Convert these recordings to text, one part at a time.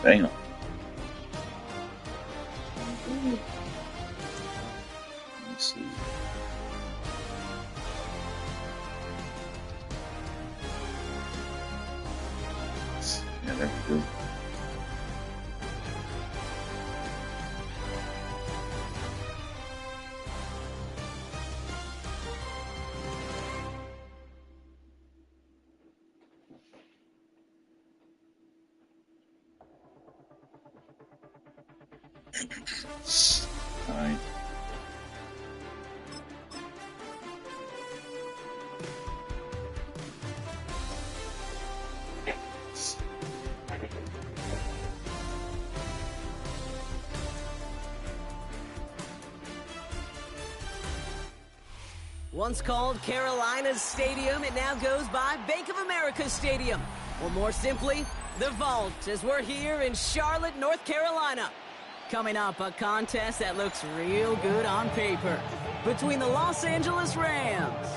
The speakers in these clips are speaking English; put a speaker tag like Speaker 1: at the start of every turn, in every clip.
Speaker 1: Damn. Let's see. Yeah, there we go. All right.
Speaker 2: Once called Carolina's Stadium, it now goes by Bank of America Stadium. Or more simply, the Vault, as we're here in Charlotte, North Carolina. Coming up, a contest that looks real good on paper between the Los Angeles Rams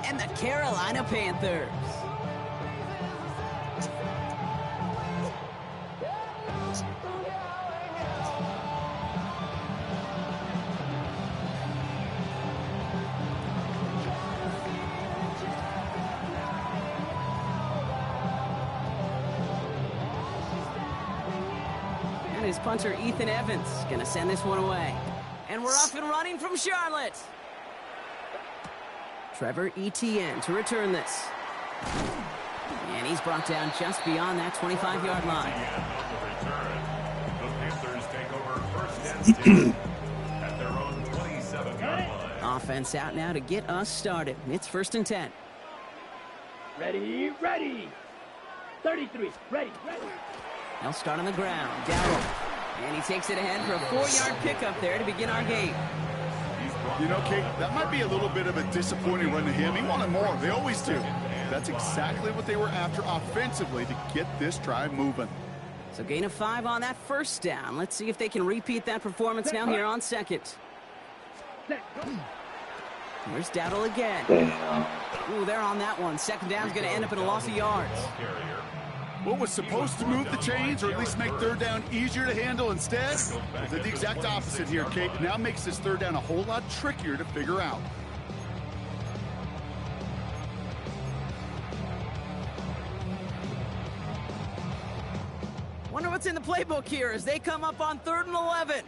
Speaker 2: and the Carolina Panthers. His punter Ethan Evans gonna send this one away. And we're off and running from Charlotte. Trevor Etienne to return this. And he's brought down just beyond that 25-yard line.
Speaker 3: The Panthers take over first and 10 at their own 27-yard line.
Speaker 2: Offense out now to get us started. It's 1st and 10.
Speaker 4: Ready, ready. 33, ready, ready.
Speaker 2: They'll start on the ground. Dowdle. And he takes it ahead for a 4-yard pickup there to begin our game.
Speaker 5: You know, Kate, that might be a little bit of a disappointing run to him. He wanted more. They always do. That's exactly what they were after offensively to get this drive moving.
Speaker 2: So gain of 5 on that first down. Let's see if they can repeat that performance now here on second. Here's Dowdle again. Ooh, they're on that one. Second down's going to end up in a loss of yards.
Speaker 5: What was supposed to move the chains, or at least make third down easier to handle instead, did the exact opposite here, Kate. Now makes this third down a whole lot trickier to figure out.
Speaker 2: Wonder what's in the playbook here as they come up on 3rd and 11.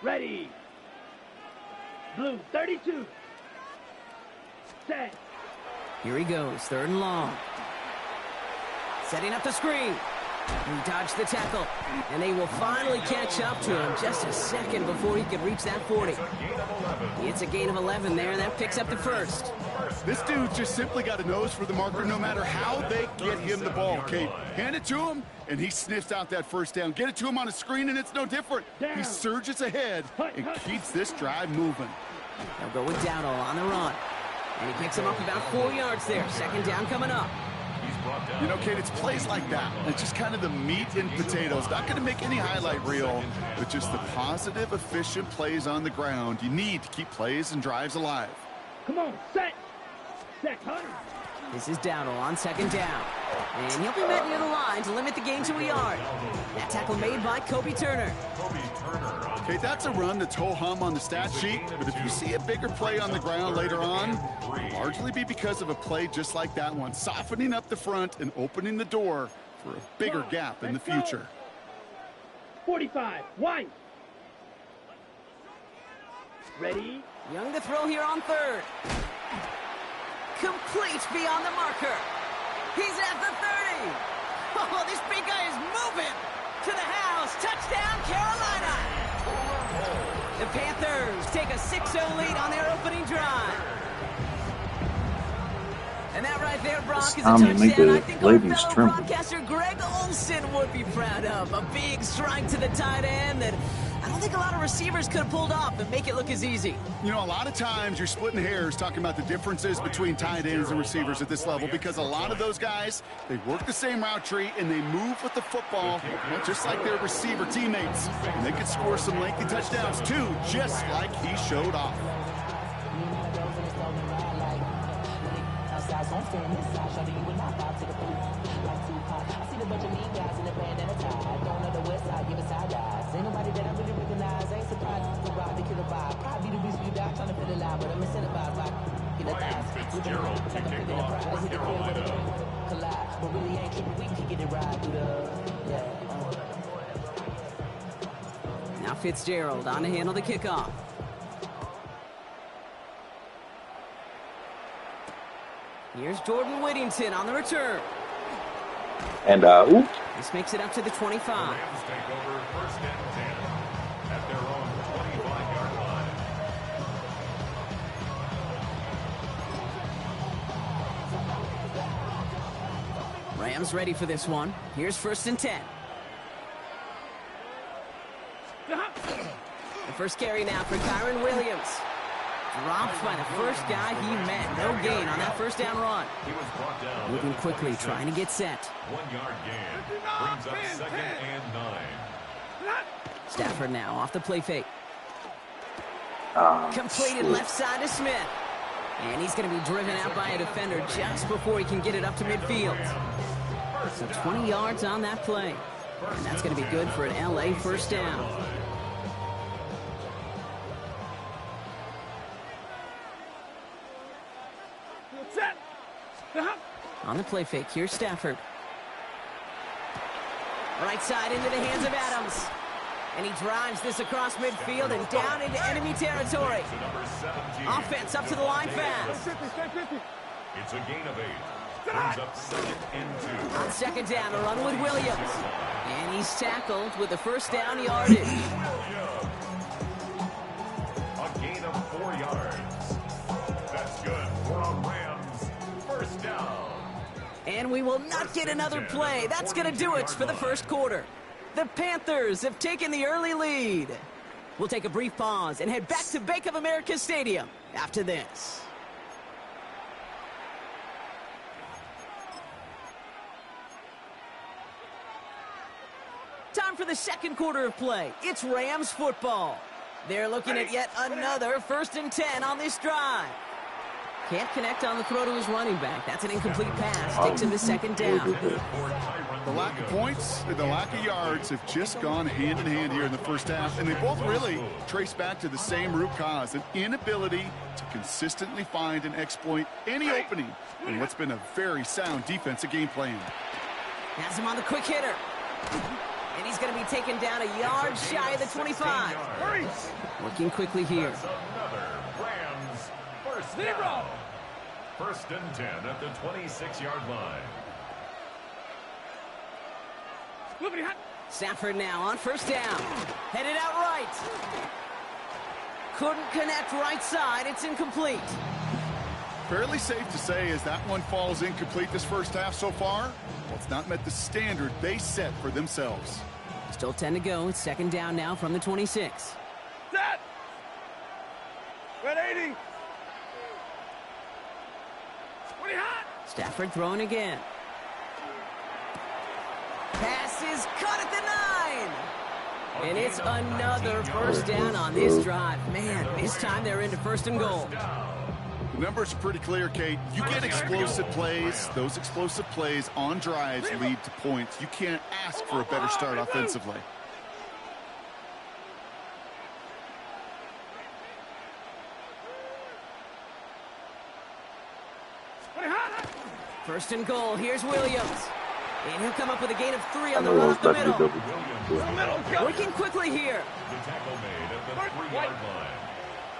Speaker 4: Ready. Blue, 32. Set.
Speaker 2: Here he goes, 3rd and long. Setting up the screen. He dodged the tackle. And they will finally catch up to him just a second before he could reach that 40. It's a gain of 11 there, and that picks up the first.
Speaker 5: This dude just simply got a nose for the marker no matter how they get him the ball, Kate. Hand it to him, and he sniffs out that first down. Get it to him on a screen, and it's no different. He surges ahead and keeps this drive moving.
Speaker 2: They'll go with Dowdle on the run. And he picks him up about 4 yards there. Second down coming up.
Speaker 5: You know, Kate, it's plays like that. It's just kind of the meat and potatoes. Not going to make any highlight reel, but just the positive, efficient plays on the ground. You need to keep plays and drives alive.
Speaker 4: Come on, set. Set, Hunter.
Speaker 2: This is Dowdle on second down. And he'll be met near the line to limit the gain to a yard. That tackle made by Kobe Turner.
Speaker 5: Okay, that's a run that's ho-hum on the stat sheet, but if you see a bigger play on the ground later on, it'll largely be because of a play just like that one, softening up the front and opening the door for a bigger gap in the future.
Speaker 4: 45, White. Ready?
Speaker 2: Young to throw here on 3rd. Complete beyond the marker. He's at the 30. Oh, this big guy is moving to the house. Touchdown, Carolina. The Panthers take a 6-0 lead on their opening drive. And that right there, Brock, is a touchdown I think our fellow broadcaster Greg Olsen would be proud of. A big strike to the tight end that I don't think a lot of receivers could have pulled off and make it look as easy. You know, a lot of times you're splitting hairs talking about the differences between tight ends and receivers at this level because a lot of those guys, they work the same route tree and they move with the football just like their receiver teammates. And they could score some lengthy touchdowns too, just like he showed off.
Speaker 3: Fitzgerald to kick off for Carolina.
Speaker 2: Now Fitzgerald on to handle the kickoff. Here's Jordan Whittington on the return.
Speaker 1: And,
Speaker 2: This makes it up to the 25.
Speaker 3: Rams take over first and 10 at their own 25-yard line.
Speaker 2: Rams ready for this one. Here's first and 10. The first carry now for Kyron Williams. Dropped by the first guy he met. No gain on that first down run.
Speaker 3: He was brought down.
Speaker 2: Moving quickly, trying to get set.
Speaker 3: 1 yard gain. Brings up second and 9.
Speaker 2: Stafford now off the play fake. Completed left side to Smith. And he's going to be driven out by a defender just before he can get it up to midfield. So 20 yards on that play. And that's going to be good for an LA first down. On the play fake, here's Stafford. Right side into the hands of Adams. And he drives this across midfield and down into enemy territory. Offense up to the line fast.
Speaker 3: It's a gain of 8. Brings up second and 2.
Speaker 2: On second down, a run with Williams. And he's tackled with the first down yardage.
Speaker 3: A gain of 4 yards. That's good for a Rams first down.
Speaker 2: And we will not get another play. That's going to do it for the first quarter. The Panthers have taken the early lead. We'll take a brief pause and head back to Bank of America Stadium after this. Time for the second quarter of play. It's Rams football. They're looking at yet another first and 10 on this drive. Can't connect on the throw to his running back. That's an incomplete pass. Takes him to second down.
Speaker 5: The lack of points and the lack of yards have just gone hand in hand here in the first half, and they both really trace back to the same root cause, an inability to consistently find and exploit any opening in what's been a very sound defensive game plan.
Speaker 2: Has him on the quick hitter. And he's going to be taken down a yard shy of the 25. Working quickly here.
Speaker 3: That's another Rams first down. First and 10 at the 26-yard line.
Speaker 2: Stafford now on first down. Headed out right. Couldn't connect right side. It's incomplete.
Speaker 5: Fairly safe to say as that one falls incomplete this first half so far, well, it's not met the standard they set for themselves.
Speaker 2: Still 10 to go. It's second down now from the 26.
Speaker 4: Set! 180! 20 hot!
Speaker 2: Stafford throwing again. Pass is caught at the 9. And it's another first down on this drive. Man, this time they're into first and goal.
Speaker 5: The numbers are pretty clear, Kate. You get explosive plays. Those explosive plays on drives lead to points. You can't ask for a better start offensively.
Speaker 2: First and goal. Here's Williams. And he'll come up with a gain of 3 on the run up the middle. Working quickly here.
Speaker 3: The tackle made at the 3-yard line.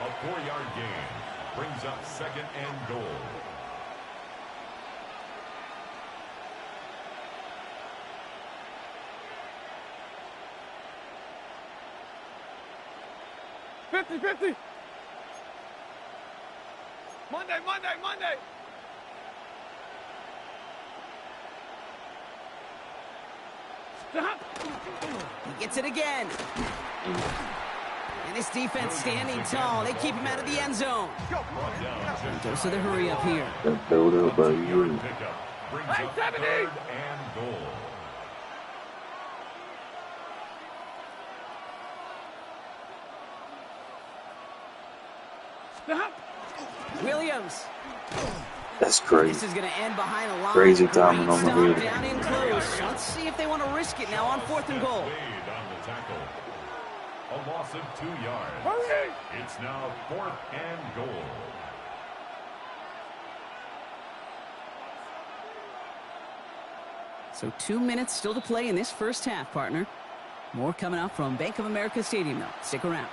Speaker 3: A 4-yard gain. Brings up second and goal.
Speaker 4: #50-50. Monday.
Speaker 2: He gets it again. And this defense standing tall. They keep him out of the end zone. Dose of the hurry up here.
Speaker 3: Pickup brings up 3rd and goal.
Speaker 2: Williams.
Speaker 1: That's crazy.
Speaker 2: This is going to end behind a line.
Speaker 1: Crazy timing on the
Speaker 2: Stop
Speaker 1: field.
Speaker 2: down in close. Let's see if they want to risk it now on 4th and goal.
Speaker 3: Made on the tackle. A loss of 2 yards. It's now 4th and goal.
Speaker 2: So 2 minutes still to play in this first half, partner. More coming up from Bank of America Stadium, though. Stick around.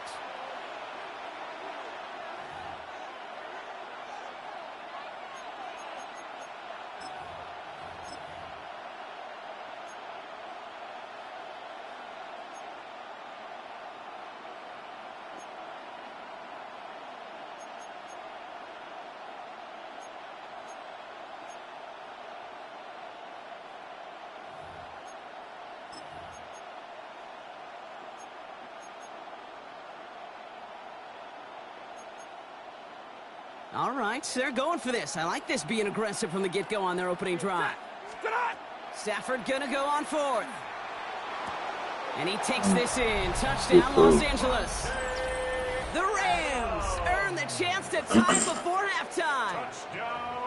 Speaker 2: All right, they're going for this. I like this being aggressive from the get-go on their opening drive. Stafford gonna go on fourth. And he takes this in. Touchdown, Los Angeles. The Rams earn the chance to tie before halftime.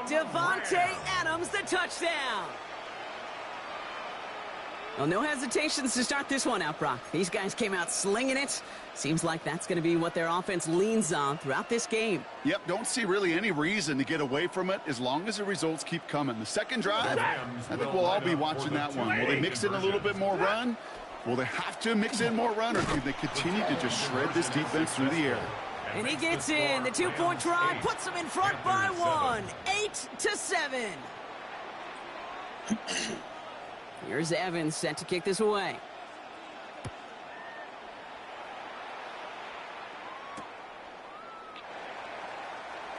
Speaker 2: Devontae Adams, the touchdown. Well, no hesitations to start this one out, Brock. These guys came out slinging it. Seems like that's going to be what their offense leans on throughout this game.
Speaker 5: Yep, don't see really any reason to get away from it as long as the results keep coming. The second drive, I think we'll all be watching that one. Will they mix in a little bit more run? Will they have to mix in more run, or can they continue to just shred this defense through the air?
Speaker 2: And he gets in. The two-point try puts them in front by 1. 8-7. Here's Evans set to kick this away.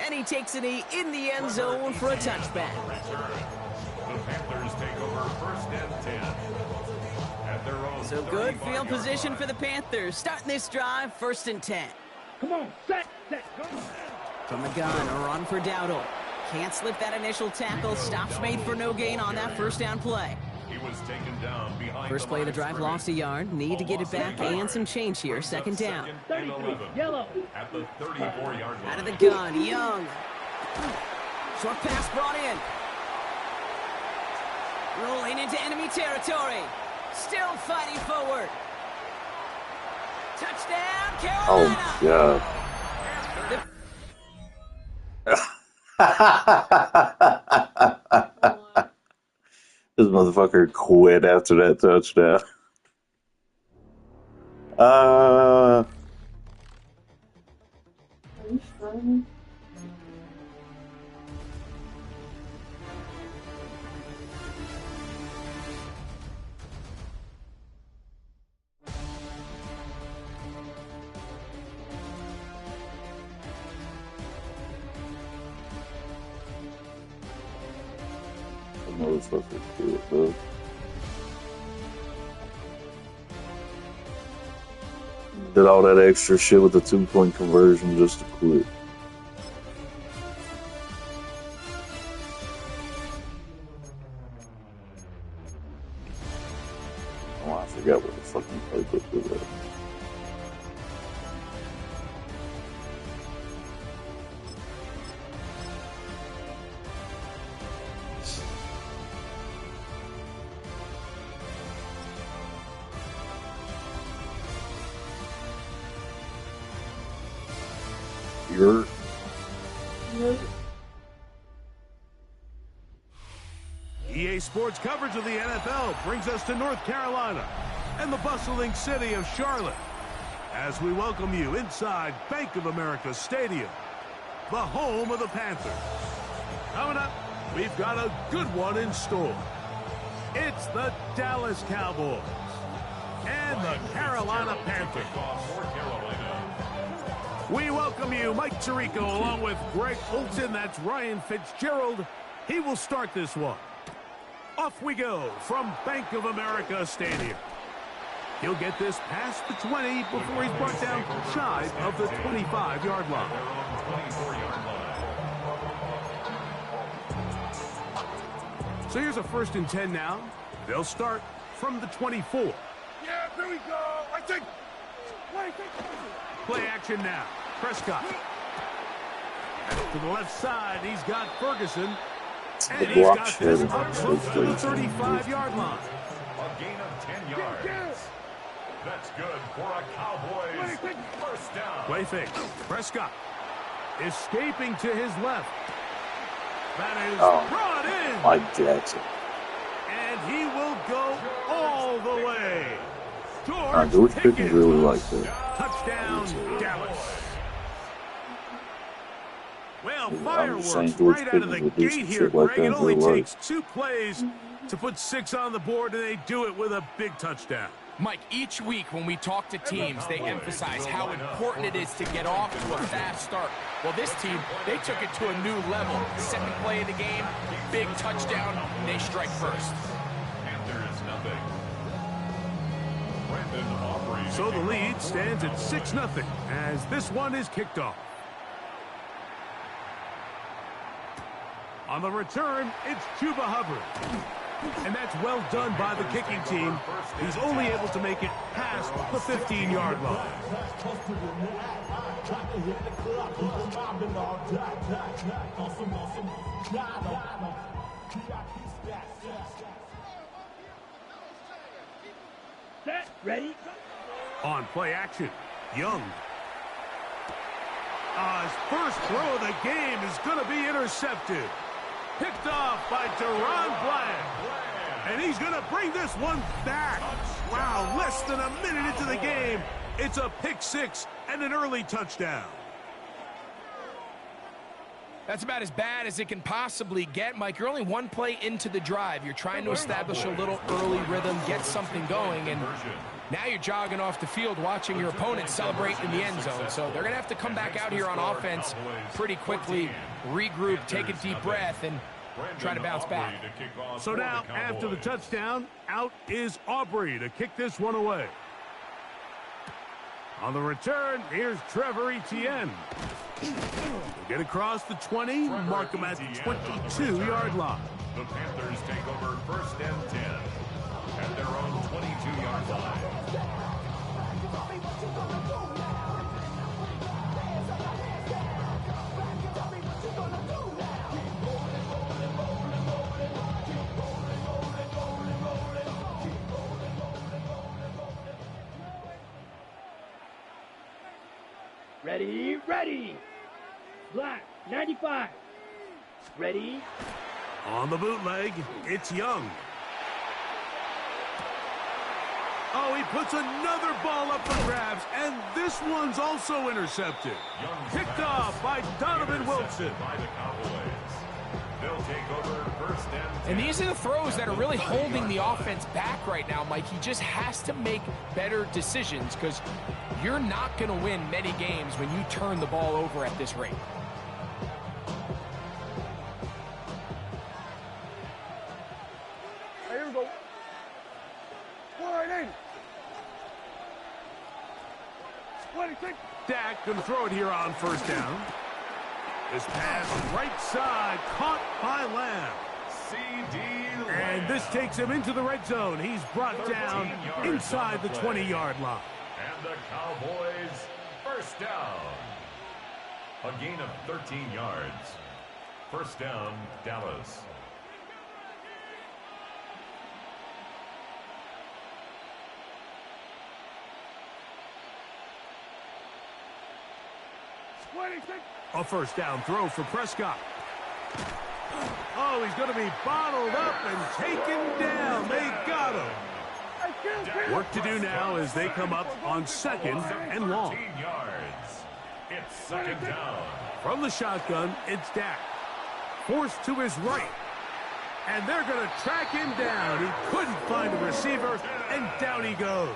Speaker 2: And he takes it in the end zone for a touchback.
Speaker 3: The Panthers take over 1st and 10. At their own
Speaker 2: So good field position for the Panthers. Starting this drive, 1st and 10.
Speaker 4: Come on, set, go.
Speaker 2: From the gun, a run for Dowdle. Can't slip that initial tackle. Stops made for no gain on that first down play.
Speaker 3: He was taken down behind
Speaker 2: First play of the drive lost a yard. Need to get it back and some change here. 2nd down.
Speaker 3: 11. Yellow. At the 34-yard line.
Speaker 2: Out of the gun, Young. Short pass brought in. Rolling into enemy territory. Still fighting forward. Touchdown, Carolina.
Speaker 1: Oh, God. This motherfucker quit after that touchdown.
Speaker 6: Are you struggling?
Speaker 1: Motherfucker quit, bro. Did all that extra shit with the 2-point conversion just to quit. Oh, I forgot what the fucking playbook was at.
Speaker 7: EA Sports coverage of the NFL brings us to North Carolina and the bustling city of Charlotte as we welcome you inside Bank of America Stadium, the home of the Panthers. Coming up, we've got a good one in store. It's the Dallas Cowboys and the Carolina Panthers. We welcome you, Mike Tirico, along with Greg Olsen. That's Ryan Fitzgerald. He will start this one. Off we go from Bank of America Stadium. He'll get this past the 20 before he's brought down shy of the 25-yard line. So here's a 1st and 10 now. They'll start from the 24.
Speaker 4: Yeah, here we go. I think.
Speaker 7: Play action now. Prescott. To the left side, he's got Ferguson. And he's got this up close to the 35-yard line.
Speaker 3: A gain of 10 yards. That's good for a Cowboys 1st down.
Speaker 7: Play fake. Prescott escaping to his left. That is brought in.
Speaker 1: Mike Jackson.
Speaker 7: And he will go all the way.
Speaker 1: George Pickens really likes that.
Speaker 7: Touchdown, Dallas. Well,
Speaker 1: I'm
Speaker 7: fireworks
Speaker 1: just saying George
Speaker 7: right out of the
Speaker 1: Pickens would do
Speaker 7: gate
Speaker 1: some
Speaker 7: here,
Speaker 1: shit like
Speaker 7: Greg.
Speaker 1: that
Speaker 7: It
Speaker 1: in
Speaker 7: only
Speaker 1: real life.
Speaker 7: takes 2 plays to put 6 on the board, and they do it with a big touchdown.
Speaker 8: Mike, each week when we talk to teams, they emphasize how important it is to get off to a fast start. Well, this team, they took it to a new level. Second play of the game, big touchdown, they strike first.
Speaker 3: Panthers nothing.
Speaker 7: So the lead stands at 6-0 as this one is kicked off. On the return, it's Chuba Hubbard. And that's well done by the kicking team. He's only able to make it past the 15-yard line.
Speaker 4: Set, ready.
Speaker 7: On play action, Young. His first throw of the game is going to be intercepted. Picked off by Deron Bland. And he's going to bring this one back. Wow, less than a minute into the game. It's a pick 6 and an early touchdown.
Speaker 8: That's about as bad as it can possibly get, Mike. You're only 1 play into the drive. You're trying to establish a little early rhythm, get something going, and now you're jogging off the field watching your opponent celebrate in the end zone. So they're going to have to come back out here on offense pretty quickly, regroup, take a deep breath, and try to bounce back.
Speaker 7: So now, after the touchdown, out is Aubrey to kick this one away. On the return, here's Trevor Etienne. He'll get across the 20, mark him at the 22-yard line.
Speaker 3: The Panthers take over 1st and 10 at their own 22-yard line.
Speaker 4: Ready, ready. Black, 95. Ready.
Speaker 7: On the bootleg, it's Young. Oh, he puts another ball up for grabs, and this one's also intercepted. Picked off by Donovan Wilson.
Speaker 3: By the Cowboys. They'll take over 1st and 10.
Speaker 8: And these are the throws that are really holding the offense back right now, Mike. He just has to make better decisions because you're not going to win many games when you turn the ball over at this rate.
Speaker 4: Here we go. 480. 26.
Speaker 7: Dak going to throw it here on 1st down. This pass right side, caught by Lamb. And this takes him into the red zone. He's brought down inside the 20-yard line.
Speaker 3: And the Cowboys 1st down. A gain of 13 yards. 1st down, Dallas.
Speaker 7: A 1st down throw for Prescott. Oh, he's going to be bottled up and taken down. They got him. Work to do now as they come up on 2nd and long.
Speaker 3: 14 yards. It's 2nd down.
Speaker 7: From the shotgun, it's Dak. Forced to his right. And they're going to track him down. He couldn't find the receiver, and down he goes.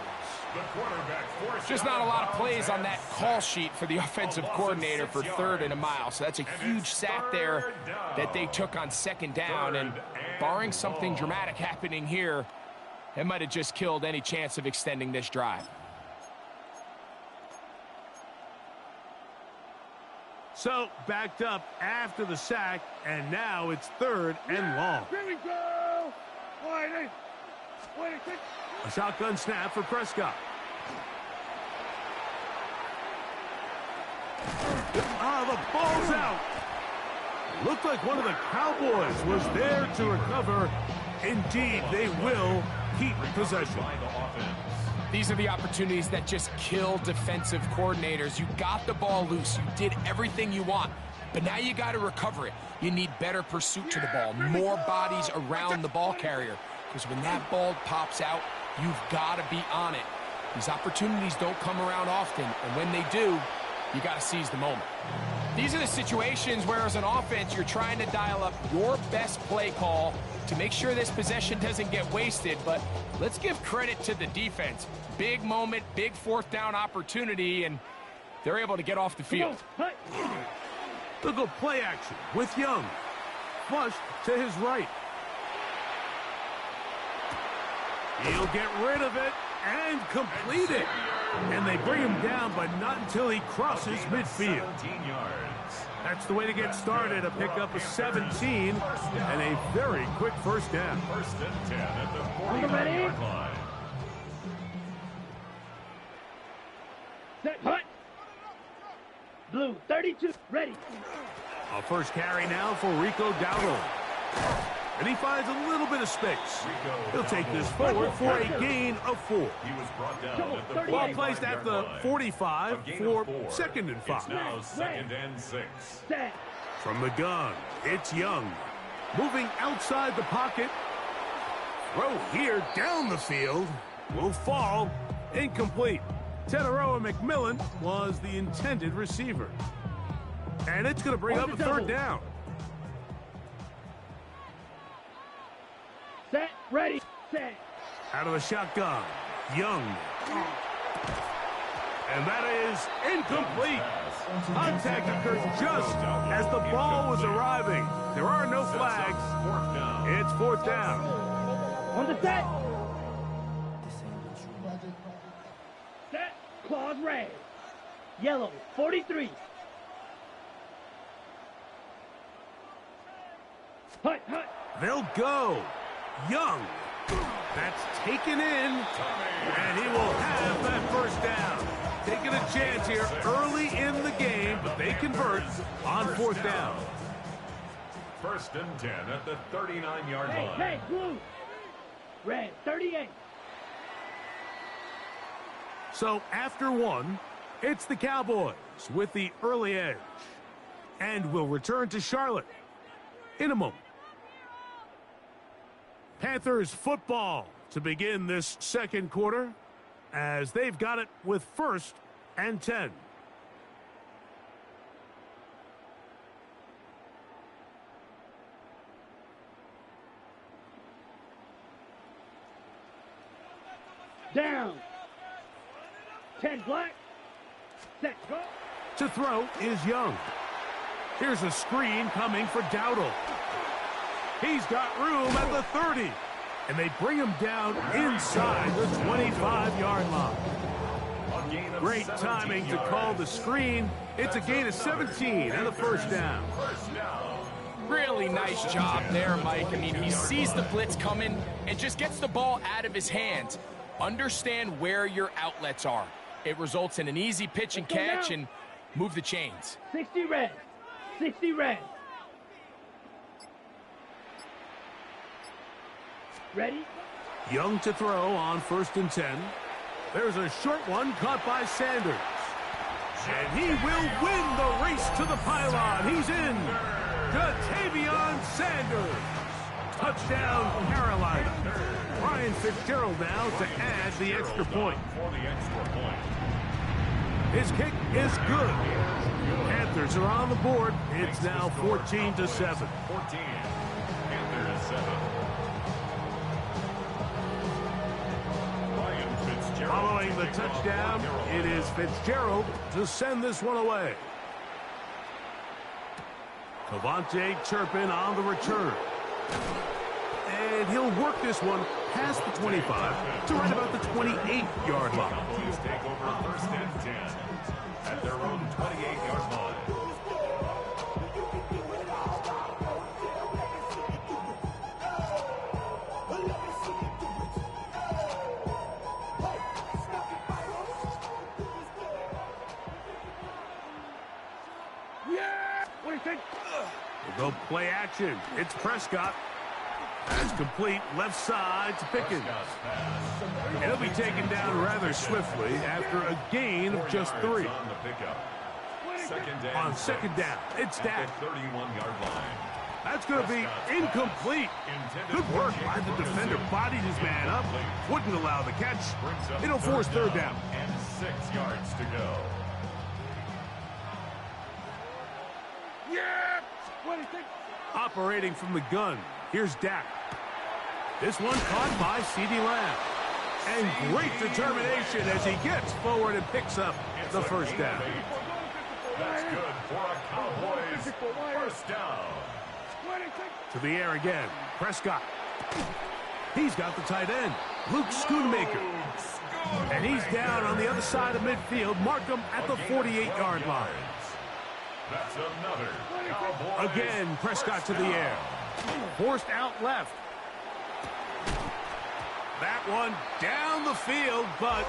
Speaker 3: The quarterback forced
Speaker 8: Just not a lot of plays on that call sheet for the offensive coordinator for 3rd and a mile. So that's a huge sack there that they took on 2nd down. And barring something dramatic happening here, it might have just killed any chance of extending this drive.
Speaker 7: So backed up after the sack, and now it's 3rd and long.
Speaker 4: Here we go. 26.
Speaker 7: A shotgun snap for Prescott. The ball's out. Looked like one of the Cowboys was there to recover. Indeed, they will keep possession.
Speaker 8: These are the opportunities that just kill defensive coordinators. You got the ball loose. You did everything you want. But now you got to recover it. You need better pursuit to the ball, more bodies around the ball carrier. because when that ball pops out, you've got to be on it. These opportunities don't come around often, and when they do, you got to seize the moment. These are the situations where, as an offense, you're trying to dial up your best play call to make sure this possession doesn't get wasted, but let's give credit to the defense. Big moment, big fourth down opportunity, and they're able to get off the field.
Speaker 7: Look at play action with Young. Flushed to his right. He'll get rid of it and complete it. And they bring him down, but not until he crosses midfield. That's the way to get started, a pickup of 17 and a very quick first down.
Speaker 3: First and 10 at the 49-yard line.
Speaker 4: Set, hut. Blue, 32, ready.
Speaker 7: A first carry now for Rico Dowdle. And he finds a little bit of space. He'll take this forward for a gain of 4.
Speaker 3: He was brought down at the
Speaker 7: Ball placed at the 45 for 2nd and 5.
Speaker 3: It's now 2nd and 6.
Speaker 4: Set.
Speaker 7: From the gun, it's Young. Moving outside the pocket. Throw here down the field. Will fall. Incomplete. Teteroa McMillan was the intended receiver. And it's going to bring up a third down.
Speaker 4: Set, ready, set.
Speaker 7: Out of the shotgun, Young. And that is incomplete. Contact occurs just as the ball was arriving. There are no flags. It's fourth down.
Speaker 4: On the set. Set, claws red. Yellow, 43. Hut, hut.
Speaker 7: They'll go. Young. That's taken in, and he will have that first down. Taking a chance here early in the game, but they convert on fourth down.
Speaker 3: First and 10 at the 39-yard line.
Speaker 4: Hey, blue. Red, 38.
Speaker 7: So after one, it's the Cowboys with the early edge. And we'll return to Charlotte in a moment. Panthers football to begin this second quarter as they've got it with 1st and 10.
Speaker 4: Down. 10 black. Set, go.
Speaker 7: To throw is Young. Here's a screen coming for Dowdle. He's got room at the 30. And they bring him down inside the 25-yard line. Great timing to call the screen. It's a gain of 17 and a first down.
Speaker 8: Really nice job there, Mike. I mean, he sees the blitz coming and just gets the ball out of his hands. Understand where your outlets are. It results in an easy pitch and catch and move the chains.
Speaker 4: 60 red. 60 red. Ready?
Speaker 7: Young to throw on 1st and 10. There's a short one caught by Sanders. And he will win the race to the pylon. He's in. Jatavion Sanders. Touchdown, Carolina. Ryan Fitzgerald now to add the extra point. His kick is good. Panthers are on the board. It's now 14-7.
Speaker 3: 14. Panthers 7.
Speaker 7: Following the touchdown, it is Fitzgerald to send this one away. Cavante Turpin on the return. And he'll work this one past the 25 to right about the 28-yard line.
Speaker 3: Cowboys take over 1st and 10 at their own 28-yard line.
Speaker 7: We'll go play action. It's Prescott. That's complete left side to Pickens. And he'll be taken down rather swiftly after a gain of just 3.
Speaker 3: On 2nd down,
Speaker 7: On second down, it's Dak.
Speaker 3: 31-yard line.
Speaker 7: That's going to be incomplete. Good work by the defender. Bodied his man up. Wouldn't allow the catch. It'll force third down.
Speaker 3: And 6 yards to go.
Speaker 7: Yeah! Operating from the gun. Here's Dak. This one caught by CeeDee Lamb. And great determination as he gets forward and picks up the first down.
Speaker 3: That's good for a Cowboys first down.
Speaker 7: To the air again. Prescott. He's got the tight end, Luke Schoonmaker. And he's down on the other side of midfield. Mark him at the 48-yard line.
Speaker 3: That's another Cowboys.
Speaker 7: Again, Prescott to the air. Forced out left. That one down the field, but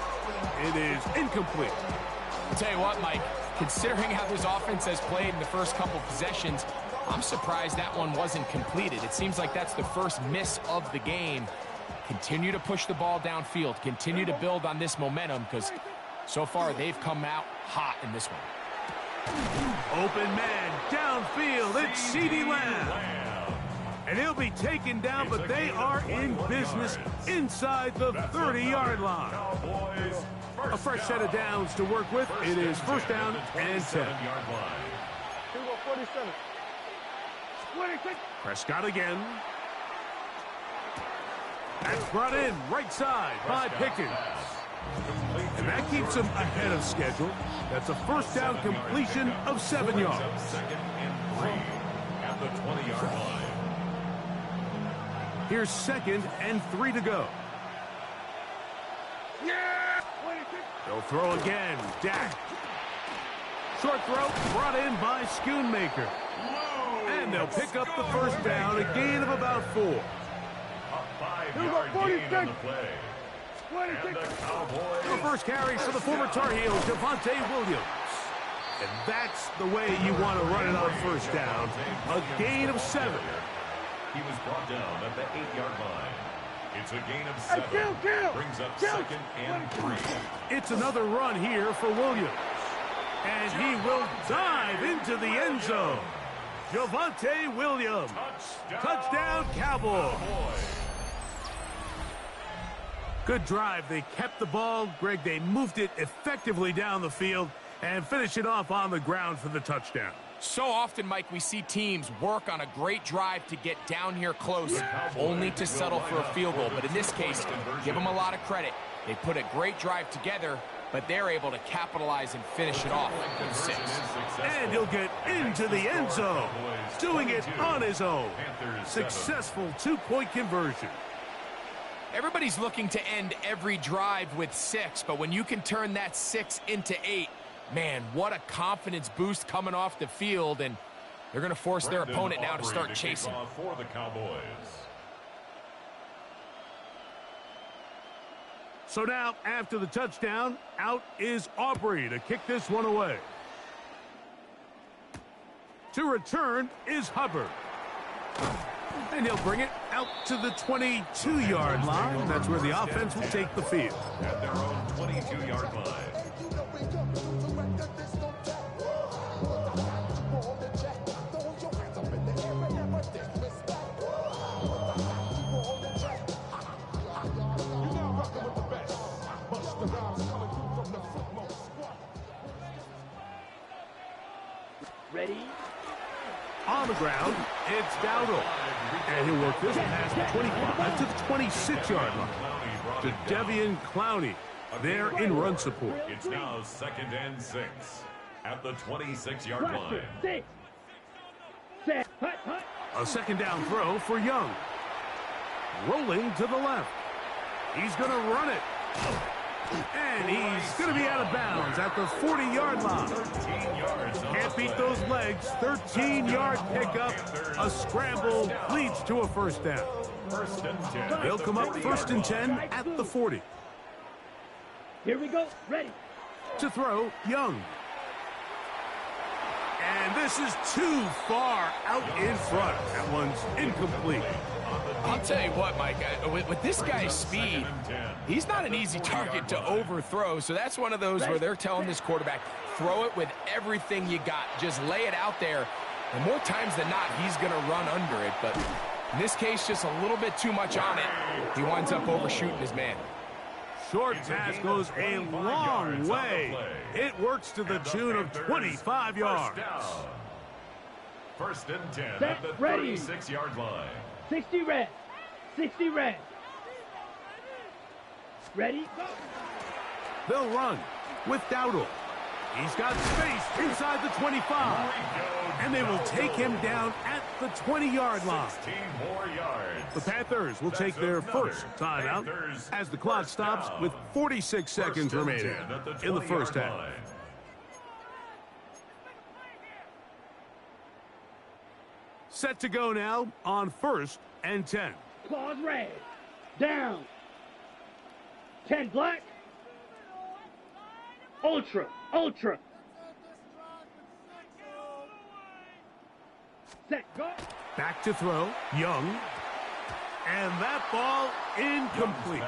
Speaker 7: it is incomplete.
Speaker 8: I'll tell you what, Mike, considering how this offense has played in the first couple possessions, I'm surprised that one wasn't completed. It seems like that's the first miss of the game. Continue to push the ball downfield. Continue to build on this momentum because so far they've come out hot in this one.
Speaker 7: Open man downfield. It's CeeDee Lamb. And he'll be taken down, but they are in business inside the 30-yard line. A fresh set of downs to work with. It is first down and 10. Prescott again. That's brought in right side by Pickens. And that keeps him ahead of schedule. That's a first down completion of 7 yards.
Speaker 3: Second and 3 at the 20-yard line.
Speaker 7: Here's 2nd and 3 to go. They'll throw again. Dak. Short throw brought in by Schoonmaker. And they'll pick up the first down, a gain of about 4.
Speaker 3: A 5-yard gain on the play. And the Cowboys.
Speaker 7: The first carry for the former Tar Heel, Javonte Williams. And that's the way you want to run it on first down. A gain of 7.
Speaker 3: He was brought down at the 8-yard line. It's a gain of 7. Brings up 2nd and 3.
Speaker 7: It's another run here for Williams. And he will dive into the end zone. Javonte Williams. Touchdown Cowboys. Good drive. They kept the ball. Greg, they moved it effectively down the field and finish it off on the ground for the touchdown.
Speaker 8: So often, Mike, we see teams work on a great drive to get down here close, only to settle for a field goal. But in this case, give them a lot of credit. They put a great drive together, but they're able to capitalize and finish it off with 6.
Speaker 7: And he'll get into the end zone, doing it on his own. Successful 2-point conversion.
Speaker 8: Everybody's looking to end every drive with 6, but when you can turn that 6 into 8, man, what a confidence boost coming off the field, and they're going to force their opponent now to start chasing.
Speaker 3: For the Cowboys.
Speaker 7: So now, after the touchdown, out is Aubrey to kick this one away. To return is Hubbard. And he'll bring it out to the 22-yard line. That's where the offense will take the field.
Speaker 3: At their own 22-yard line.
Speaker 4: Ready?
Speaker 7: On the ground, it's Dowdle. And he'll work this past the 25 to the 26-yard line. To Devian Clowney. They're in run support.
Speaker 3: It's now 2nd and 6 at the 26-yard line.
Speaker 4: 6. Set. Hut, hut.
Speaker 7: A second down throw for Young. Rolling to the left. He's going to run it. And he's going to be out of bounds at the 40-yard line. Can't beat those legs. 13-yard pickup. A scramble leads to a first down.
Speaker 3: First and 10.
Speaker 7: They'll come up 1st and 10 at the 40.
Speaker 4: Here we go. Ready.
Speaker 7: To throw, Young. And this is too far out in front. That one's incomplete.
Speaker 8: I'll tell you what, Mike, with this guy's speed, he's not an easy target to overthrow, so that's one of those where they're telling this quarterback, throw it with everything you got. Just lay it out there. And more times than not, he's going to run under it. But in this case, just a little bit too much on it. He winds up overshooting his man.
Speaker 7: Short pass goes a long way. It works to the tune of 25 yards.
Speaker 3: First and 10
Speaker 4: Set,
Speaker 3: at the
Speaker 4: ready.
Speaker 3: 36-yard line.
Speaker 4: 60 red. 60 red. Ready? Go.
Speaker 7: They'll run with Dowdle. He's got space inside the 25. And they will take him down at the 20-yard line.
Speaker 3: 16 more yards.
Speaker 7: The Panthers will take their first timeout as the clock stops with 46 seconds remaining in the first half. Set to go now on 1st and 10.
Speaker 4: Claws red. Down. 10 black. Ultra. Ultra. Set. Go.
Speaker 7: Back to throw. Young. And that ball incomplete.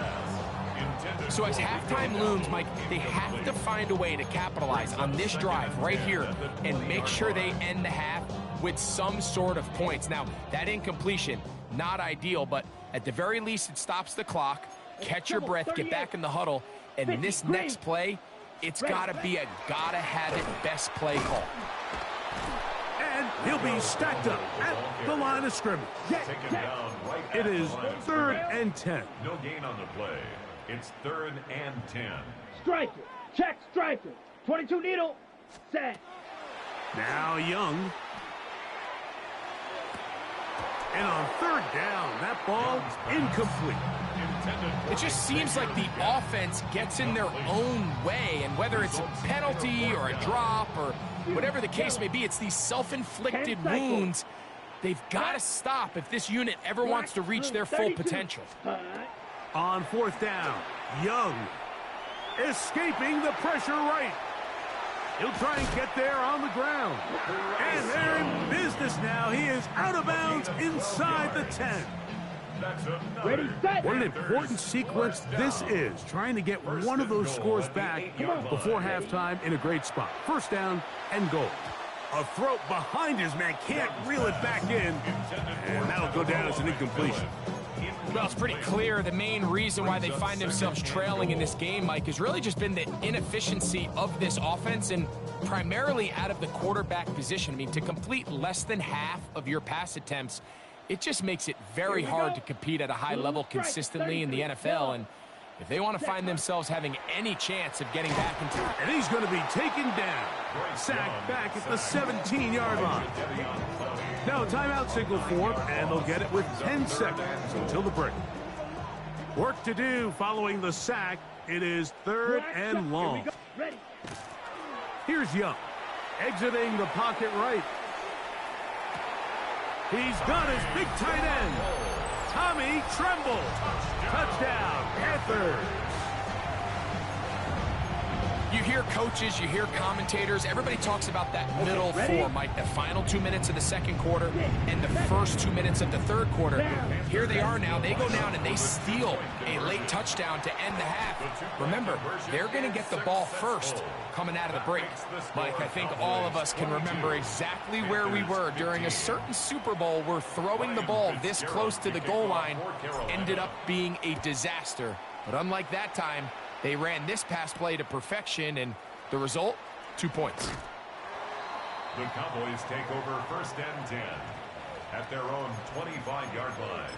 Speaker 8: So as halftime looms, Mike, they have to find a way to capitalize on this drive right here and make sure they end the half with some sort of points. Now, that incompletion, not ideal, but at the very least, it stops the clock. Catch your breath, get back in the huddle, and this next play, it's got to be a gotta-have-it best play call.
Speaker 7: And he'll be stacked up at the line of scrimmage. It is 3rd and 10.
Speaker 3: No gain on the play. It's 3rd and 10.
Speaker 4: Striker. Check striker. 22 needle. Set.
Speaker 7: Now Young. And on 3rd down, that ball incomplete.
Speaker 8: It just seems like the offense gets in their own way, and whether it's a penalty or a drop or whatever the case may be, it's these self-inflicted wounds. They've got to stop if this unit ever wants to reach their full potential.
Speaker 7: On 4th down, Young escaping the pressure right. He'll try and get there on the ground. And they're in business now. He is out of bounds inside the 10.
Speaker 4: Ready, set.
Speaker 7: What an important sequence this is, trying to get one of those scores back before halftime in a great spot. 1st down and goal. A throw behind his man, can't reel it back in, and that'll go down as an incompletion.
Speaker 8: Well, it's pretty clear the main reason why they find themselves trailing in this game, Mike, has really just been the inefficiency of this offense and primarily out of the quarterback position. I mean, to complete less than half of your pass attempts, it just makes it very hard to compete at a high level consistently in the NFL. And if they want to find themselves having any chance of getting back into it.
Speaker 7: And he's going to be taken down. Sacked back at the 17-yard line. Now a timeout signal for him, and they'll get it with 10 seconds until the break. Work to do following the sack. It is 3rd and long. Here's Young, exiting the pocket right. He's got his big tight end, Tommy Tremble. Touchdown, Panthers.
Speaker 8: You hear coaches, you hear commentators, everybody talks about that middle four, Mike, the final 2 minutes of the second quarter and the first 2 minutes of the third quarter. Here they are now. They go down and they steal a late touchdown to end the half. Remember, they're going to get the ball first coming out of the break. Mike, I think all of us can remember exactly where we were during a certain Super Bowl where throwing the ball this close to the goal line ended up being a disaster. But unlike that time, they ran this pass play to perfection, and the result, 2 points.
Speaker 3: The Cowboys take over 1st and 10 at their own 25-yard line.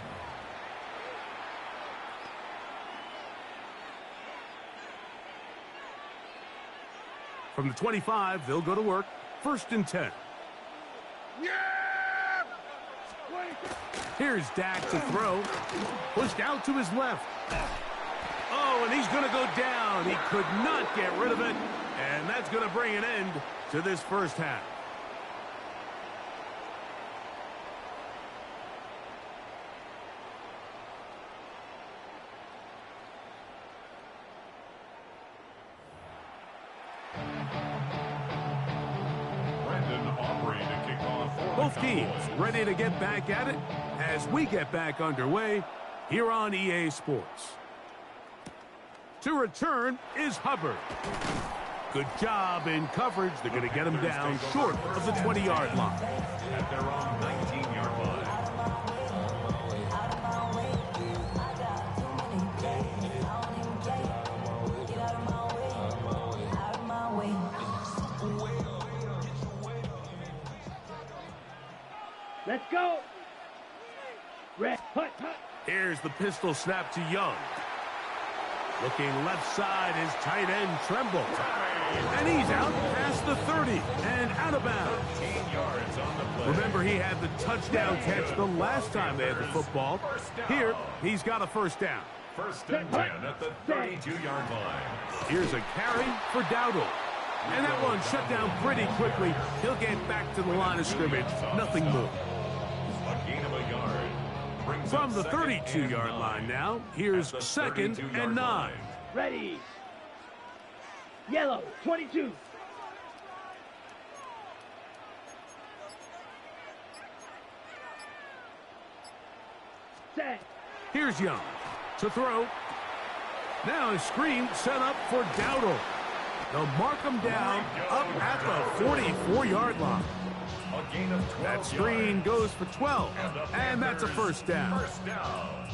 Speaker 7: From the 25, they'll go to work. 1st and 10. Here's Dak to throw. Pushed out to his left. Oh, and he's going to go down. He could not get rid of it. And that's going to bring an end to this first half. Both teams ready to get back at it as we get back underway here on EA Sports. To return is Hubbard. Good job in coverage. They're going to get him down short of the 20-yard line.
Speaker 3: At their own 19-yard line.
Speaker 4: Let's go. Red, hut, hut.
Speaker 7: Here's the pistol snap to Young. Looking left side is tight end Tremble. And he's out past the 30 and out of bounds.
Speaker 3: 13 yards on the play.
Speaker 7: Remember, he had the touchdown catch the last time they had the football. Here, he's got a first down.
Speaker 3: First and 10 at the 32-yard line.
Speaker 7: Here's a carry for Dowdle. And that one shut down pretty quickly. He'll get back to the line of scrimmage. Nothing more.
Speaker 3: A gain of a yard. Brings
Speaker 7: From
Speaker 3: up
Speaker 7: the
Speaker 3: second
Speaker 7: 32-yard
Speaker 3: and
Speaker 7: line
Speaker 3: 9.
Speaker 7: now, here's
Speaker 3: At the
Speaker 7: second
Speaker 3: 32-yard
Speaker 7: and 9.
Speaker 3: line.
Speaker 4: Ready. Yellow, 22. Set.
Speaker 7: Here's Young to throw. Now a screen set up for Dowdle. They'll mark him down up at the 44-yard line.
Speaker 3: A gain of 12
Speaker 7: That screen
Speaker 3: yards.
Speaker 7: goes for 12, and that's a first down.
Speaker 3: First down.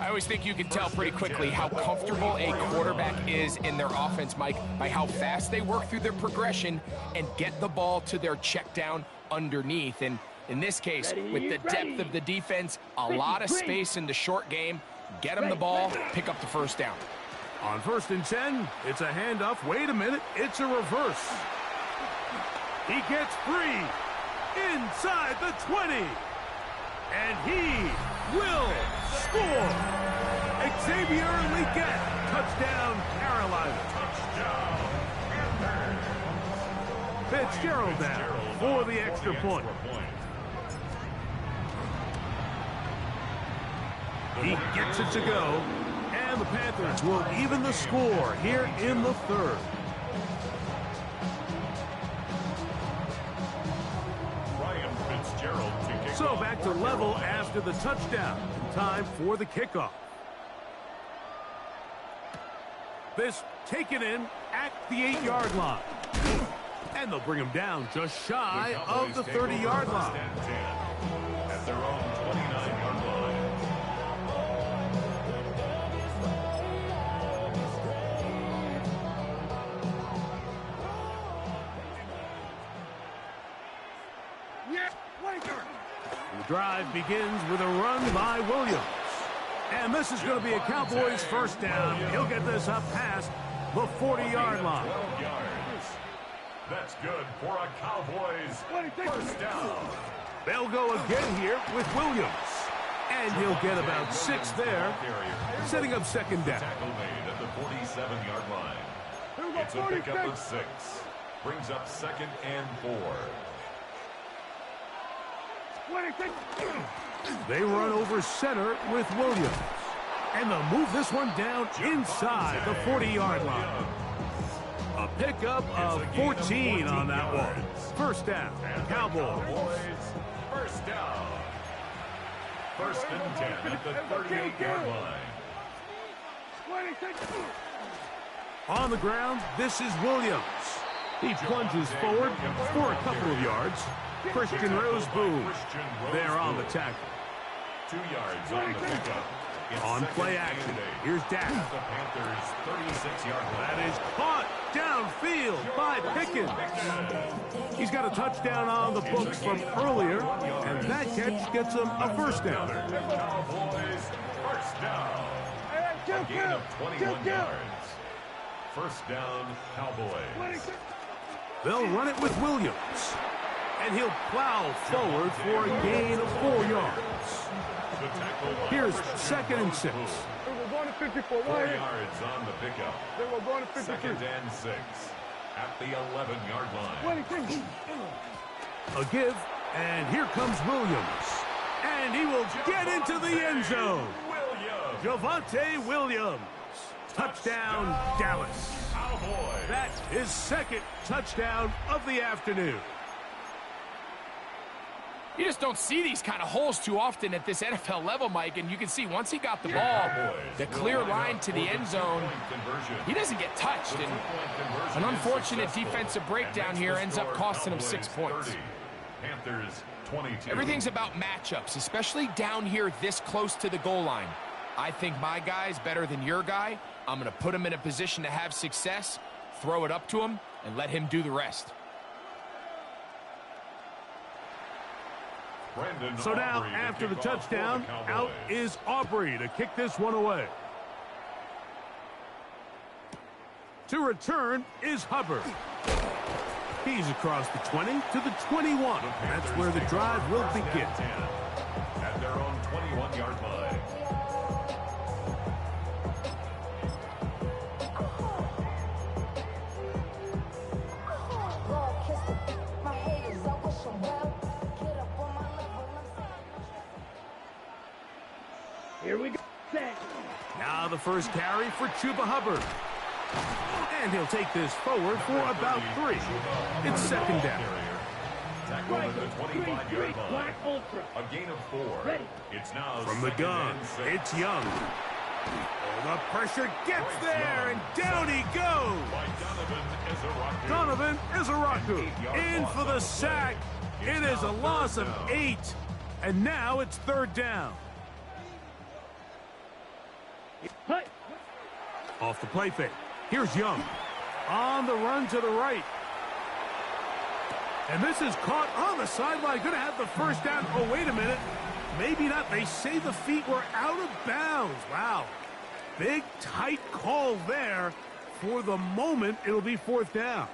Speaker 8: I always think you can tell pretty quickly how comfortable a quarterback is in their offense, Mike, by how fast they work through their progression and get the ball to their check down underneath. And in this case, with the depth of the defense, a lot of space in the short game, get them the ball, pick up the first down.
Speaker 7: On first and 10, it's a handoff. Wait a minute, it's a reverse. He gets free inside the 20. And he will score. Xavier Leggett, touchdown Carolina. Fitzgerald down for the extra point. He gets it to go. And the Panthers will even the score here in the third.
Speaker 3: Ryan Fitzgerald to kick
Speaker 7: So
Speaker 3: off.
Speaker 7: back to level after the touchdown. Time for the kickoff. This taken in at the 8-yard line. And they'll bring him down just shy of the 30-yard line.
Speaker 3: At their own 29-yard line.
Speaker 7: The drive begins with a run by Williams. And this is going to be a Cowboys first down. He'll get this up past the 40-yard line.
Speaker 3: 12 yards. That's good for a Cowboys first down.
Speaker 7: They'll go again here with Williams. And he'll get about 6 there, setting up second down.
Speaker 3: Tackle made at the 47-yard line. It's a pickup of 6. Brings up second and 4.
Speaker 7: They run over center with Williams. And they'll move this one down inside the 40-yard line. A pickup of 14 on that one. First down, Cowboys.
Speaker 3: First down. First and 10 at the 38-yard line.
Speaker 7: On the ground, this is Williams. He plunges forward for a couple of yards. Christian Roseboom there on the tackle.
Speaker 3: 2 yards on the pickup. It's
Speaker 7: On
Speaker 3: second
Speaker 7: play
Speaker 3: and
Speaker 7: action,
Speaker 3: 8.
Speaker 7: here's Dak.
Speaker 3: At the Panthers' 36-yard line.
Speaker 7: That is caught downfield by Pickens. He's got a touchdown on the books from earlier, and that catch gets him a first down.
Speaker 3: Cowboys first down. A gain of 21 yards. First down, Cowboys.
Speaker 7: They'll run it with Williams, and he'll plow forward for a gain of 4 yards.
Speaker 3: The tackle by
Speaker 7: Here's
Speaker 3: Christian
Speaker 7: second and 6.
Speaker 3: Roseboom. 4 yards on the pickup. Second and 6 at the 11-yard line.
Speaker 7: A give, and here comes Williams. And he will get into the end zone.
Speaker 3: Williams.
Speaker 7: Javonte Williams. Touchdown, Dallas.
Speaker 3: Cowboys.
Speaker 7: That's his second touchdown of the afternoon.
Speaker 8: You just don't see these kind of holes too often at this NFL level, Mike, and you can see once he got the ball, the clear line to the end zone, he doesn't get touched, and an unfortunate defensive breakdown here ends up costing him 6 points.
Speaker 3: Panthers 22.
Speaker 8: Everything's about matchups, especially down here this close to the goal line. I think my guy's better than your guy. I'm going to put him in a position to have success, throw it up to him, and let him do the rest.
Speaker 7: So now, after the touchdown, out is Aubrey to kick this one away. To return is Hubbard. He's across the 20 to the 21. That's where the drive will begin.
Speaker 3: At their own 21-yard line.
Speaker 4: Here we go. Set.
Speaker 7: Now the first carry for Chuba Hubbard. And he'll take this forward for about 3. It's second down.
Speaker 3: Tackle at the 25-yard line.
Speaker 4: Black Ultra.
Speaker 3: A gain of 4.
Speaker 4: Ready.
Speaker 3: It's now
Speaker 7: From the gun, it's Young. Oh, the pressure gets there, and down he goes. Donovan Izaraku in for the sack. It is a loss of 8, and now it's third down.
Speaker 4: Hut.
Speaker 7: Off the play fake. Here's Young. On the run to the right. And this is caught on the sideline. Going to have the first down. Oh, wait a minute. Maybe not. They say the feet were out of bounds. Wow. Big, tight call there. For the moment, it'll be fourth down.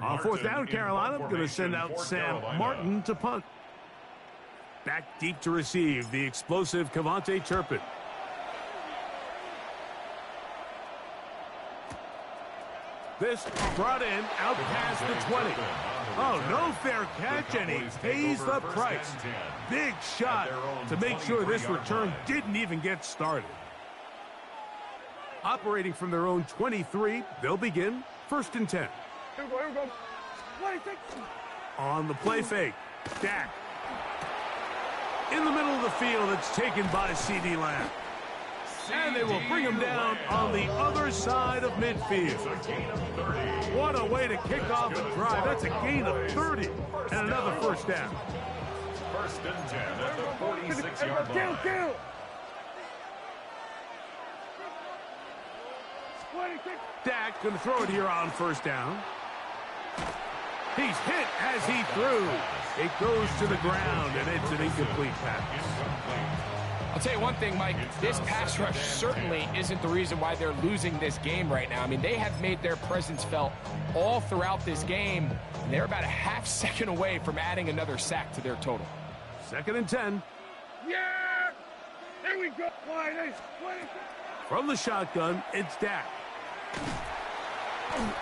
Speaker 7: On fourth down, Carolina going to send out Sam Martin to punt. Back deep to receive the explosive Cavante Turpin. This brought in out past the 20. Oh, no fair catch, and he pays the price. Big shot to make sure this return didn't even get started. Operating from their own 23, they'll begin first and 10.
Speaker 4: Here we go.
Speaker 7: On the play fake, Dak. In the middle of the field, it's taken by C.D. Lamb. And they will bring him down on the other side of midfield. What a way to kick off the drive. That's a gain of 30 and another first down.
Speaker 3: First and 10 at the 46-yard line.
Speaker 4: Kill.
Speaker 7: Dak going to throw it here on first down. He's hit as he threw. It goes to the ground, and it's an incomplete pass.
Speaker 8: I'll tell you one thing, Mike, this pass rush certainly isn't the reason why they're losing this game right now. I mean, they have made their presence felt all throughout this game, and they're about a half second away from adding another sack to their total.
Speaker 7: Second and 10.
Speaker 4: Yeah! There we go.
Speaker 7: From the shotgun, it's Dak.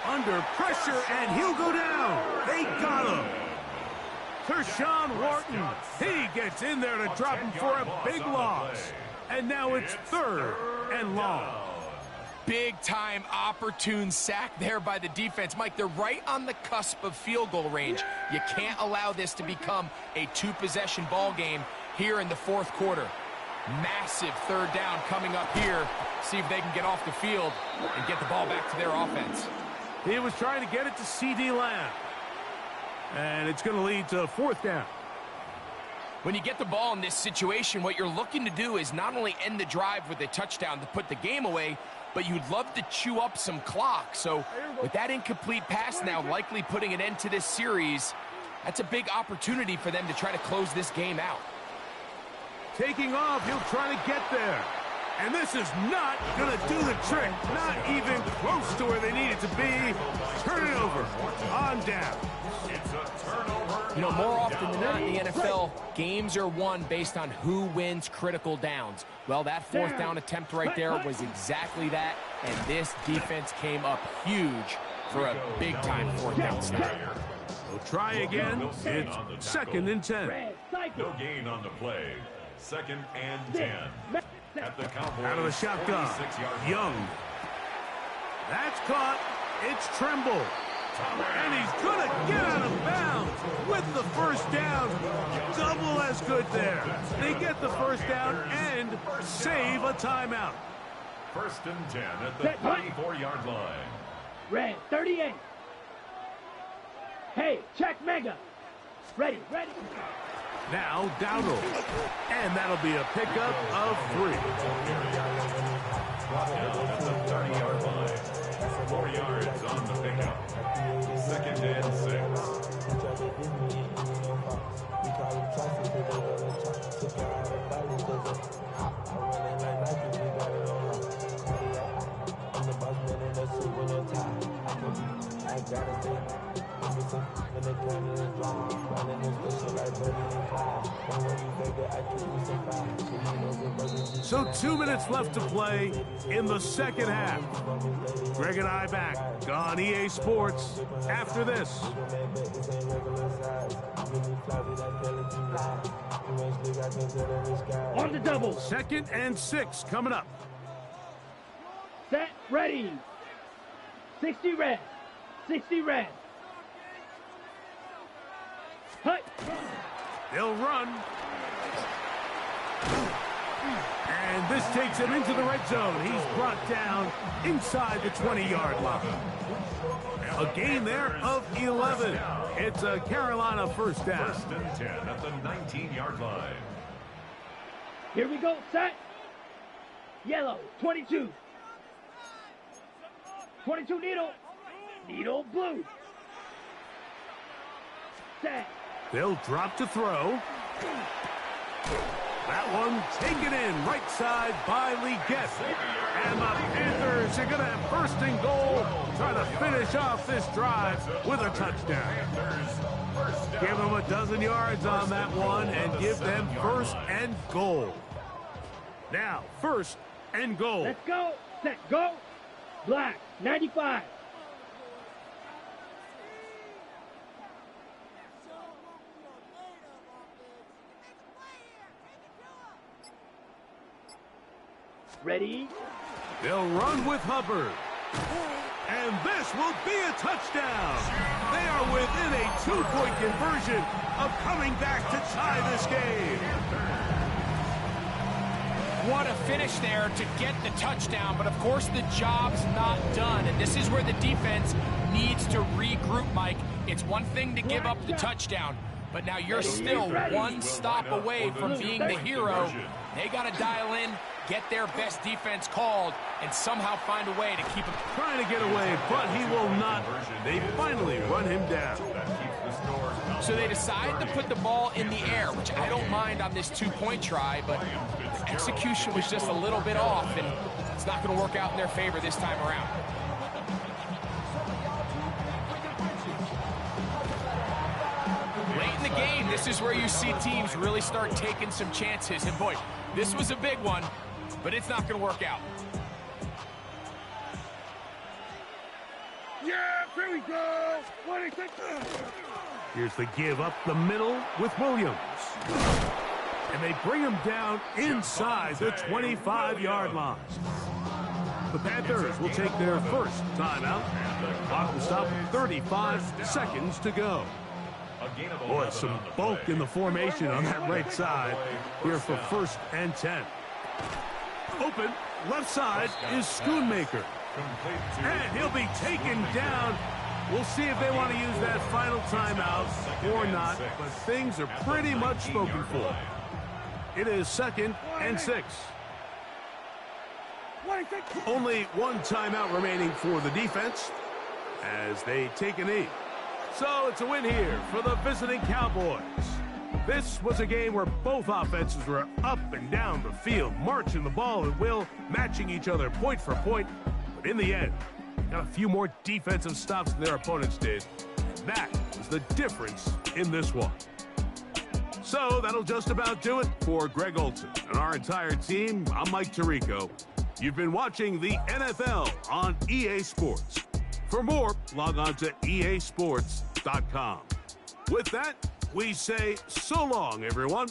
Speaker 7: Under pressure, and he'll go down. They got him. Tershawn Wharton, he gets in there to drop him for a big loss. And now it's third and long.
Speaker 8: Big-time opportune sack there by the defense. Mike, they're right on the cusp of field goal range. You can't allow this to become a two-possession ball game here in the fourth quarter. Massive third down coming up here. See if they can get off the field and get the ball back to their offense.
Speaker 7: He was trying to get it to C.D. Lamb. And it's going to lead to fourth down.
Speaker 8: When you get the ball in this situation, what you're looking to do is not only end the drive with a touchdown to put the game away, but you'd love to chew up some clock. So with that incomplete pass now likely putting an end to this series, that's a big opportunity for them to try to close this game out.
Speaker 7: Taking off, he'll try to get there. And this is not going to do the trick. Not even close to where they need it to be. Turn it over. On down.
Speaker 3: It's a turnover
Speaker 8: You know, more often than not in the NFL, games are won based on who wins critical downs. Well, that fourth down attempt right there was exactly that, and this defense came up huge for a big-time fourth down stop.
Speaker 7: We'll try again. It's 2nd and 10.
Speaker 3: No gain on the play. 2nd and 10. At the Cowboys,
Speaker 7: out of the shotgun. Young. That's caught. It's Trimble. And he's going to get out of bounds with the first down. Double as good there. They get the first down and save a timeout.
Speaker 3: 1st and 10 at the 34-yard line.
Speaker 4: Red, 38. Hey, check Mega. Ready.
Speaker 7: Now Dowdle. And that'll be a pickup of 3.
Speaker 3: At the 30-yard line. 4 yards on the pickup. 2nd and
Speaker 7: 6. So 2 minutes left to play in the second half. Greg and I back on EA Sports after this.
Speaker 4: On the double.
Speaker 7: 2nd and 6 coming up.
Speaker 4: Set, ready. 60 red. 60 red. Hut.
Speaker 7: They'll run. And this takes him into the red zone. He's brought down inside the 20-yard line. A gain there of 11. It's a Carolina first down.
Speaker 3: 1st and 10 at the 19-yard line.
Speaker 4: Here we go, set. Yellow, 22. 22 needle. Needle blue. Set.
Speaker 7: They'll drop to throw. That one taken in right side by Lee Guess. And the Panthers are going to have 1st and goal, trying to finish off this drive with a touchdown. Give them a dozen yards on that one and give them 1st and goal. Now, 1st and goal.
Speaker 4: Let's go. Set, go. Black, 95. Ready?
Speaker 7: They'll run with Hubbard. And this will be a touchdown. They are within a 2-point conversion of coming back to tie this game.
Speaker 8: What a finish there to get the touchdown, but of course the job's not done. And this is where the defense needs to regroup, Mike. It's one thing to give up the touchdoup, but now you're still one stop away from being the hero. They got to dial in, get their best defense called, and somehow find a way to keep him.
Speaker 7: Trying to get away, but he will not. They finally run him down.
Speaker 8: So they decide to put the ball in the air, which I don't mind on this 2-point try, but the execution was just a little bit off, and it's not going to work out in their favor this time around. Late in the game, this is where you see teams really start taking some chances. And boy, this was a big one, but it's not going to work out.
Speaker 4: Yeah, here we go.
Speaker 7: Here's the give up the middle with Williams. And they bring him down inside the 25-yard line. The Panthers will take their first timeout. The clock will stop with 35 seconds to go. Boy, some bulk in the formation on that right side here for 1st and 10. Open, left side is Schoonmaker. And he'll be taken down. We'll see if they want to use that final timeout or not, but things are pretty much spoken for. It is 2nd and 6. Only one timeout remaining for the defense as they take a knee. So it's a win here for the visiting Cowboys. This was a game where both offenses were up and down the field, marching the ball at will, matching each other point for point. But in the end, got a few more defensive stops than their opponents did. that was the difference in this one. So that'll just about do it for Greg Olsen and our entire team. I'm Mike Tirico. You've been watching the NFL on EA Sports. For more, log on to easports.com. With that, we say so long, everyone.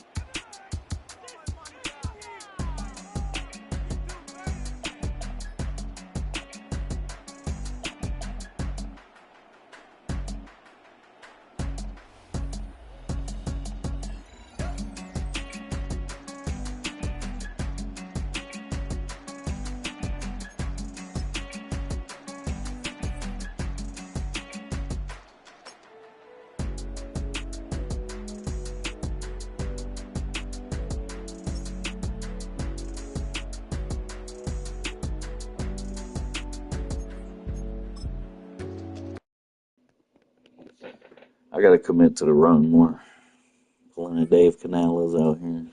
Speaker 1: I got to commit to the run more. Plenty of Dave Canales out here.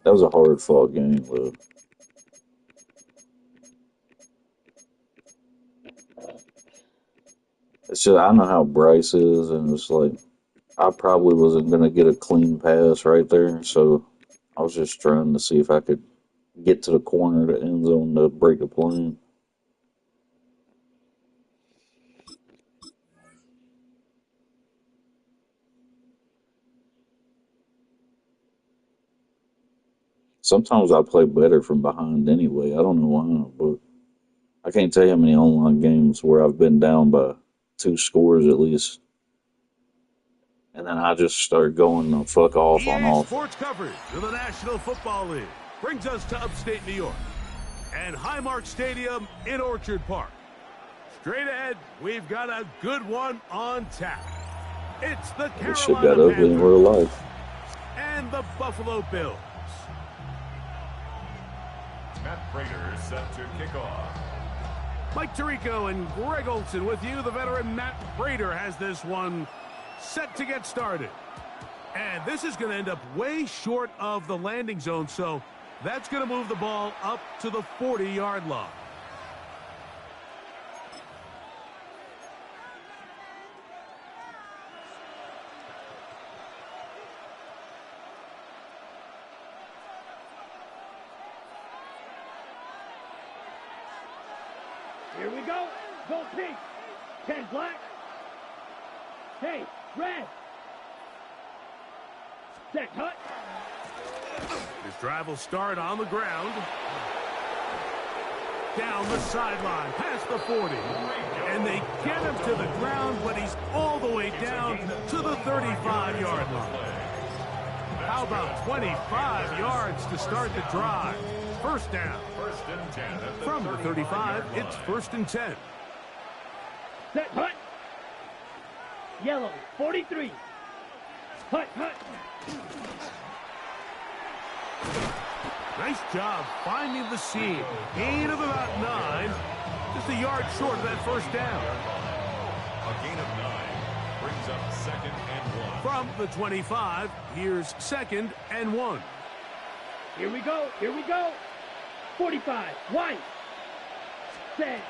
Speaker 1: That was a hard-fought game, though. It's just, I know how Bryce is, and it's like, I probably wasn't going to get a clean pass right there, so I was just trying to see if I could get to the corner of the end zone to break a plane. Sometimes I play better from behind anyway. I don't know why, but I can't tell you how many online games where I've been down by 2 scores at least. And then I just start going the fuck off on
Speaker 7: EA
Speaker 1: offense.
Speaker 7: Sports coverage of the National Football League brings us to upstate New York and Highmark Stadium in Orchard Park. Straight ahead, we've got a good one on tap. It's the
Speaker 1: This shit got
Speaker 7: Carolina
Speaker 1: ugly in real
Speaker 7: Panthers
Speaker 1: life.
Speaker 7: and the Buffalo Bills.
Speaker 3: Matt Prater set to kick off.
Speaker 7: Mike Tirico and Greg Olsen with you. The veteran Matt Prater has this one set to get started. And this is going to end up way short of the landing zone, so that's going to move the ball up to the 40-yard line.
Speaker 4: Here we go. Go pink. 10 black. Hey, red. Set cut.
Speaker 7: This drive will start on the ground. Down the sideline, past the 40. And they get him to the ground, but he's all the way down to the 35-yard line. How about 25 yards to start the drive? First down.
Speaker 3: First and 10 at the
Speaker 7: From the 35, it's first and 10.
Speaker 4: Set cut. Yellow, 43. Hut, hut.
Speaker 7: Nice job finding the seam. Gain of about 9. Just a yard short of that first down.
Speaker 3: A gain of 9 brings up second and 1.
Speaker 7: From the 25, here's second and 1.
Speaker 4: Here we go. Here we go. 45. White. Set.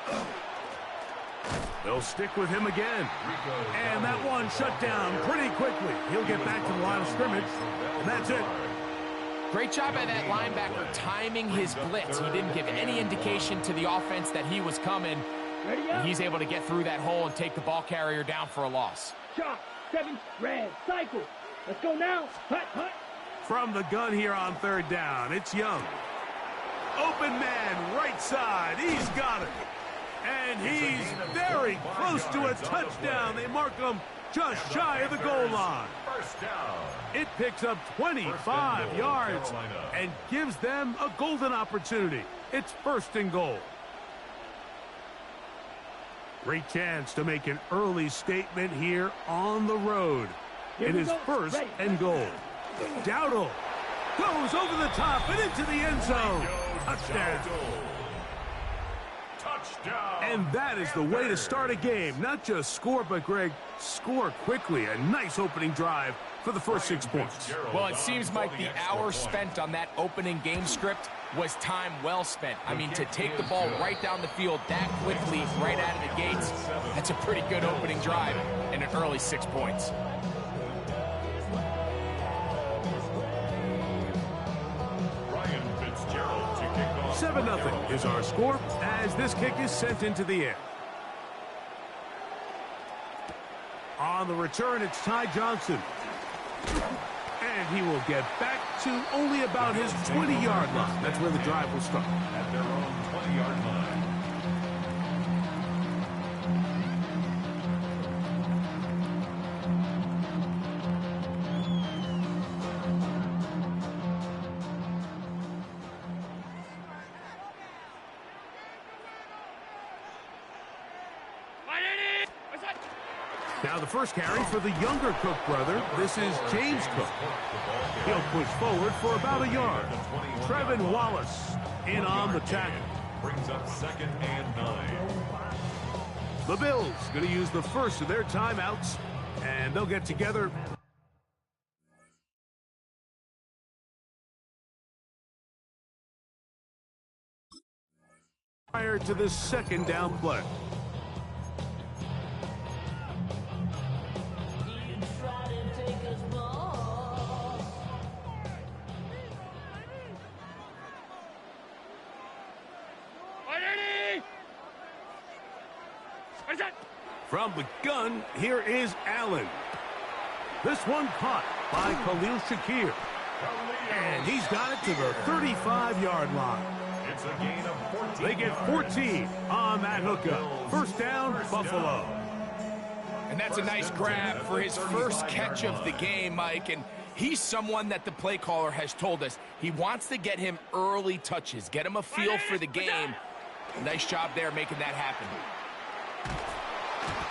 Speaker 7: They'll stick with him again. And that one shut down pretty quickly. He'll get back to the line of scrimmage, and that's it.
Speaker 8: Great job by that linebacker timing his blitz. He didn't give any indication to the offense that he was coming.
Speaker 4: Ready up.
Speaker 8: And he's able to get through that hole and take the ball carrier down for a loss.
Speaker 4: Chop. 7. Red. Cycle. Let's go now. Hut, hut.
Speaker 7: From the gun here on third down, it's Young. Open man, right side. He's got it. And he's very close to a touchdown. They mark him just shy of the goal line.
Speaker 3: First down.
Speaker 7: It picks up 25 yards and gives them a golden opportunity. It's first and goal. Great chance to make an early statement here on the road. It is first and goal. Dowdle goes over the top and into the end zone. Touchdown. And that is the way to start a game. Not just score, but, Greg, score quickly. A nice opening drive for the first 6 points.
Speaker 8: Well, it seems like the hour spent on that opening game script was time well spent. I mean, to take the ball right down the field that quickly, right out of the gates, that's a pretty good opening drive and an early 6 points.
Speaker 7: 7-0 is our score as this kick is sent into the air. On the return, it's Ty Johnson. And he will get back to only about his 20-yard line. That's where the drive will start.
Speaker 3: At their own 20-yard line.
Speaker 7: Now the first carry for the younger Cook brother. This is James Cook. He'll push forward for about a yard. Trevin Wallace in on the tackle.
Speaker 3: Brings up 2nd and 9.
Speaker 7: The Bills going to use the first of their timeouts, and they'll get together. Prior to the second down play. From the gun, here is Allen. This one caught by Khalil Shakir. And he's got it to the 35-yard line.
Speaker 3: It's a gain of 14.
Speaker 7: They get 14 on that hookup. First down, Buffalo.
Speaker 8: And that's a nice grab for his first catch of the game, Mike. And he's someone that the play caller has told us he wants to get him early touches, get him a feel for the game. Nice job there making that happen.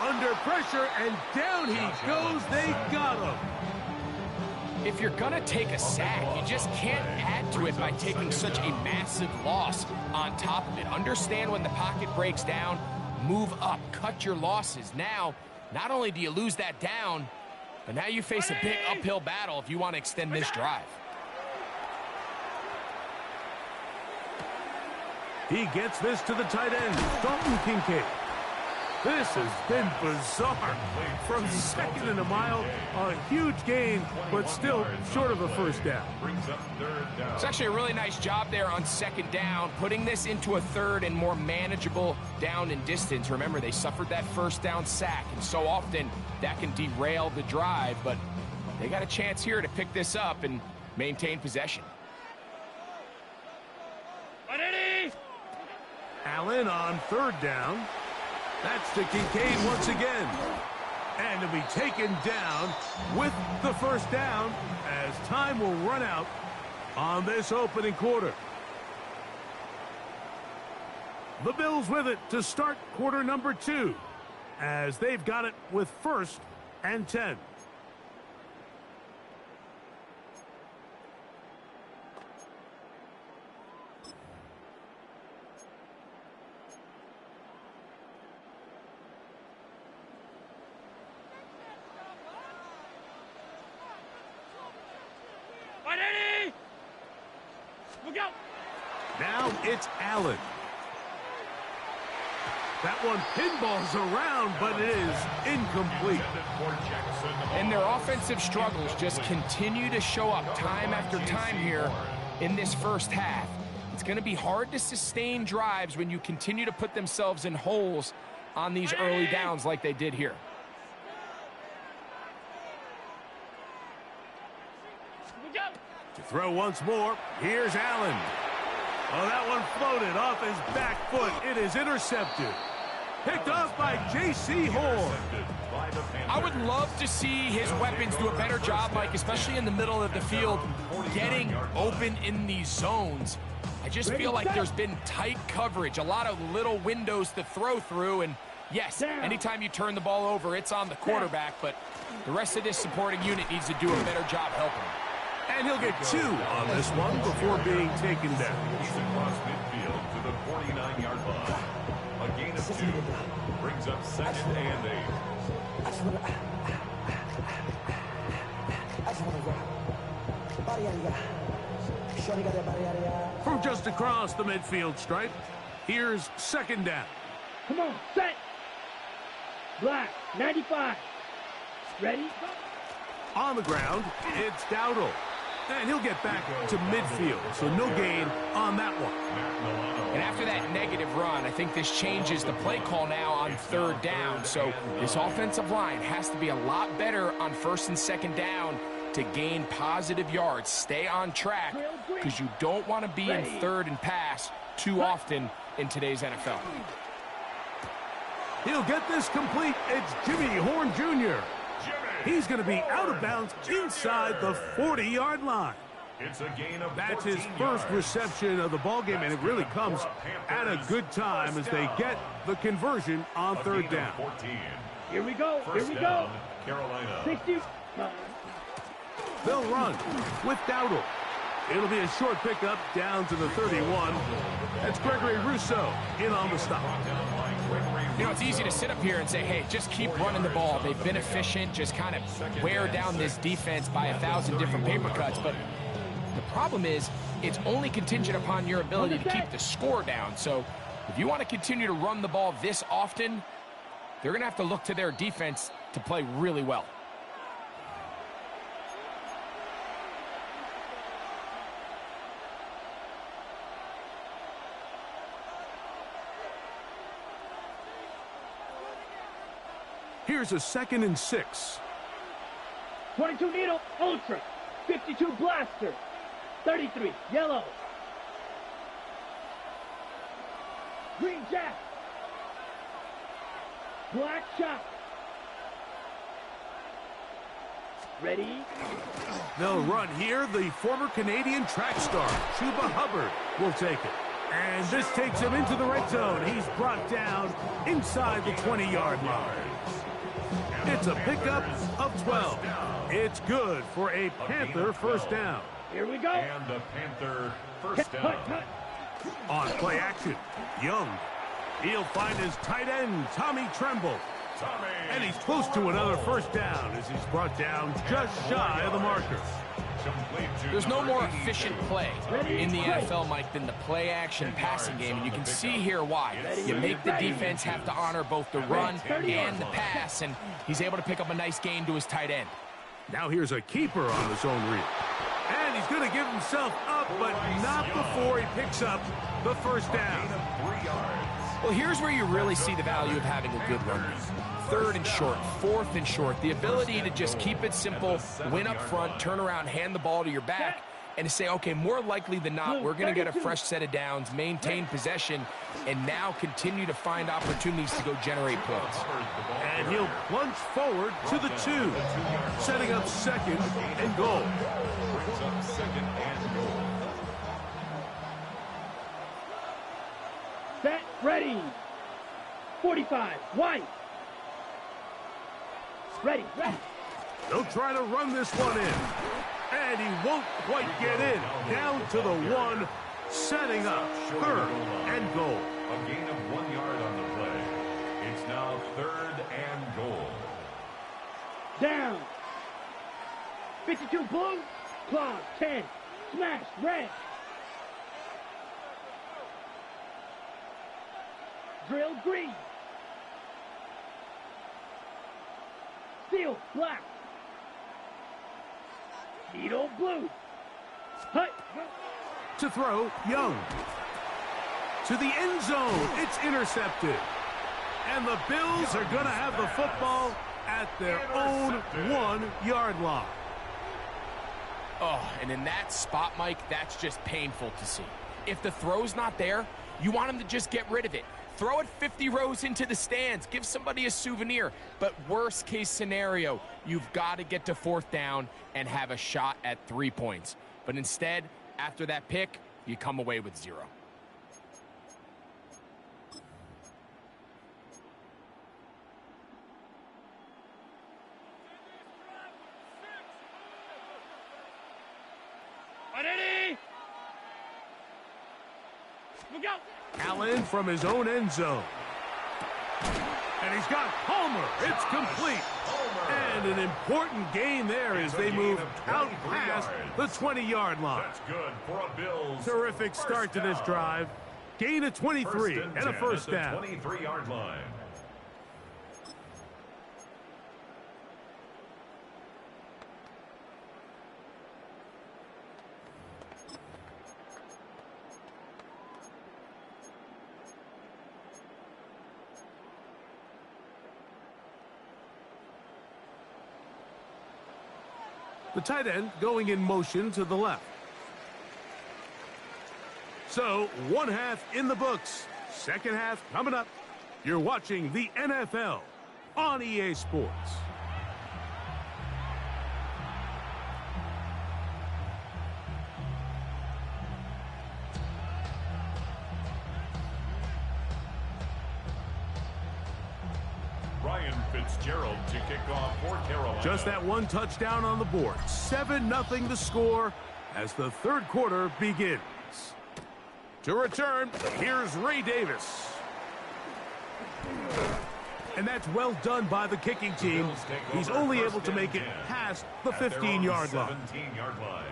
Speaker 7: Under pressure, and down he goes. They got him.
Speaker 8: If you're going to take a sack, you just can't add to it by taking such a massive loss on top of it. Understand when the pocket breaks down, move up, cut your losses. Now, not only do you lose that down, but now you face a big uphill battle if you want to extend this drive.
Speaker 7: He gets this to the tight end, Dalton Kincaid. This has been bizarre. From 2nd and a mile, a huge gain, but still short of a first down.
Speaker 8: It's actually a really nice job there on 2nd down, putting this into a 3rd and more manageable down and distance. Remember, they suffered that first down sack, and so often that can derail the drive, but they got a chance here to pick this up and maintain possession.
Speaker 7: Allen on 3rd down. That's to Kincaid once again. And to be taken down with the first down as time will run out on this opening quarter. The Bills with it to start quarter number 2 as they've got it with 1st and 10. Now it's Allen. That one pinballs around, but it is incomplete.
Speaker 8: And their offensive struggles just continue to show up time after time here in this first half. It's going to be hard to sustain drives when you continue to put themselves in holes on these early downs like they did here.
Speaker 7: To throw once more, here's Allen. Oh, that one floated off his back foot. It is intercepted. Picked off by J.C. Horn.
Speaker 8: I would love to see his weapons do a better job, Mike, especially in the middle of the field, getting open in these zones. I just feel like there's been tight coverage, a lot of little windows to throw through, and yes, anytime you turn the ball over, it's on the quarterback, but the rest of this supporting unit needs to do a better job helping him.
Speaker 7: And he'll get 2 on this one before being taken down.
Speaker 3: He's across midfield to the 49-yard line. A Brings up 2nd and 8.
Speaker 7: From just across the midfield stripe, here's 2nd down.
Speaker 4: Come on, set. Black, 95. Ready?
Speaker 7: On the ground, it's Dowdle. And he'll get back to midfield, so no gain on that one.
Speaker 8: And after that negative run, I think this changes the play call now on 3rd down. So this offensive line has to be a lot better on 1st and 2nd down to gain positive yards. Stay on track because you don't want to be in 3rd and pass too often in today's NFL.
Speaker 7: He'll get this complete. It's Jimmy Horn Jr. He's going to be out of bounds inside the 40-yard line.
Speaker 3: It's a gain of 14
Speaker 7: That's his first reception of the ballgame, and it really comes at a good time as they get the conversion on 3rd down.
Speaker 4: Here we go. Here we go.
Speaker 3: Carolina.
Speaker 4: 60.
Speaker 7: They'll run with Dowdle. It'll be a short pickup down to the 31. That's Gregory Rousseau in on the stop.
Speaker 8: You know, it's easy to sit up here and say, hey, just keep running the ball. They've been efficient, just kind of wear down this defense by 1,000 different paper cuts. But the problem is it's only contingent upon your ability to keep the score down. So if you want to continue to run the ball this often, they're going to have to look to their defense to play really well.
Speaker 7: Here's a 2nd and 6.
Speaker 4: 22 needle, ultra. 52 blaster. 33, yellow. Green jack. Black shot. Ready?
Speaker 7: They'll run here. The former Canadian track star, Chuba Hubbard, will take it. And this takes him into the red zone. He's brought down inside the 20-yard line. It's a pickup of 12. It's good for a Panther 1st down.
Speaker 4: Here we go.
Speaker 3: And the Panther 1st down.
Speaker 7: On play action, Young. He'll find his tight end, Tommy Tremble. And he's close to another 1st down as he's brought down just shy of the marker.
Speaker 8: There's no more efficient play in the NFL, Mike, than the play-action passing game, and you can see here why. You make the defense have to honor both the run and the pass, and he's able to pick up a nice gain to his tight end.
Speaker 7: Now here's a keeper on his own read. And he's going to give himself up, but not before he picks up the 1st down.
Speaker 8: Well, here's where you really see the value of having a good run game. 3rd and short, 4th and short, the ability to just keep it simple, win up front, turn around, hand the ball to your back, and to say, okay, more likely than not, we're going to get a fresh set of downs, maintain possession, and now continue to find opportunities to go generate points.
Speaker 7: And he'll plunge forward to the 2, setting up 2nd and goal.
Speaker 4: Set, ready. 45, white. Ready, ready.
Speaker 7: They'll try to run this one in. And he won't quite get in. Down to the 1, setting up 3rd and goal.
Speaker 3: A gain of 1 yard on the play. It's now 3rd and goal.
Speaker 4: Down. 52 blue. Claw 10. Smash red. Drill green. Steel black. Needle blue. Hut.
Speaker 7: To throw, Young. To the end zone. It's intercepted. And the Bills are going to have the football at their own 1-yard line.
Speaker 8: Oh, and in that spot, Mike, that's just painful to see. If the throw's not there, you want him to just get rid of it. Throw it 50 rows into the stands. Give somebody a souvenir. But worst case scenario, you've got to get to 4th down and have a shot at 3 points. But instead, after that pick, you come away with 0.
Speaker 4: Ready? Look out.
Speaker 7: Allen from his own end zone. And he's got Palmer. It's complete. And an important gain there as they move out past the 20-yard line.
Speaker 3: That's good for a Bills.
Speaker 7: Terrific start to this drive. Gain of 23 and a first down.
Speaker 3: 23-yard line.
Speaker 7: The tight end going in motion to the left. So, one half in the books. Second half coming up. You're watching the NFL on EA Sports.
Speaker 3: Ryan Fitzgerald to kick off for Carolina.
Speaker 7: Just that one touchdown on the board. 7-0 the score as the third quarter begins. To return, here's Ray Davis. And that's well done by the kicking team. He's only able to make it past the 15-yard line.
Speaker 3: 17-yard line.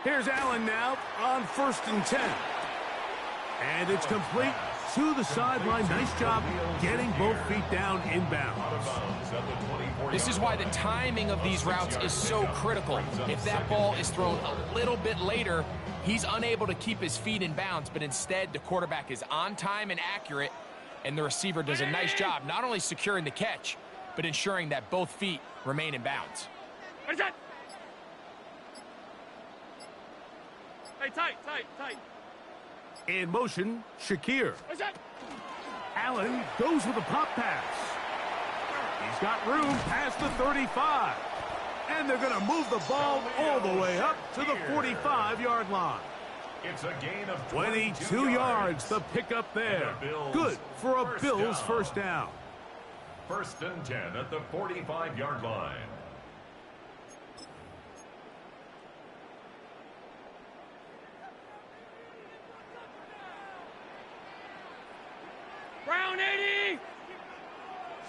Speaker 7: Here's Allen now on 1st and 10. And it's complete to the sideline. Nice job getting both feet down inbounds.
Speaker 8: This is why the timing of these routes is so critical. If that ball is thrown a little bit later, he's unable to keep his feet in bounds, but instead the quarterback is on time and accurate, and the receiver does a nice job not only securing the catch, but ensuring that both feet remain in bounds.
Speaker 4: What is that? Hey, tight.
Speaker 7: In motion, Shakir.
Speaker 4: What's that?
Speaker 7: Allen goes with a pop pass. He's got room past the 35. And they're going to move the ball all the way up to the 45-yard line.
Speaker 3: It's a gain of
Speaker 7: 22 yards, the pickup there. Good for a Bills first down.
Speaker 3: 1st and 10 at the 45-yard line.
Speaker 4: Brown 80.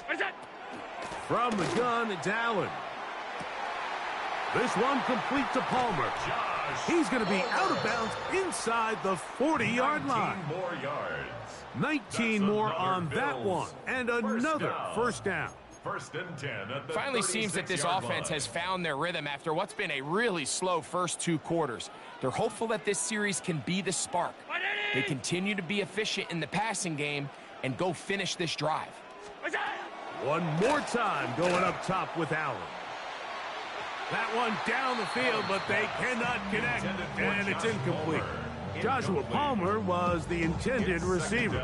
Speaker 4: What is that?
Speaker 7: From the gun, it's Allen. This one complete to Palmer. He's going to be out of bounds inside the 40-yard line.
Speaker 3: 19 more yards.
Speaker 7: 19 more on that one. And another first down.
Speaker 3: 1st and 10 at the
Speaker 8: Finally seems that this offense has found their rhythm after what's been a really slow first two quarters. They're hopeful that this series can be the spark. They continue to be efficient in the passing game and go finish this drive.
Speaker 7: One more time going up top with Allen. That one down the field, but they cannot connect, and it's incomplete. Joshua Palmer was the intended receiver.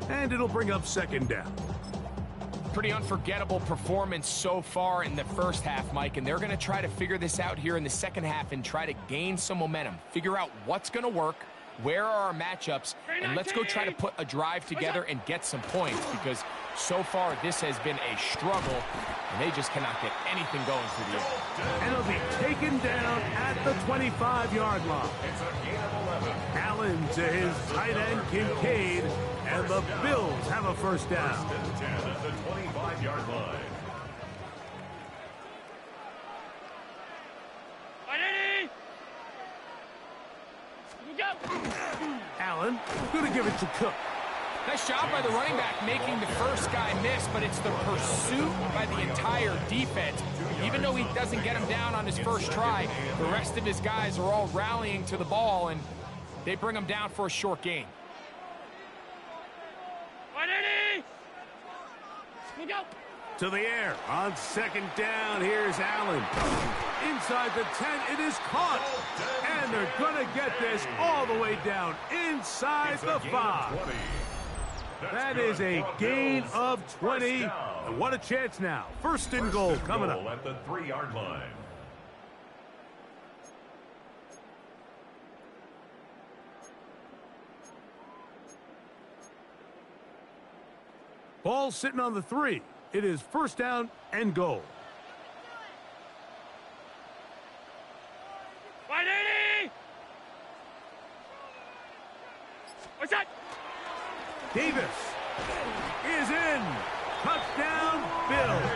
Speaker 7: And it'll bring up second down.
Speaker 8: Pretty unforgettable performance so far in the first half, Mike, and they're going to try to figure this out here in the second half and try to gain some momentum, figure out what's going to work, where are our matchups, and let's go try to put a drive together and get some points, because so far this has been a struggle, and they just cannot get anything going through the air.
Speaker 7: And it'll be taken down at the 25-yard line. Allen to his tight end, Kincaid, and the Bills have a first down.
Speaker 3: 10 at the 25-yard line.
Speaker 7: Allen going to give it to Cook.
Speaker 8: Nice job by the running back making the first guy miss, but it's the pursuit by the entire defense. Even though he doesn't get him down on his first try, the rest of his guys are all rallying to the ball, and they bring him down for a short gain.
Speaker 7: To the air on second down. Here's Allen. Inside the 10, it is caught. And they're going to get this all the way down inside the 5. That is a gain of 20. And what a chance now. First and goal coming up.
Speaker 3: At the 3-yard line.
Speaker 7: Ball sitting on the 3. It is first down and goal.
Speaker 4: 180! What's that?
Speaker 7: Davis is in. Touchdown, Bills.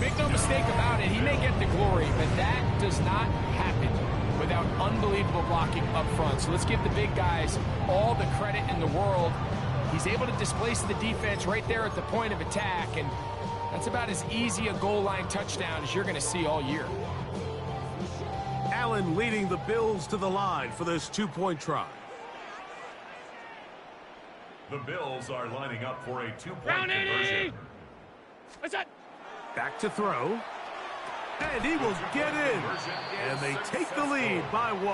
Speaker 8: Make no mistake about it, he may get the glory, but that does not happen without unbelievable blocking up front. So let's give the big guys all the credit in the world. He's able to displace the defense right there at the point of attack, and that's about as easy a goal line touchdown as you're going to see all year.
Speaker 7: Allen leading the Bills to the line for this 2-point try.
Speaker 3: The Bills are lining up for a 2-point
Speaker 4: Round 80!
Speaker 3: conversion.
Speaker 4: What's that?
Speaker 7: Back to throw. And he will get in. And they take the lead by 1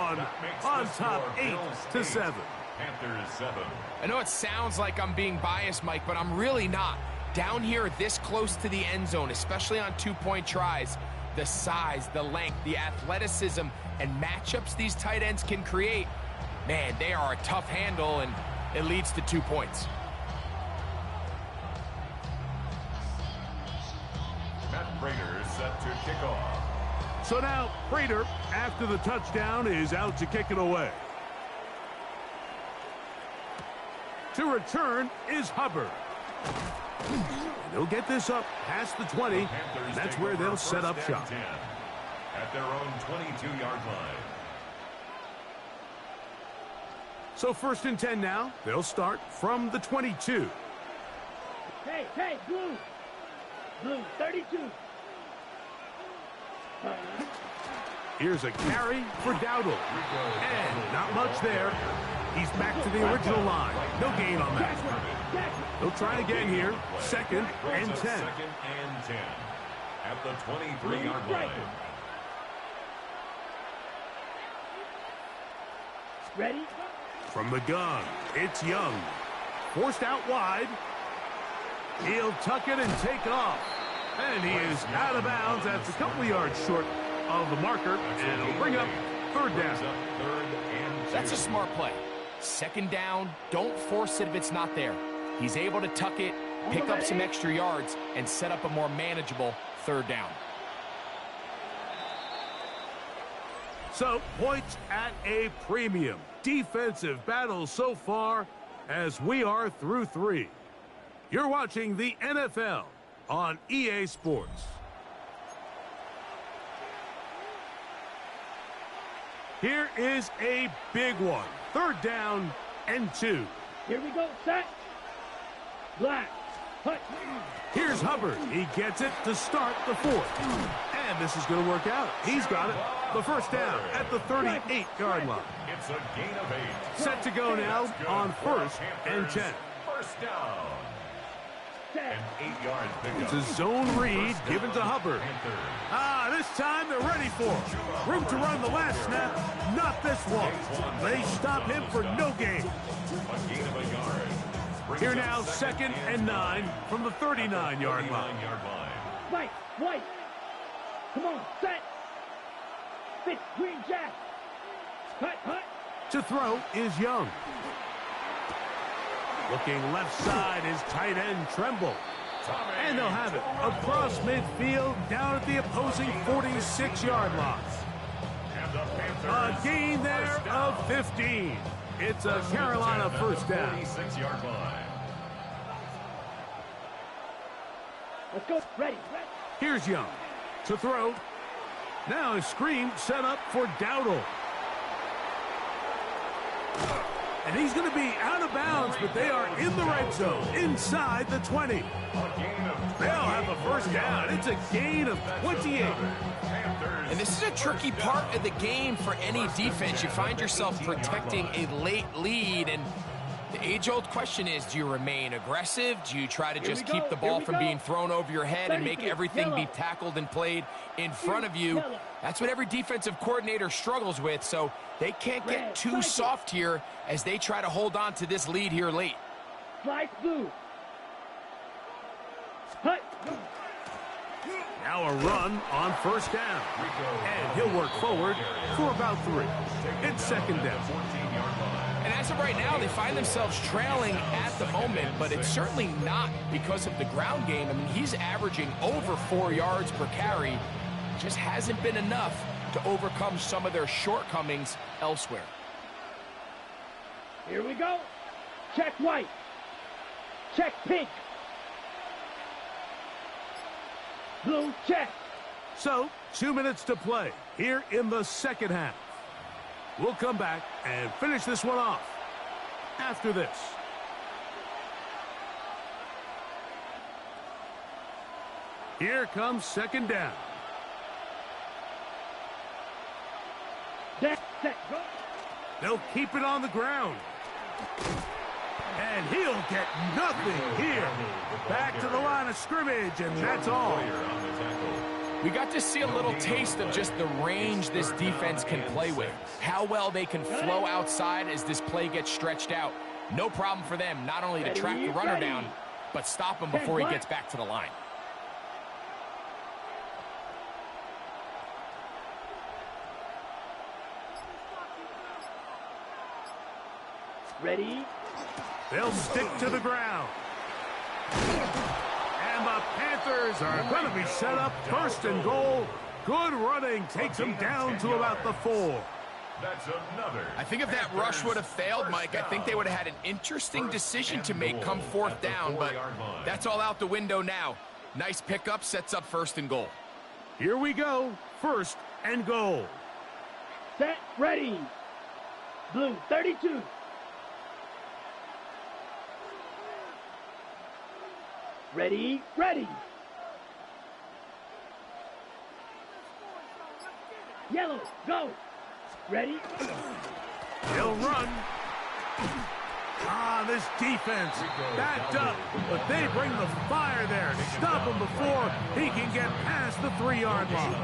Speaker 7: on top 8-7.
Speaker 3: Panthers 7.
Speaker 8: I know it sounds like I'm being biased, Mike, but I'm really not. Down here this close to the end zone, especially on 2-point tries, the size, the length, the athleticism, and matchups these tight ends can create, man, they are a tough handle, and it leads to 2 points.
Speaker 3: Matt Prater set to kick off.
Speaker 7: So now Prater, after the touchdown, is out to kick it away. To return is Hubbard. And he'll get this up past the 20, and that's where they'll set up shop.
Speaker 3: At their own 22-yard line.
Speaker 7: So 1st and 10 now. They'll start from the 22.
Speaker 4: Hey, blue. Blue, 32.
Speaker 7: Here's a carry for Dowdle. And not much there. He's back to the original line. No gain on that. They'll try again here. 2nd and 10.
Speaker 3: 2nd and 10. At the 23-yard line.
Speaker 4: Ready?
Speaker 7: From the gun, it's Young. Forced out wide. He'll tuck it and take off. And he is out of bounds. That's a couple of yards short of the marker. And it'll bring up 3rd down.
Speaker 8: That's a smart play. 2nd down, don't force it if it's not there. He's able to tuck it, pick up some extra yards, and set up a more manageable 3rd down.
Speaker 7: So, points at a premium. Defensive battle so far as we are through 3. You're watching the NFL on EA Sports. Here is a big one. 3rd down and 2.
Speaker 4: Here we go, set. Black. Hut.
Speaker 7: Here's Hubbard. He gets it to start the 4th. And this is going to work out. He's got it. The 1st down at the 38-yard line.
Speaker 3: It's a gain of 8.
Speaker 7: Set to go now on 1st and 10.
Speaker 3: 1st down. And 8 yards pickup.
Speaker 7: It's a zone read given to Hubbard. This time they're ready for it. Room to run the last snap. Not this one. They stop him for no gain.
Speaker 3: A gain of a yard.
Speaker 7: Here now, 2nd and 9 from the 39-yard line.
Speaker 4: White. Come on, set. Fit, green jack. Hut.
Speaker 7: To throw is Young. Looking left side is tight end Tremble. And they'll have it across midfield down at the opposing 46-yard line. A gain there of 15. It's a Carolina 1st down.
Speaker 3: 46-yard line.
Speaker 4: Let's go. Ready.
Speaker 7: Here's Young to throw. Now a screen set up for Dowdle. And he's going to be out of bounds, but they are in the red zone, inside the 20. They'll have a 1st down. It's a gain of 28.
Speaker 8: And this is a tricky part of the game for any defense. You find yourself protecting a late lead, and the age-old question is, do you remain aggressive? Do you try to just keep the ball from being thrown over your head and make everything be tackled and played in front of you? That's what every defensive coordinator struggles with, so they can't get too soft here as they try to hold on to this lead here late.
Speaker 4: Fly blue. Hut.
Speaker 7: Now a run on 1st down. And he'll work forward for about 3. It's 2nd down.
Speaker 8: And as of right now, they find themselves trailing at the moment, but it's certainly not because of the ground game. I mean, he's averaging over 4 yards per carry. Just hasn't been enough to overcome some of their shortcomings elsewhere.
Speaker 4: Here we go. Check white. Check pink. Blue check.
Speaker 7: So, 2 minutes to play here in the second half. We'll come back and finish this one off after this. Here comes second down.
Speaker 4: Set, go.
Speaker 7: They'll keep it on the ground. And he'll get nothing here. Back to the line of scrimmage, and that's all.
Speaker 8: We got to see a little taste of just the range this defense can play with. How well they can flow outside as this play gets stretched out. No problem for them not only to track the runner down, but stop him before he gets back to the line.
Speaker 4: Ready?
Speaker 7: They'll stick to the ground. And the Panthers are going to be set up first and goal. Good running takes them down to about the 4.
Speaker 3: That's another.
Speaker 8: I think if that rush would have failed, Mike, I think they would have had an interesting decision to make come fourth down, but that's all out the window now. Nice pickup, sets up first and goal.
Speaker 7: Here we go, first and goal.
Speaker 4: Set, ready. Blue 32. Ready, ready. Yellow, go. Ready?
Speaker 7: They'll run. This defense backed up, but they bring the fire there to stop him before he can get past the 3-yard line.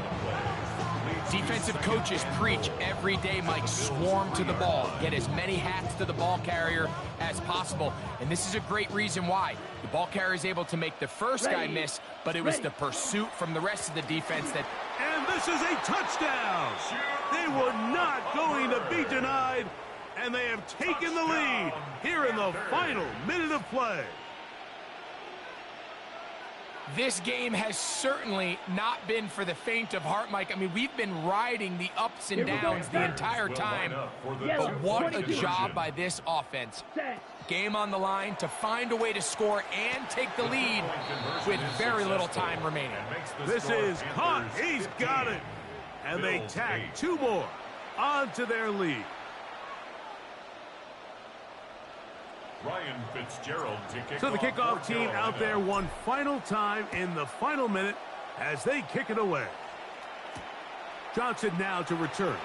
Speaker 8: Defensive coaches preach every day, Mike, swarm to the ball. Get as many hats to the ball carrier as possible. And this is a great reason why. The ball carrier is able to make the first guy miss, but it was the pursuit from the rest of the defense that...
Speaker 7: And this is a touchdown. They were not going to be denied, and they have taken the lead here in the final minute of play.
Speaker 8: This game has certainly not been for the faint of heart, Mike. I mean, we've been riding the ups and downs the entire time, but what a job by this offense. Game on the line to find a way to score and take the lead with very little time remaining.
Speaker 7: This is caught. He's got it. And they tack 2 more onto their lead.
Speaker 3: Ryan Fitzgerald to kick
Speaker 7: So the
Speaker 3: off
Speaker 7: kickoff
Speaker 3: for
Speaker 7: team out
Speaker 3: Carolina.
Speaker 7: there one final time in the final minute as they kick it away. Johnson now to return.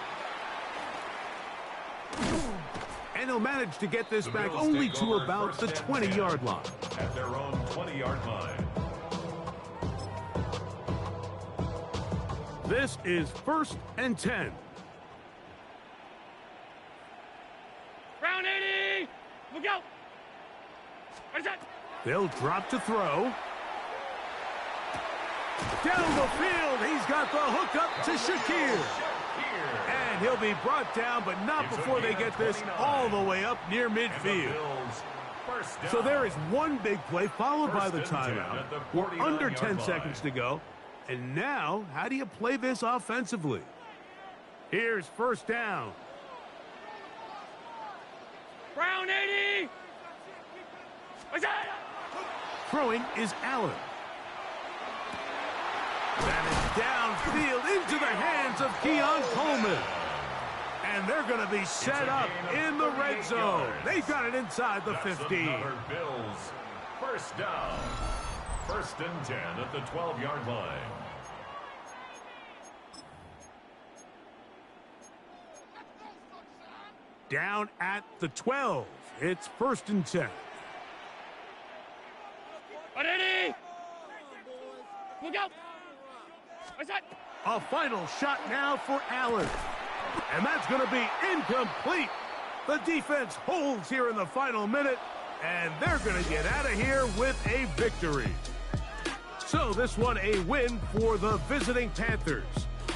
Speaker 7: And he'll manage to get this back
Speaker 3: Bills
Speaker 7: only
Speaker 3: take
Speaker 7: to
Speaker 3: over
Speaker 7: about the
Speaker 3: first and
Speaker 7: 20-yard line.
Speaker 3: At their own 20-yard line.
Speaker 7: This is 1st and 10.
Speaker 4: Round 80. Look out. What is that?
Speaker 7: They'll drop to throw. Down the field, he's got the hook up to Shakir. And he'll be brought down, but not before they get this all the way up near midfield. So there is one big play followed by the timeout. We're under 10 seconds to go. And now, how do you play this offensively? Here's first down.
Speaker 4: Round 80. What's that?
Speaker 7: Throwing is Allen. That is downfield into the hands of Keon Coleman. And they're going to be set up in the red zone. They've got it inside the 15.
Speaker 3: Bills. First down. 1st and 10 at the 12-yard line.
Speaker 7: Down at the 12. It's 1st and 10.
Speaker 4: Ready? Look out. What's that?
Speaker 7: A final shot now for Allen. And that's going to be incomplete. The defense holds here in the final minute, and they're going to get out of here with a victory. So this one a win for the visiting Panthers.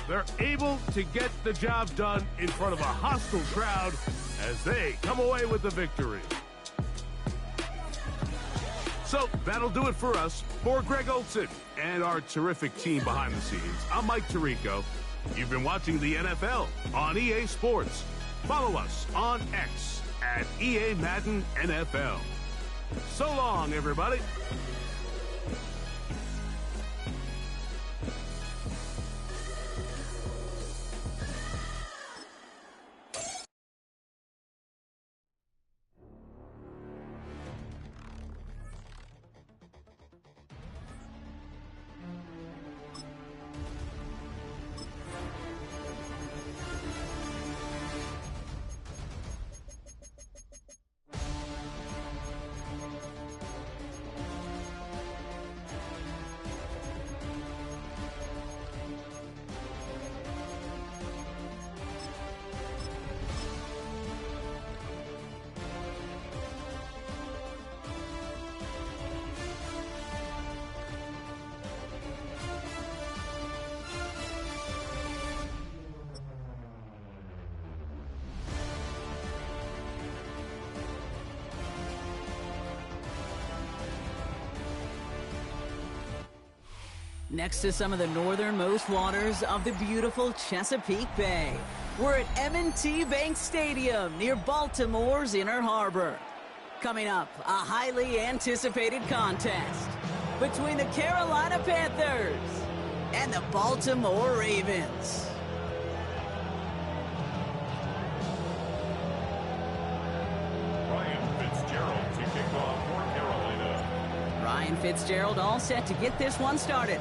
Speaker 7: They're able to get the job done in front of a hostile crowd as they come away with the victory. So that'll do it for us. For Greg Olsen and our terrific team behind the scenes, I'm Mike Tirico. You've been watching the NFL on EA Sports. Follow us on X at EA Madden NFL. So long, everybody.
Speaker 2: Next to some of the northernmost waters of the beautiful Chesapeake Bay, we're at M&T Bank Stadium near Baltimore's Inner Harbor. Coming up, a highly anticipated contest between the Carolina Panthers and the Baltimore Ravens.
Speaker 3: Ryan Fitzgerald to kick off for Carolina.
Speaker 2: Ryan Fitzgerald all set to get this one started.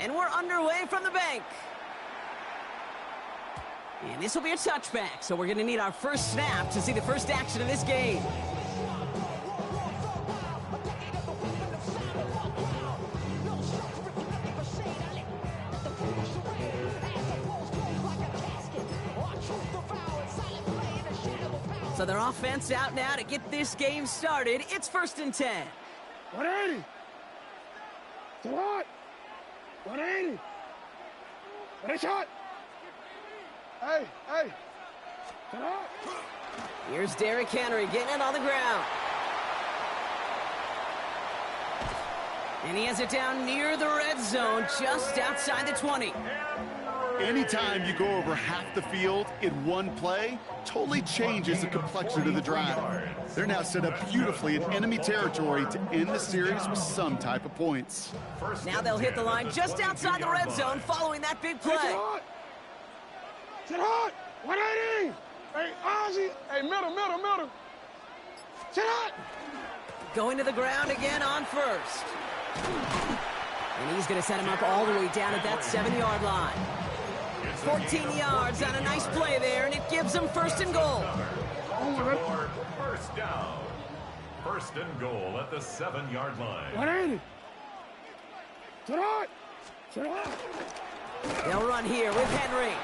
Speaker 2: And we're underway from the bank. And this will be a touchback, so we're going to need our first snap to see the first action of this game. So their offense out now to get this game started. It's 1st and 10.
Speaker 4: 180. Come on. 180. Ready, shot. Hey. Come on.
Speaker 2: Here's Derrick Henry getting it on the ground. And he has it down near the red zone, just outside the 20.
Speaker 5: Anytime you go over half the field in one play, totally changes the complexion of the drive. They're now set up beautifully in enemy territory to end the series with some type of points.
Speaker 2: Now they'll hit the line just outside the red zone following that big play.
Speaker 4: Sit hard. 180. Hey, Ozzy. Hey, middle. Sit hard.
Speaker 2: Going to the ground again on first. And he's going to set him up all the way down at that 7-yard line. 14 yards on a nice play there, and it gives them 1st and goal.
Speaker 3: First down. 1st and goal at the 7-yard line.
Speaker 4: 180. Sit hard.
Speaker 2: They'll run here with Henry.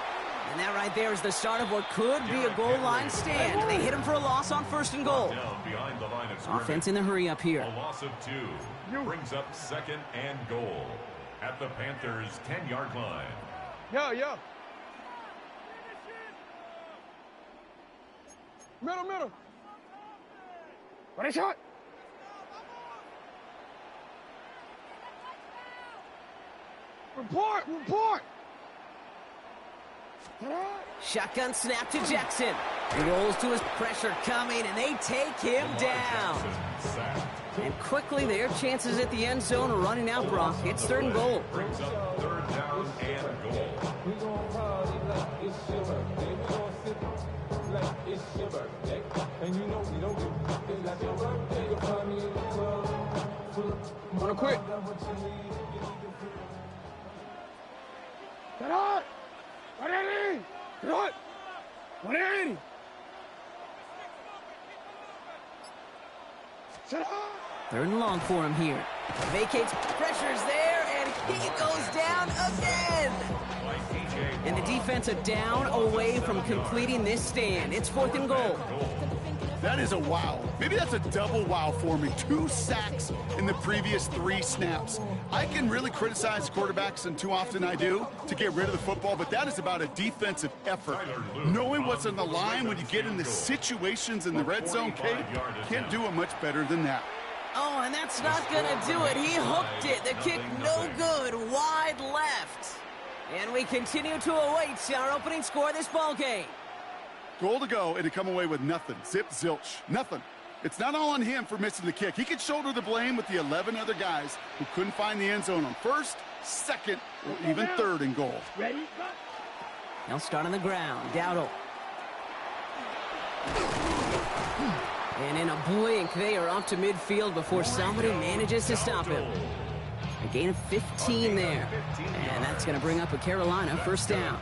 Speaker 2: And that right there is the start of what could be a goal line stand. They hit him for a loss on 1st and goal.
Speaker 3: Down behind the line of scrimmage.
Speaker 2: Offense in the hurry up here.
Speaker 3: A loss of 2 brings up 2nd and goal at the Panthers' 10-yard line.
Speaker 4: Yo. Middle. Ready, shot. Report.
Speaker 2: Shotgun snap to Jackson. He rolls to his pressure coming, and they take him down. And quickly, their chances at the end zone are running out, Brock. It's 3rd and goal.
Speaker 3: Brings up 3rd down and goal.
Speaker 4: Wanna quit? Get on! 180! Get on! 180! Sit on!
Speaker 2: 3rd and long for him here. Vacates, pressure's there, and he goes down again. And the defense are down away from completing this stand. It's 4th and goal.
Speaker 5: That is a wow. Maybe that's a double wow for me. 2 sacks in the previous 3 snaps. I can really criticize quarterbacks, and too often I do, to get rid of the football, but that is about a defensive effort. Knowing what's on the line when you get into situations in the red zone, Kate, can't do it much better than that.
Speaker 2: Oh, and that's not going to do it. He hooked it. The kick no good, wide left. And we continue to await our opening score of this ball game.
Speaker 5: Goal to go, and to come away with nothing. Zip, zilch, nothing. It's not all on him for missing the kick. He could shoulder the blame with the 11 other guys who couldn't find the end zone on first, second, or even third and goal.
Speaker 4: Ready?
Speaker 2: They'll start on the ground. Dowdle. And in a blink, they are up to midfield before somebody manages to stop him. A gain of 15 there. And that's going to bring up a Carolina first down.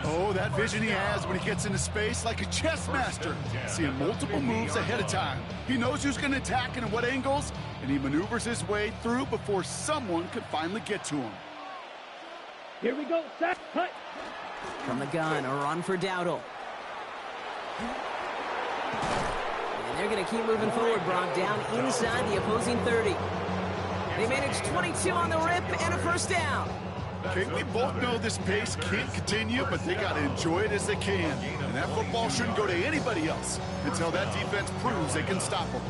Speaker 5: Oh, that vision he has when he gets into space like a chess master. Seeing multiple moves ahead of time. He knows who's going to attack and at what angles, and he maneuvers his way through before someone could finally get to him.
Speaker 4: Here we go. Sack. Cut.
Speaker 2: From the gun, a run for Dowdle. And they're going to keep moving forward, Brock, down inside the opposing 30. They managed 22 on the rip and a first down.
Speaker 5: Okay, we both know this pace can't continue, but they got to enjoy it as they can. And that football shouldn't go to anybody else until that defense proves they can stop them.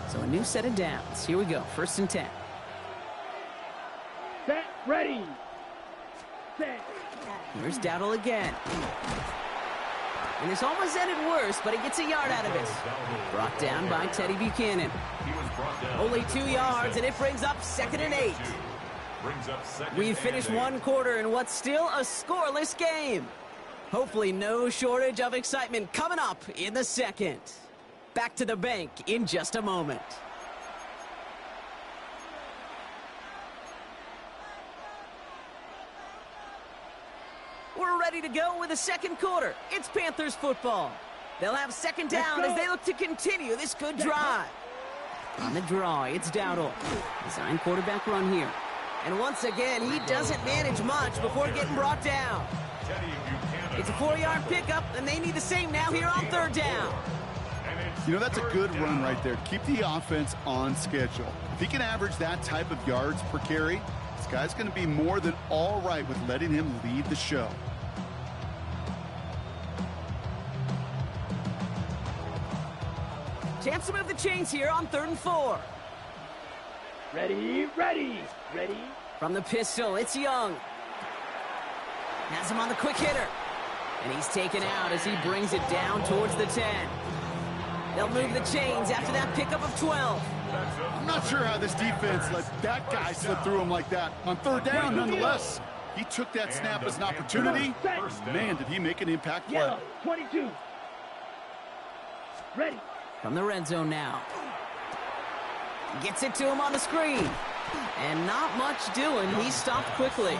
Speaker 2: So a new set of downs. Here we go, 1st and 10.
Speaker 4: Set. Ready. Set.
Speaker 2: Here's Dowdle again. And this almost ended worse, but he gets a yard out of it. Brought down by Teddy Buchanan. Only 2 yards, and it brings up 2nd and 8. We've finished 1 quarter in what's still a scoreless game. Hopefully no shortage of excitement coming up in the second. Back to the bank in just a moment. We're ready to go with the second quarter. It's Panthers football. They'll have 2nd down as they look to continue this good drive. On the draw, it's Dowdle. Design quarterback run here. And once again, he doesn't manage much before getting brought down. It's a 4-yard pickup, and they need the same now here on 3rd down.
Speaker 5: You know, that's a good run right there. Keep the offense on schedule. If he can average that type of yards per carry, this guy's going to be more than all right with letting him lead the show.
Speaker 2: Chance to move the chains here on 3rd and 4.
Speaker 4: Ready. Ready. Ready.
Speaker 2: From the pistol, it's Young. Has him on the quick hitter. And he's taken out as he brings it down towards the 10. They'll move the chains after that pickup of 12.
Speaker 5: I'm not sure how this defense let that guy slip through him like that. On 3rd down, nonetheless. He took that snap as an opportunity. Man, did he make an impact play.
Speaker 4: Yellow. 22. Ready.
Speaker 2: From the red zone now. Gets it to him on the screen. And not much doing. He stopped quickly.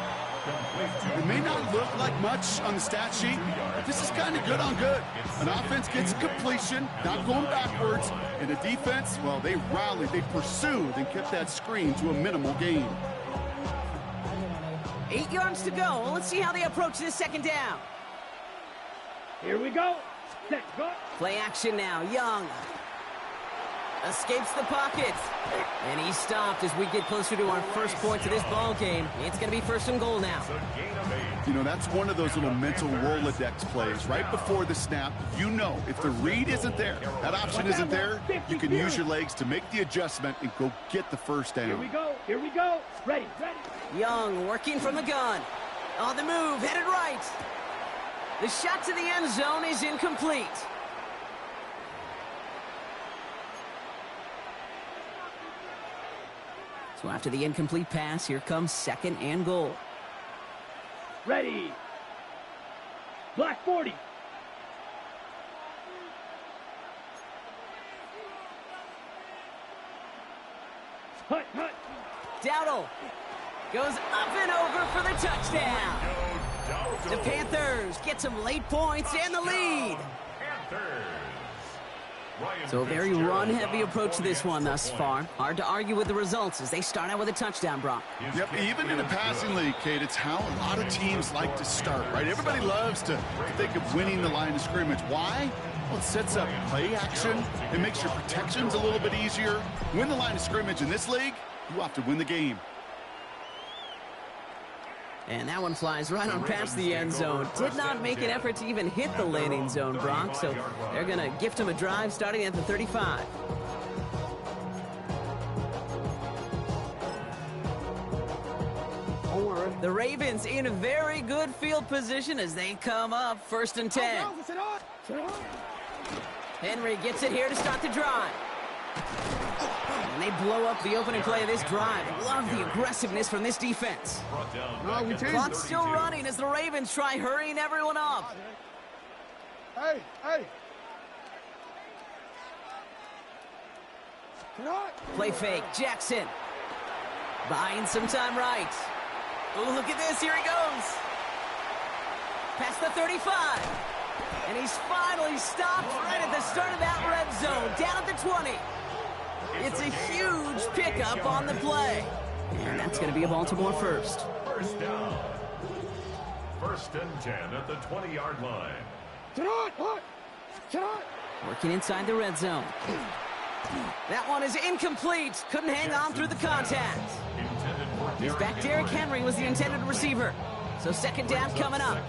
Speaker 5: It may not look like much on the stat sheet, but this is kind of good on good. An offense gets completion, not going backwards, and the defense, well, they rallied, they pursued, and kept that screen to a minimal gain.
Speaker 2: 8 yards to go. Let's see how they approach this 2nd down.
Speaker 4: Here we go. Set. Go.
Speaker 2: Play action now. Young escapes the pocket. And he stopped as we get closer to our first point to this ball game. It's going to be 1st and goal now.
Speaker 5: You know, that's one of those little mental Rolodex plays. Right before the snap, you know, if the read isn't there, that option isn't there, you can use your legs to make the adjustment and go get the 1st down.
Speaker 4: Here we go. Here we go. Ready. Ready.
Speaker 2: Young working from the gun. On the move, headed right. The shot to the end zone is incomplete. So after the incomplete pass, here comes 2nd and goal.
Speaker 4: Ready. Black 40. Hut, hut.
Speaker 2: Dowdle goes up and over for the touchdown. The Panthers get some late points and the lead. So a very run-heavy approach to this one thus far. Hard to argue with the results as they start out with a touchdown, Brock.
Speaker 5: Yep, even in a passing league, Kate, it's how a lot of teams like to start, right? Everybody loves to think of winning the line of scrimmage. Why? Well, it sets up play action. It makes your protections a little bit easier. Win the line of scrimmage in this league, you have to win the game.
Speaker 2: And that one flies right on past the end zone. Did not make an effort to even hit the landing zone, Brock. So they're going to gift him a drive starting at the 35. The Ravens in a very good field position as they come up 1st and 10. Henry gets it here to start the drive. And they blow up the opening play of this drive. Love the aggressiveness from this defense. Clock's still running as the Ravens try hurrying everyone up.
Speaker 4: Hey!
Speaker 2: Play fake, Jackson. Buying some time right. Oh, look at this, here he goes. Past the 35. And he's finally stopped right at the start of that red zone, down at the 20. It's a huge pickup on the play. And that's going to be a Baltimore first.
Speaker 3: First down. 1st and 10 at the 20-yard line.
Speaker 2: Working inside the red zone. That one is incomplete. Couldn't hang on through the contact. He's back. Derrick Henry was the intended receiver. So 2nd down coming up.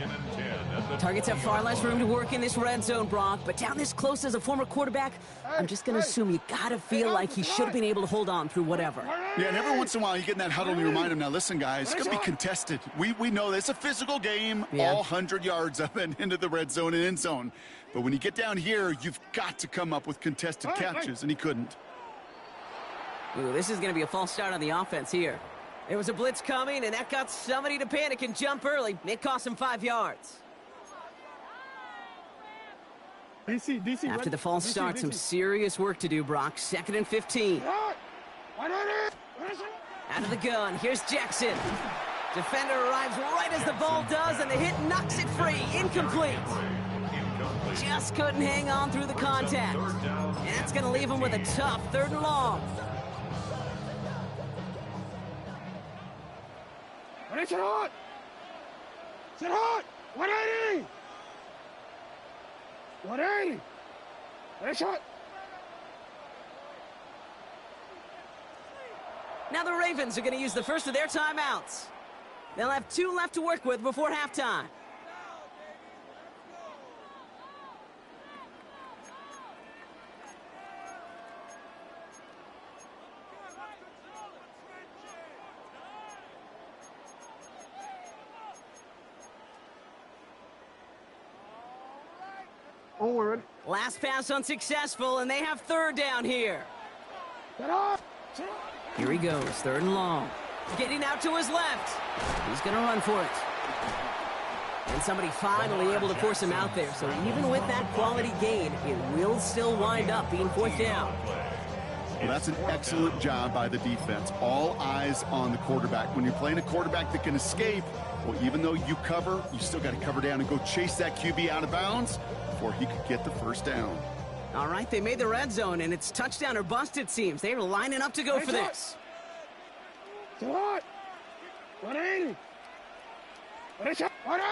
Speaker 2: Targets have far less room to work in this red zone, Brock, but down this close as a former quarterback, I'm just going to assume you got to feel like he should have been able to hold on through whatever.
Speaker 5: Yeah, and every once in a while you get in that huddle and you remind him, now listen, guys, it's going to be contested. We know that it's a physical game, all 100 yards up and into the red zone and end zone. But when you get down here, you've got to come up with contested catches, and he couldn't.
Speaker 2: Ooh, this is going to be a false start on the offense here. There was a blitz coming, and that got somebody to panic and jump early. It cost him 5 yards.
Speaker 4: DC,
Speaker 2: after the false start, some serious work to do, Brock. 2nd and 15. Out of the gun, here's Jackson. Defender arrives right as the ball does, and the hit knocks it free. Incomplete. Just couldn't hang on through the contact. And that's going to leave him with a tough 3rd and long.
Speaker 4: Sit hot! 180! 180! Shot!
Speaker 2: Now the Ravens are going to use the first of their timeouts. They'll have 2 left to work with before halftime. Last pass unsuccessful, and they have 3rd down here. Here he goes, 3rd and long. Getting out to his left. He's going to run for it. And somebody finally able to force him out there. So even with that quality gain, it will still wind up being 4th down.
Speaker 5: Well, that's an excellent job by the defense. All eyes on the quarterback. When you're playing a quarterback that can escape, well, even though you cover, you still got to cover down and go chase that QB out of bounds before he could get the 1st down.
Speaker 2: All right, they made the red zone, and it's touchdown or bust, it seems. They are lining up to go for this.
Speaker 4: 180!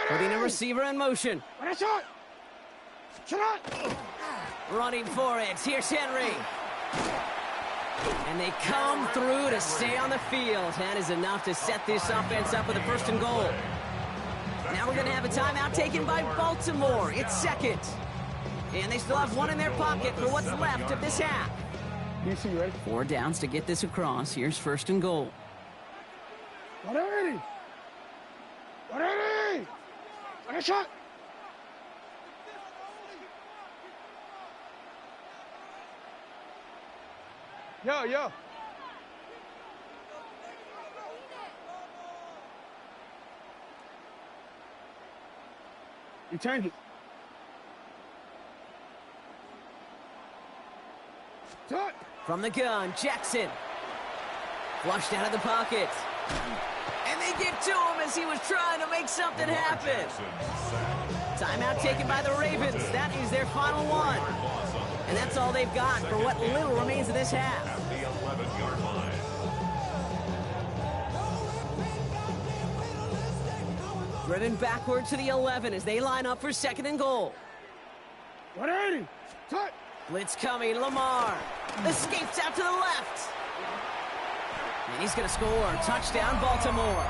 Speaker 2: Putting a receiver in motion. Running for it. Here's Henry. And they come through to stay on the field. That is enough to set this offense up with a 1st and goal. Now we're going to have a timeout taken by Baltimore. It's 2nd. And they still have 1 in their pocket for what's left of this half.
Speaker 4: DC, ready?
Speaker 2: 4 downs to get this across. Here's 1st and goal.
Speaker 4: 180! 180! Nice shot! Yo. You change it. Shot!
Speaker 2: From the gun, Jackson. Flushed out of the pocket. And they get to him as he was trying to make something happen. Timeout taken by the Ravens. That is their final one. And that's all they've got for what little remains of this half.
Speaker 3: At the 11-yard line.
Speaker 2: Driven backward to the 11 as they line up for 2nd and goal.
Speaker 4: 180. Touch.
Speaker 2: Blitz coming, Lamar. Escapes out to the left. And he's going to score. Touchdown, Baltimore.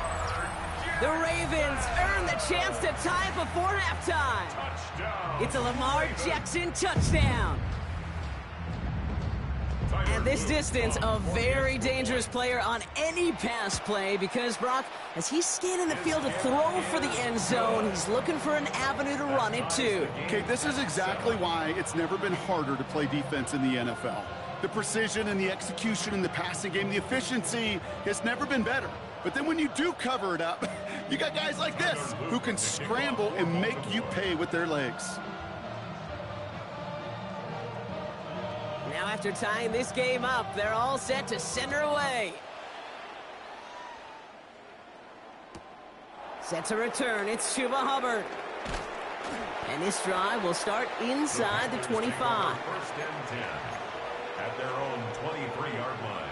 Speaker 2: The Ravens earn the chance to tie before halftime.
Speaker 3: Touchdown.
Speaker 2: It's a Lamar Jackson touchdown. At this distance, a very dangerous player on any pass play because, Brock, as he's scanning the field to throw for the end zone, he's looking for an avenue to run it to.
Speaker 5: Okay, this is exactly why it's never been harder to play defense in the NFL. The precision and the execution in the passing game, the efficiency has never been better. But then when you do cover it up, you got guys like this who can scramble and make you pay with their legs.
Speaker 2: Now after tying this game up, they're all set to send her away. Set to return, it's Chuba Hubbard. And this drive will start inside the 25.
Speaker 3: First and 10 at their own 23-yard line.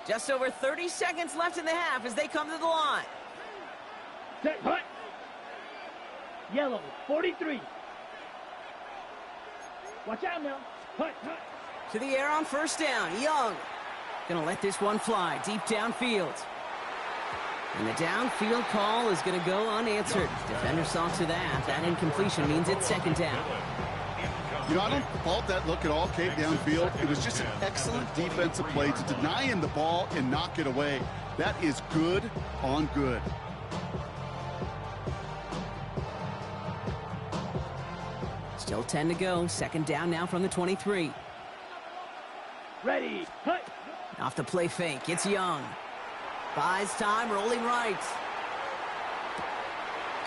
Speaker 2: Just over 30 seconds left in the half as they come to the line.
Speaker 4: Set. Hut. Yellow. 43. Watch out now. Hut. Hut.
Speaker 2: To the air on first down, Young. Gonna let this one fly deep downfield. And the downfield call is gonna go unanswered. Defender saw to that. That incompletion means it's 2nd down.
Speaker 5: You know, I don't fault that look at all, Kate, downfield. It was just an excellent defensive play to deny him the ball and knock it away. That is good on good.
Speaker 2: Still 10 to go. 2nd down now from the 23.
Speaker 4: Ready. Hut.
Speaker 2: Off the play fake. It's Young. Buys time, rolling right.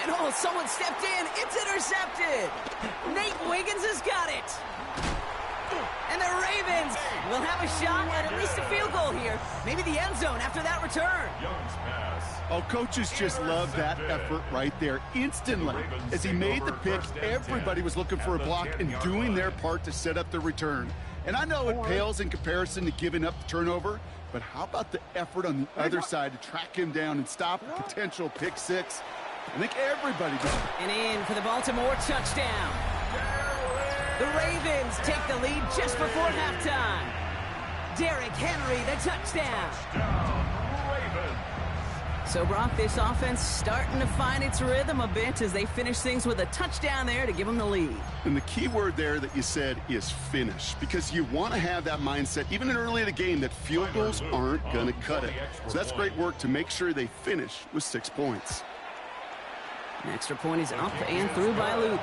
Speaker 2: And oh, someone stepped in. It's intercepted. Nate Wiggins has got it. And the Ravens will have a shot at least a field goal here. Maybe the end zone after that return.
Speaker 3: Young's pass.
Speaker 5: Oh, coaches just love that effort right there. Instantly, as he made the pick, everybody was looking for a block and doing their part to set up the return. And I know it pales in comparison to giving up the turnover, but how about the effort on the other side to track him down and stop a potential pick six? I think everybody did.
Speaker 2: And in for the Baltimore touchdown. The Ravens take the lead just before halftime. Derrick Henry, the touchdown. So, Brock, this offense starting to find its rhythm a bit as they finish things with a touchdown there to give them the lead.
Speaker 5: And the key word there that you said is finish, because you want to have that mindset, even in early in the game, that field goals aren't going to cut it. So that's great work to make sure they finish with 6 points.
Speaker 2: An extra point is up and through by Luke.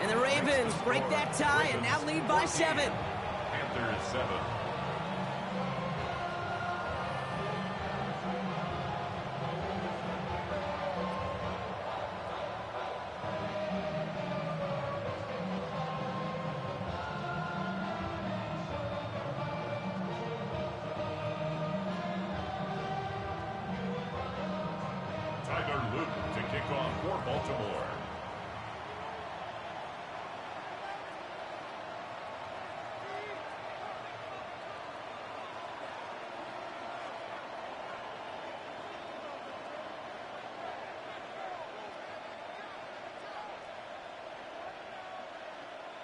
Speaker 2: And the Ravens break that tie and now lead by 7.
Speaker 3: Panthers 7. Luke to kick off for Baltimore.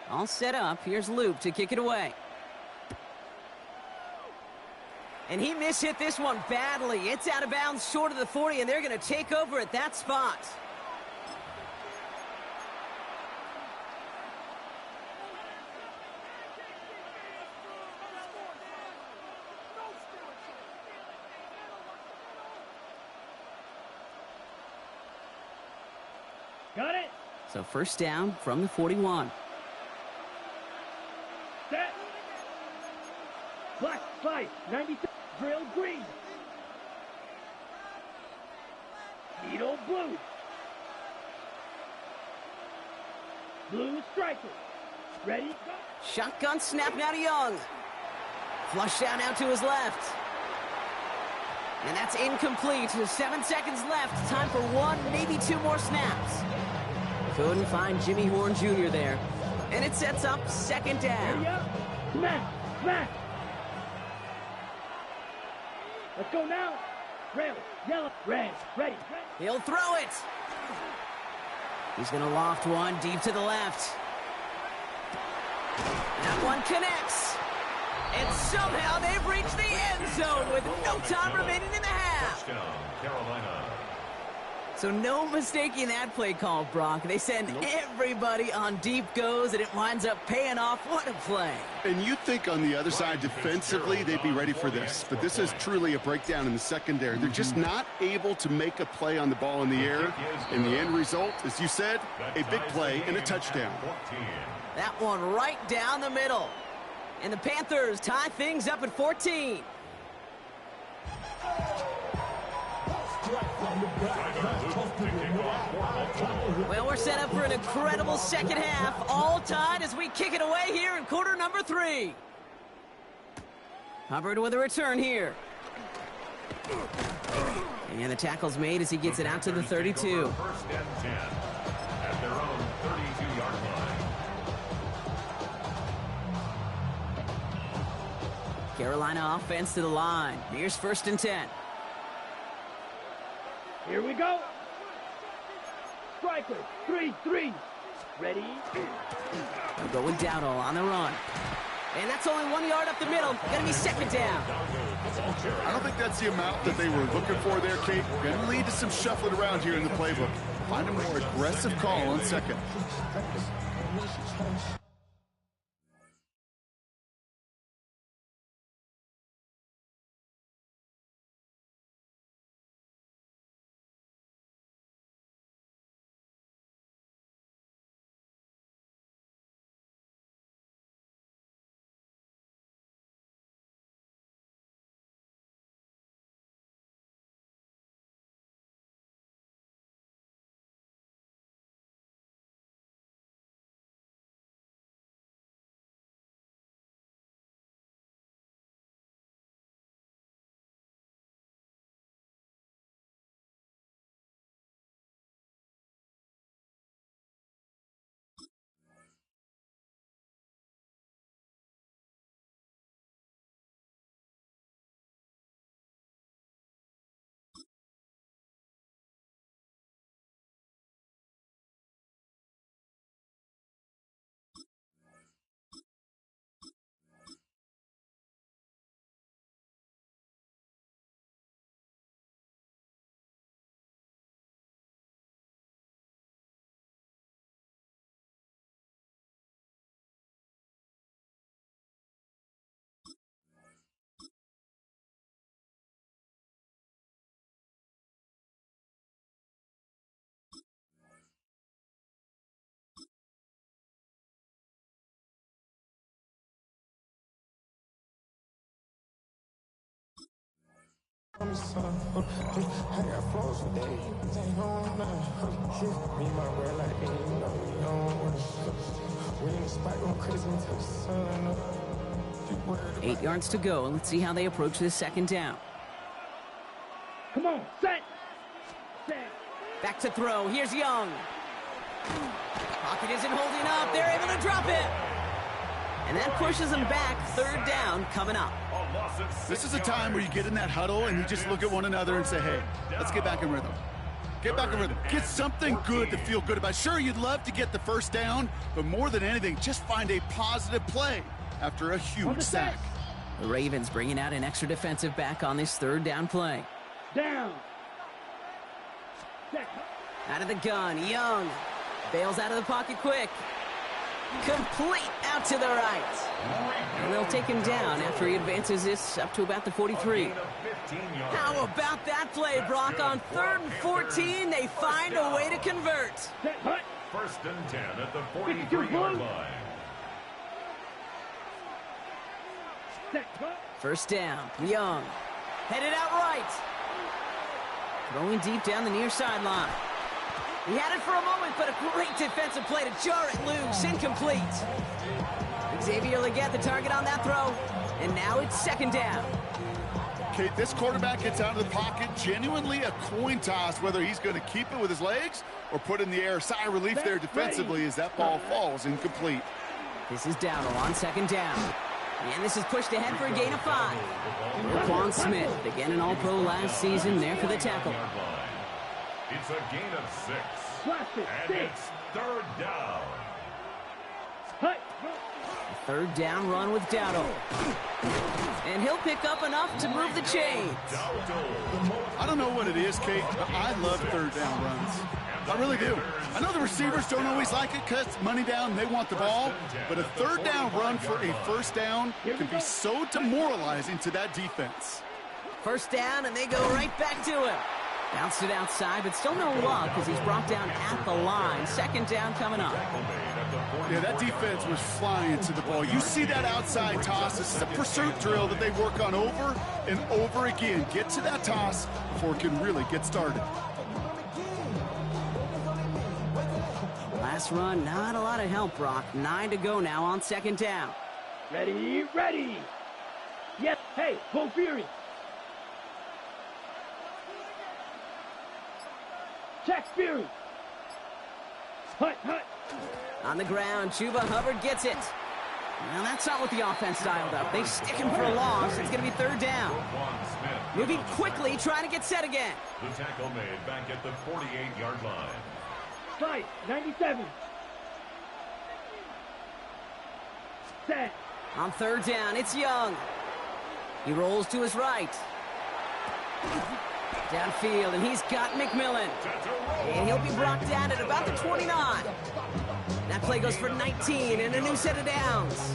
Speaker 2: All set up. Here's Luke to kick it away. And he mishit this one badly. It's out of bounds short of the 40, and they're going to take over at that spot.
Speaker 4: Got it.
Speaker 2: So first down from the 41.
Speaker 4: Set. Black, 5, 96. Drill green. Needle blue. Blue striker. Ready, go.
Speaker 2: Shotgun snap now to Young. Flush down out to his left. And that's incomplete. 7 seconds left. Time for one, maybe two more snaps. Couldn't find Jimmy Horn Jr. there. And it sets up second down.
Speaker 4: Smash! Smash! Let's go now. Red, yellow, red, ready.
Speaker 2: He'll throw it. He's going to loft one deep to the left. That one connects. And somehow they've reached the end zone with no time remaining in the half.
Speaker 3: Touchdown, Carolina.
Speaker 2: So no mistaking that play call, Brock. They send everybody on deep goes, and it winds up paying off. What a play.
Speaker 5: And you'd think on the other side defensively they'd be ready for this, but this is truly a breakdown in the secondary. They're just not able to make a play on the ball in the air. And the end result, as you said, a big play and a touchdown.
Speaker 2: That one right down the middle. And the Panthers tie things up at 14. Well, we're set up for an incredible second half. All tied as we kick it away here in quarter number 3. Hubbard with a return here. And the tackle's made as he gets it out to the 32.
Speaker 3: First and 10 at their own 32-yard line.
Speaker 2: Carolina offense to the line. Here's first and 10.
Speaker 4: Here we go. Striker, 3-3. Ready?
Speaker 2: They'll go with Dowdle on the run. And that's only 1 yard up the middle. Gonna be second down.
Speaker 5: I don't think that's the amount that they were looking for there, Kate. Going to lead to some shuffling around here in the playbook. Find a more aggressive call on second.
Speaker 9: I got flows for days. Ain't on nothing. Me, my bro, like, you know, we in the spot going crazy until the sun up.
Speaker 2: 8 yards to go, and let's see how they approach this second down.
Speaker 4: Come on, set. Set.
Speaker 2: Back to throw. Here's Young. Pocket isn't holding up. They're able to drop it. And that pushes them back. Third down coming up.
Speaker 5: This is a time where you get in that huddle and you just look at one another and say, hey, let's get back in rhythm. Get back in rhythm. Get something good to feel good about. Sure, you'd love to get the first down, but more than anything, just find a positive play after a huge sack.
Speaker 2: The Ravens bringing out an extra defensive back on this third down play.
Speaker 4: Down.
Speaker 2: Out of the gun, Young. Bails out of the pocket quick. Complete out to the right. And they'll take him down after he advances this up to about the 43. How about that play, Brock? On 3rd and 14, they find a way to convert.
Speaker 3: First and 10 at the 43-yard line.
Speaker 2: First down, Young. Headed out right. Throwing deep down the near sideline. He had it for a moment, but a great defensive play to jar it loose. Incomplete. Xavier Legette the target on that throw. And now it's second down.
Speaker 5: Kate. This quarterback gets out of the pocket, genuinely a coin toss, whether he's going to keep it with his legs or put it in the air. Sigh of relief there defensively as that ball falls incomplete.
Speaker 2: This is Dowdle on second down. And this is pushed ahead for a gain of 5. Roquan Smith, again an All-Pro last season, there for the tackle.
Speaker 3: It's a gain of 6. And it's third down.
Speaker 2: A third down run with Dowdle. And he'll pick up enough to move the chains.
Speaker 5: I don't know what it is, Kate, but I love third down runs. I really do. I know the receivers don't always like it because money down, they want the ball, but a third down run for a first down can be so demoralizing to that defense.
Speaker 2: First down, and they go right back to him. Bounced it outside, but still no luck as he's brought down at the line. Second down coming up.
Speaker 5: Yeah, that defense was flying to the ball. You see that outside toss. This is a pursuit drill that they work on over and over again. Get to that toss before it can really get started.
Speaker 2: Last run, not a lot of help, Brock. 9 to go now on second down.
Speaker 4: Ready, ready. Yes, hey, go Fury. Check Fury. Hut, hut.
Speaker 2: On the ground, Chuba Hubbard gets it. Now that's not what the offense dialed up. They stick him for a loss. It's going to be third down. Moving quickly, trying to get set again.
Speaker 3: The tackle made back at the 48-yard line.
Speaker 4: Fight, 97. Set.
Speaker 2: On third down, it's Young. He rolls to his right. Downfield, and he's got McMillan. And he'll be brought down at about the 29. That play goes for 19 and a new set of downs.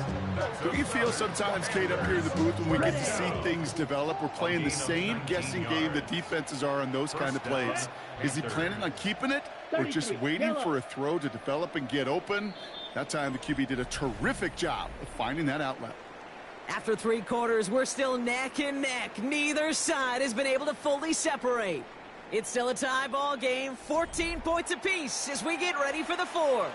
Speaker 5: Don't you feel sometimes, Kate, up here in the booth when we get to see things develop, we're playing the same guessing game that defenses are on those kind of plays? Is he planning on keeping it or just waiting for a throw to develop and get open? That time the QB did a terrific job of finding that outlet.
Speaker 2: After 3 quarters, we're still neck and neck. Neither side has been able to fully separate. It's still a tie ball game, 14 points apiece as we get ready for the 4th.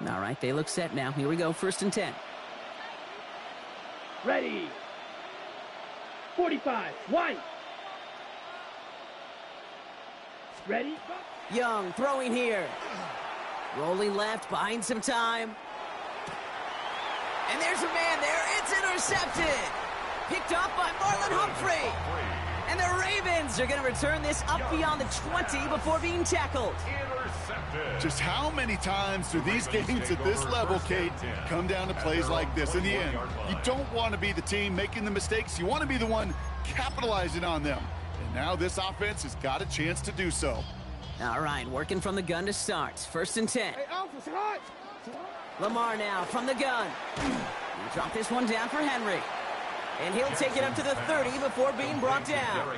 Speaker 2: All right, they look set now. Here we go, 1st and 10.
Speaker 4: Ready. 45. 1. Ready.
Speaker 2: Young throwing here. Rolling left, buying some time. And there's a man there. It's intercepted. Picked up by Marlon Humphrey. And the Ravens are going to return this up beyond the 20 before being tackled.
Speaker 5: Just how many times do these games at this level, Kate, come down to plays like this? In the end, you don't want to be the team making the mistakes. You want to be the one capitalizing on them. And now this offense has got a chance to do so.
Speaker 2: All right, working from the gun to start. 1st and 10. Lamar now from the gun. He'll drop this one down for Henry. And he'll take it up to the 30 before being brought down.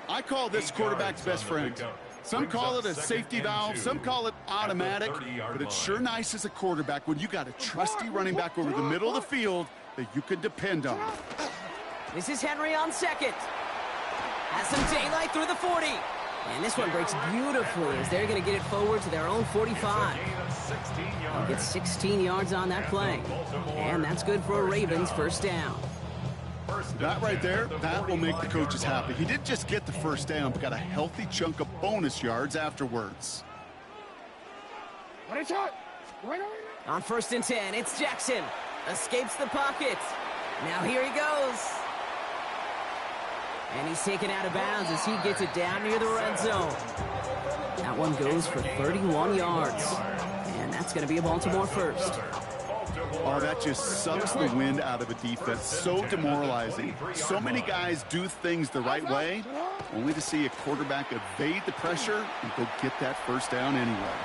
Speaker 5: I call this quarterback's best friend. Some call it a safety valve, some call it automatic, but it's sure nice as a quarterback when you got a trusty running back over the middle of the field that you can depend on.
Speaker 2: This is Henry on second. Has some daylight through the 40. And this one breaks beautifully as they're going to get it forward to their own 45. They'll get 16 yards on that play. And that's good for a Ravens 1st down.
Speaker 5: That right there, that will make the coaches happy. He didn't just get the 1st down, but got a healthy chunk of bonus yards afterwards.
Speaker 2: On 1st and 10, it's Jackson. Escapes the pocket. Now here he goes. And he's taken out of bounds as he gets it down near the red zone. That one goes for 31 yards. And that's going to be a Baltimore 1st.
Speaker 5: Oh, that just sucks the wind out of a defense. So demoralizing. So many guys do things the right way, only to see a quarterback evade the pressure and go get that 1st down anyway.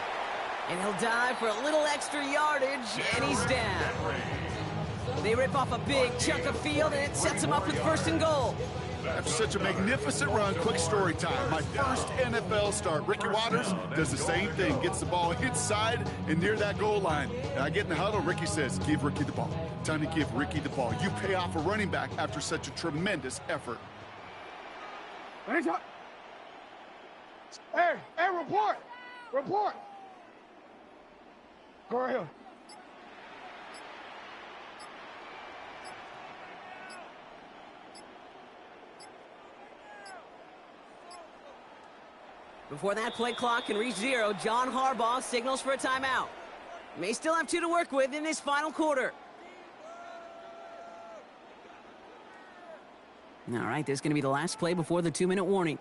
Speaker 2: And he'll dive for a little extra yardage, and he's down. They rip off a big chunk of field, and it sets him up with 1st and goal.
Speaker 5: After such a magnificent run, quick story time. My first NFL start. Ricky Watters does the same thing. Gets the ball inside and near that goal line. And I get in the huddle. Ricky says, give Ricky the ball. Time to give Ricky the ball. You pay off a running back after such a tremendous effort.
Speaker 4: Hey, report! Report! Go ahead.
Speaker 2: Before that play clock can reach 0, John Harbaugh signals for a timeout. May still have 2 to work with in this final quarter. All right, this is going to be the last play before the 2-minute warning.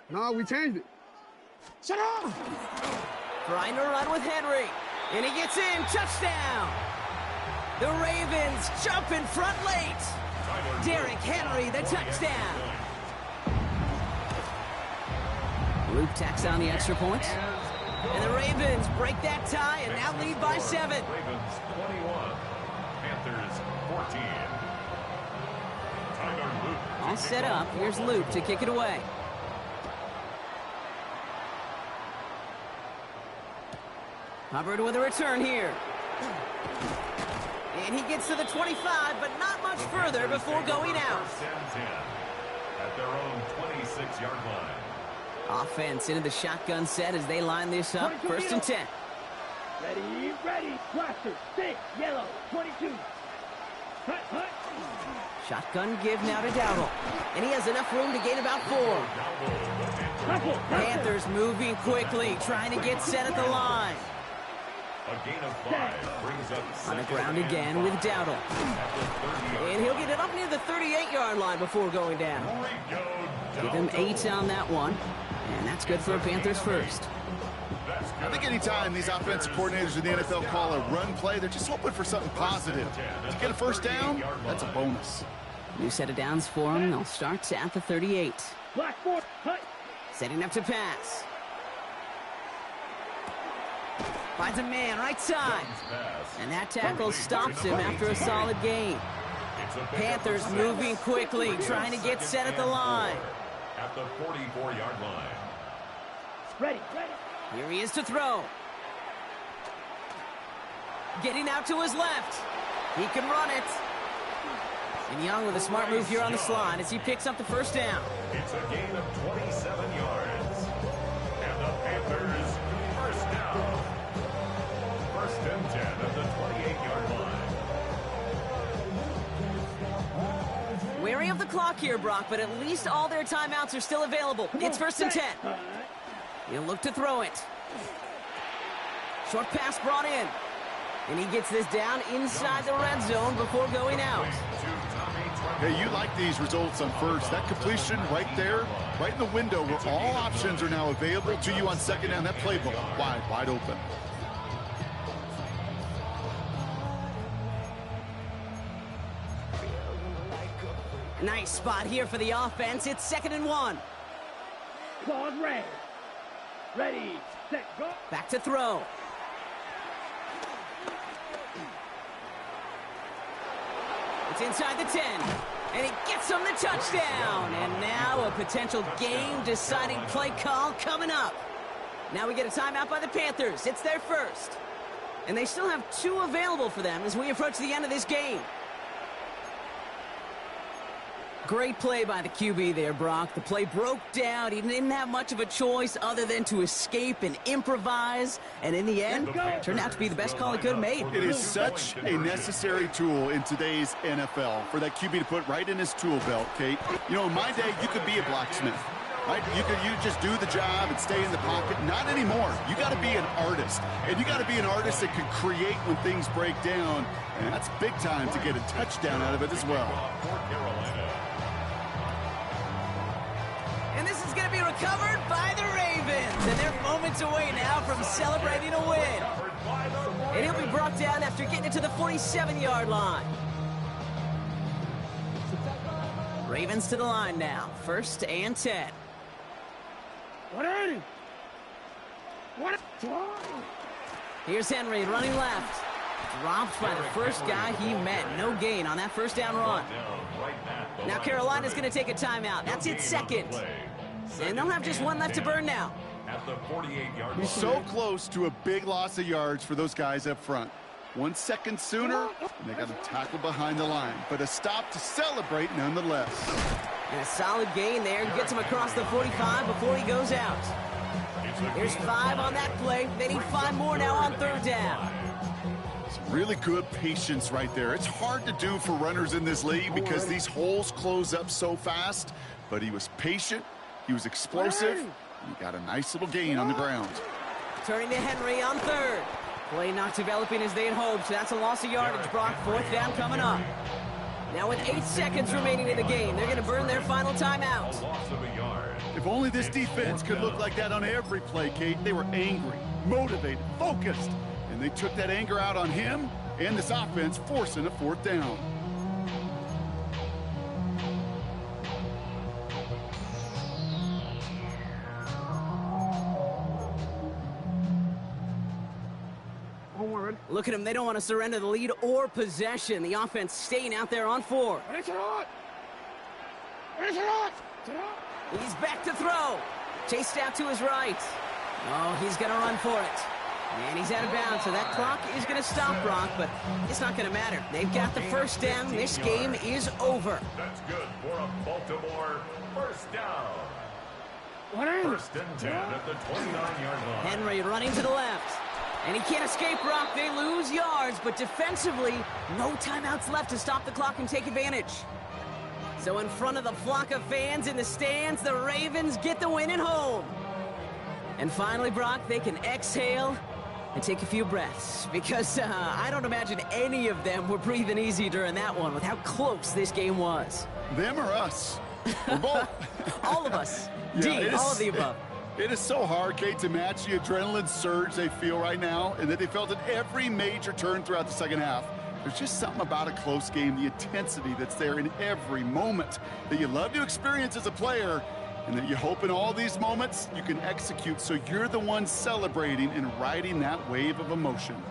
Speaker 4: No, we changed it. Shut up!
Speaker 2: Trying to run with Henry. And he gets in. Touchdown! The Ravens jump in front late. Derrick Henry, the touchdown. Luke tacks on the extra point. And the Ravens break that tie and now lead by 7.
Speaker 3: Ravens 21, Panthers 14. Tyler Luke.
Speaker 2: All set up. Here's Luke to kick it away. Hubbard with a return here. And he gets to the 25, but not much further before going out.
Speaker 3: First and 10 at their own 26-yard line.
Speaker 2: Offense into the shotgun set as they line this up. First and 10.
Speaker 4: Ready. Blaster, 6, yellow, 22. Hut.
Speaker 2: Shotgun give now to Dowdle. And he has enough room to gain about 4. Panthers moving quickly, trying to get set at the line.
Speaker 3: A gain of 5 brings up
Speaker 2: On the ground again with Dowdle. And he'll get it up near the 38-yard line before going down. Give him 8 on that one. And that's good for a Panthers first.
Speaker 5: I think anytime these offensive coordinators in the NFL call a run play, they're just hoping for something positive. To get a first down, that's a bonus.
Speaker 2: New set of downs for him. They'll start at the 38.
Speaker 4: Blackboard, hut.
Speaker 2: Setting up to pass. Finds a man right side. And that tackle stops him after a solid gain. Panthers moving quickly, trying to get set at the line.
Speaker 3: At the 44-yard line.
Speaker 4: Ready.
Speaker 2: Here he is to throw. Getting out to his left. He can run it. And Young with a smart move here on the slide as he picks up the first down.
Speaker 3: It's a gain of 27 yards. And the Panthers first down. First and 10 at the 28-yard line.
Speaker 2: Wary of the clock here, Brock, but at least all their timeouts are still available. It's first and 10. He'll look to throw it. Short pass brought in. And he gets this down inside the red zone before going out.
Speaker 5: Hey, you like these results on first. That completion right there, right in the window where all options are now available to you on second down. That playbook wide open.
Speaker 2: Nice spot here for the offense. It's 2nd and 1.
Speaker 4: Claude red. Ready, set, go.
Speaker 2: Back to throw. It's inside the 10. And he gets him the touchdown. And now a potential game-deciding play call coming up. Now we get a timeout by the Panthers. It's their first. And they still have 2 available for them as we approach the end of this game. Great play by the QB there, Brock. The play broke down. He didn't have much of a choice other than to escape and improvise. And in the end, turned out to be the best call he could have made.
Speaker 5: It is such a necessary tool in today's NFL for that QB to put right in his tool belt, Kate. You know, in my day, you could be a blacksmith, right? You just do the job and stay in the pocket. Not anymore. You got to be an artist. And you got to be an artist that can create when things break down. And that's big time to get a touchdown out of it as well.
Speaker 2: And this is going to be recovered by the Ravens. And they're moments away now from celebrating a win. And he'll be brought down after getting it to the 47-yard line. Ravens to the line now. 1st and 10. Here's Henry running left. Dropped by the first guy he met. No gain on that first down run. Now Carolina's going to take a timeout. That's its second. And they'll have just one left to burn now.
Speaker 3: At the 48-yard line.
Speaker 5: So close to a big loss of yards for those guys up front. 1 second sooner, and they got a tackle behind the line. But a stop to celebrate nonetheless.
Speaker 2: And a solid gain there. Gets him across the 45 before he goes out. There's 5 on that play. They need 5 more now on third down.
Speaker 5: Really good patience right there. It's hard to do for runners in this league because these holes close up so fast. But he was patient, he was explosive, and he got a nice little gain on the ground.
Speaker 2: Turning to Henry on third. Play not developing as they had hoped. That's a loss of yardage, Brock. Fourth down coming up. Now with 8 seconds remaining in the game, they're going to burn their final timeout.
Speaker 5: If only this defense could look like that on every play, Kate. They were angry, motivated, focused. And they took that anger out on him and this offense, forcing a fourth down.
Speaker 2: Look at them. They don't want to surrender the lead or possession. The offense staying out there on 4. He's back to throw. Chased out to his right. Oh, he's going to run for it. And he's out of bounds, so that clock is going to stop, Brock, but it's not going to matter. They've got the first down. This game is over.
Speaker 3: That's good for a Baltimore first down. First and 10 at the 29-yard line.
Speaker 2: Henry running to the left. And he can't escape, Brock. They lose yards, but defensively, no timeouts left to stop the clock and take advantage. So in front of the flock of fans in the stands, the Ravens get the win at home. And finally, Brock, they can exhale and take a few breaths, because I don't imagine any of them were breathing easy during that one with how close this game was.
Speaker 5: Them or us? Or both?
Speaker 2: All of us.
Speaker 5: Yeah,
Speaker 2: D, all of the above.
Speaker 5: It is so hard, Kate, to match the adrenaline surge they feel right now and that they felt at every major turn throughout the second half. There's just something about a close game, the intensity that's there in every moment that you love to experience as a player, and that you hope in all these moments you can execute so you're the one celebrating and riding that wave of emotion.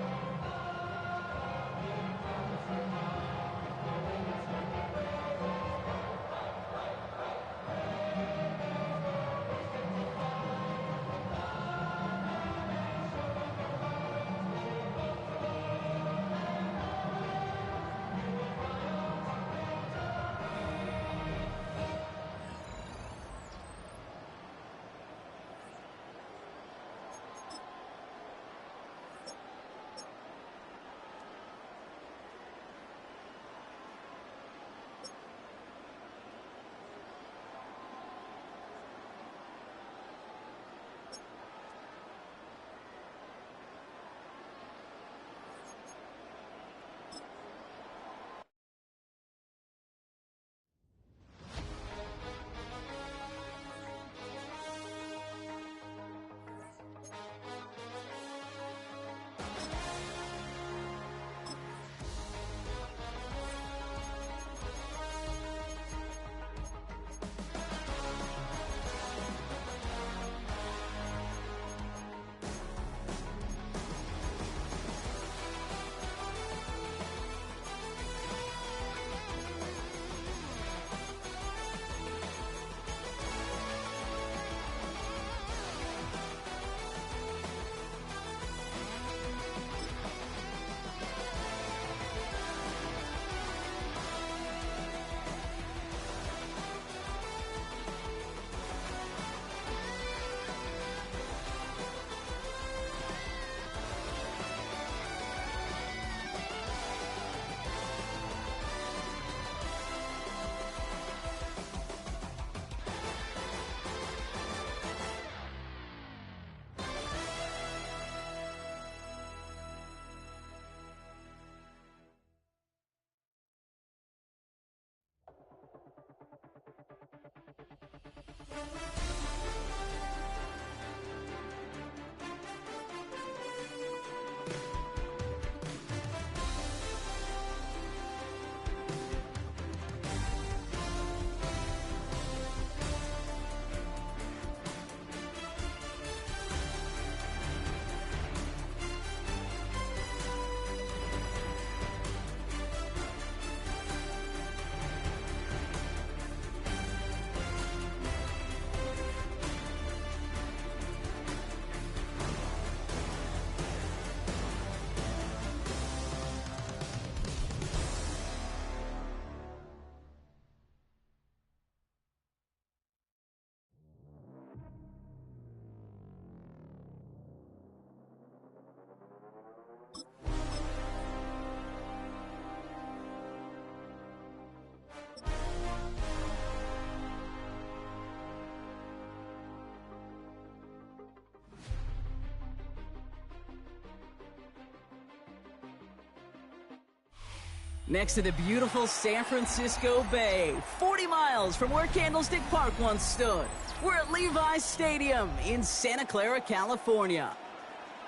Speaker 2: Next to the beautiful San Francisco Bay, 40 miles from where Candlestick Park once stood. We're at Levi's Stadium in Santa Clara, California.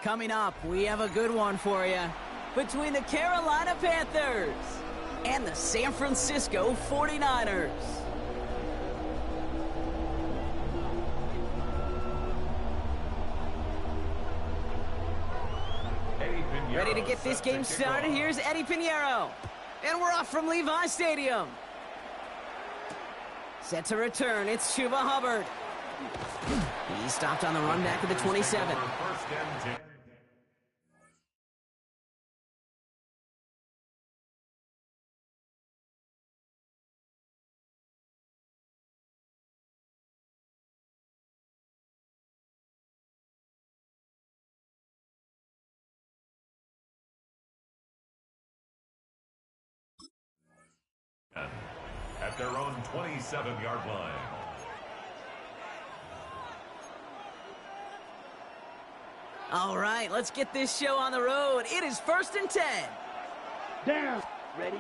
Speaker 2: Coming up, we have a good one for you. Between the Carolina Panthers and the San Francisco 49ers. Ready to get this game started? Here's Eddie Pinheiro. And we're off from Levi's Stadium. Set to return, it's Chuba Hubbard. He stopped on the run back at the 27.
Speaker 3: At their own 27-yard line.
Speaker 2: All right, let's get this show on the road. It is 1st and 10.
Speaker 4: Down. Ready?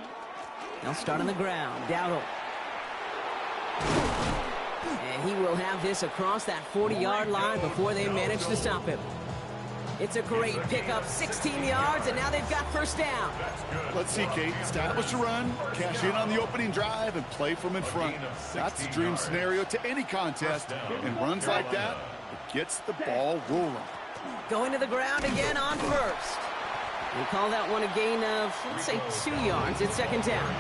Speaker 2: They'll start on the ground. Dowdle. And he will have this across that 40-yard line before they manage to stop him. It's a great pickup, 16 yards, and now they've got first down.
Speaker 5: Let's see, Kate. Establish a run, cash in on the opening drive, and play from in front. That's the dream scenario to any contest. And runs like that, it gets the ball rolling.
Speaker 2: Going to the ground again on first. We call that one a gain of, let's say, 2 yards. It's second down.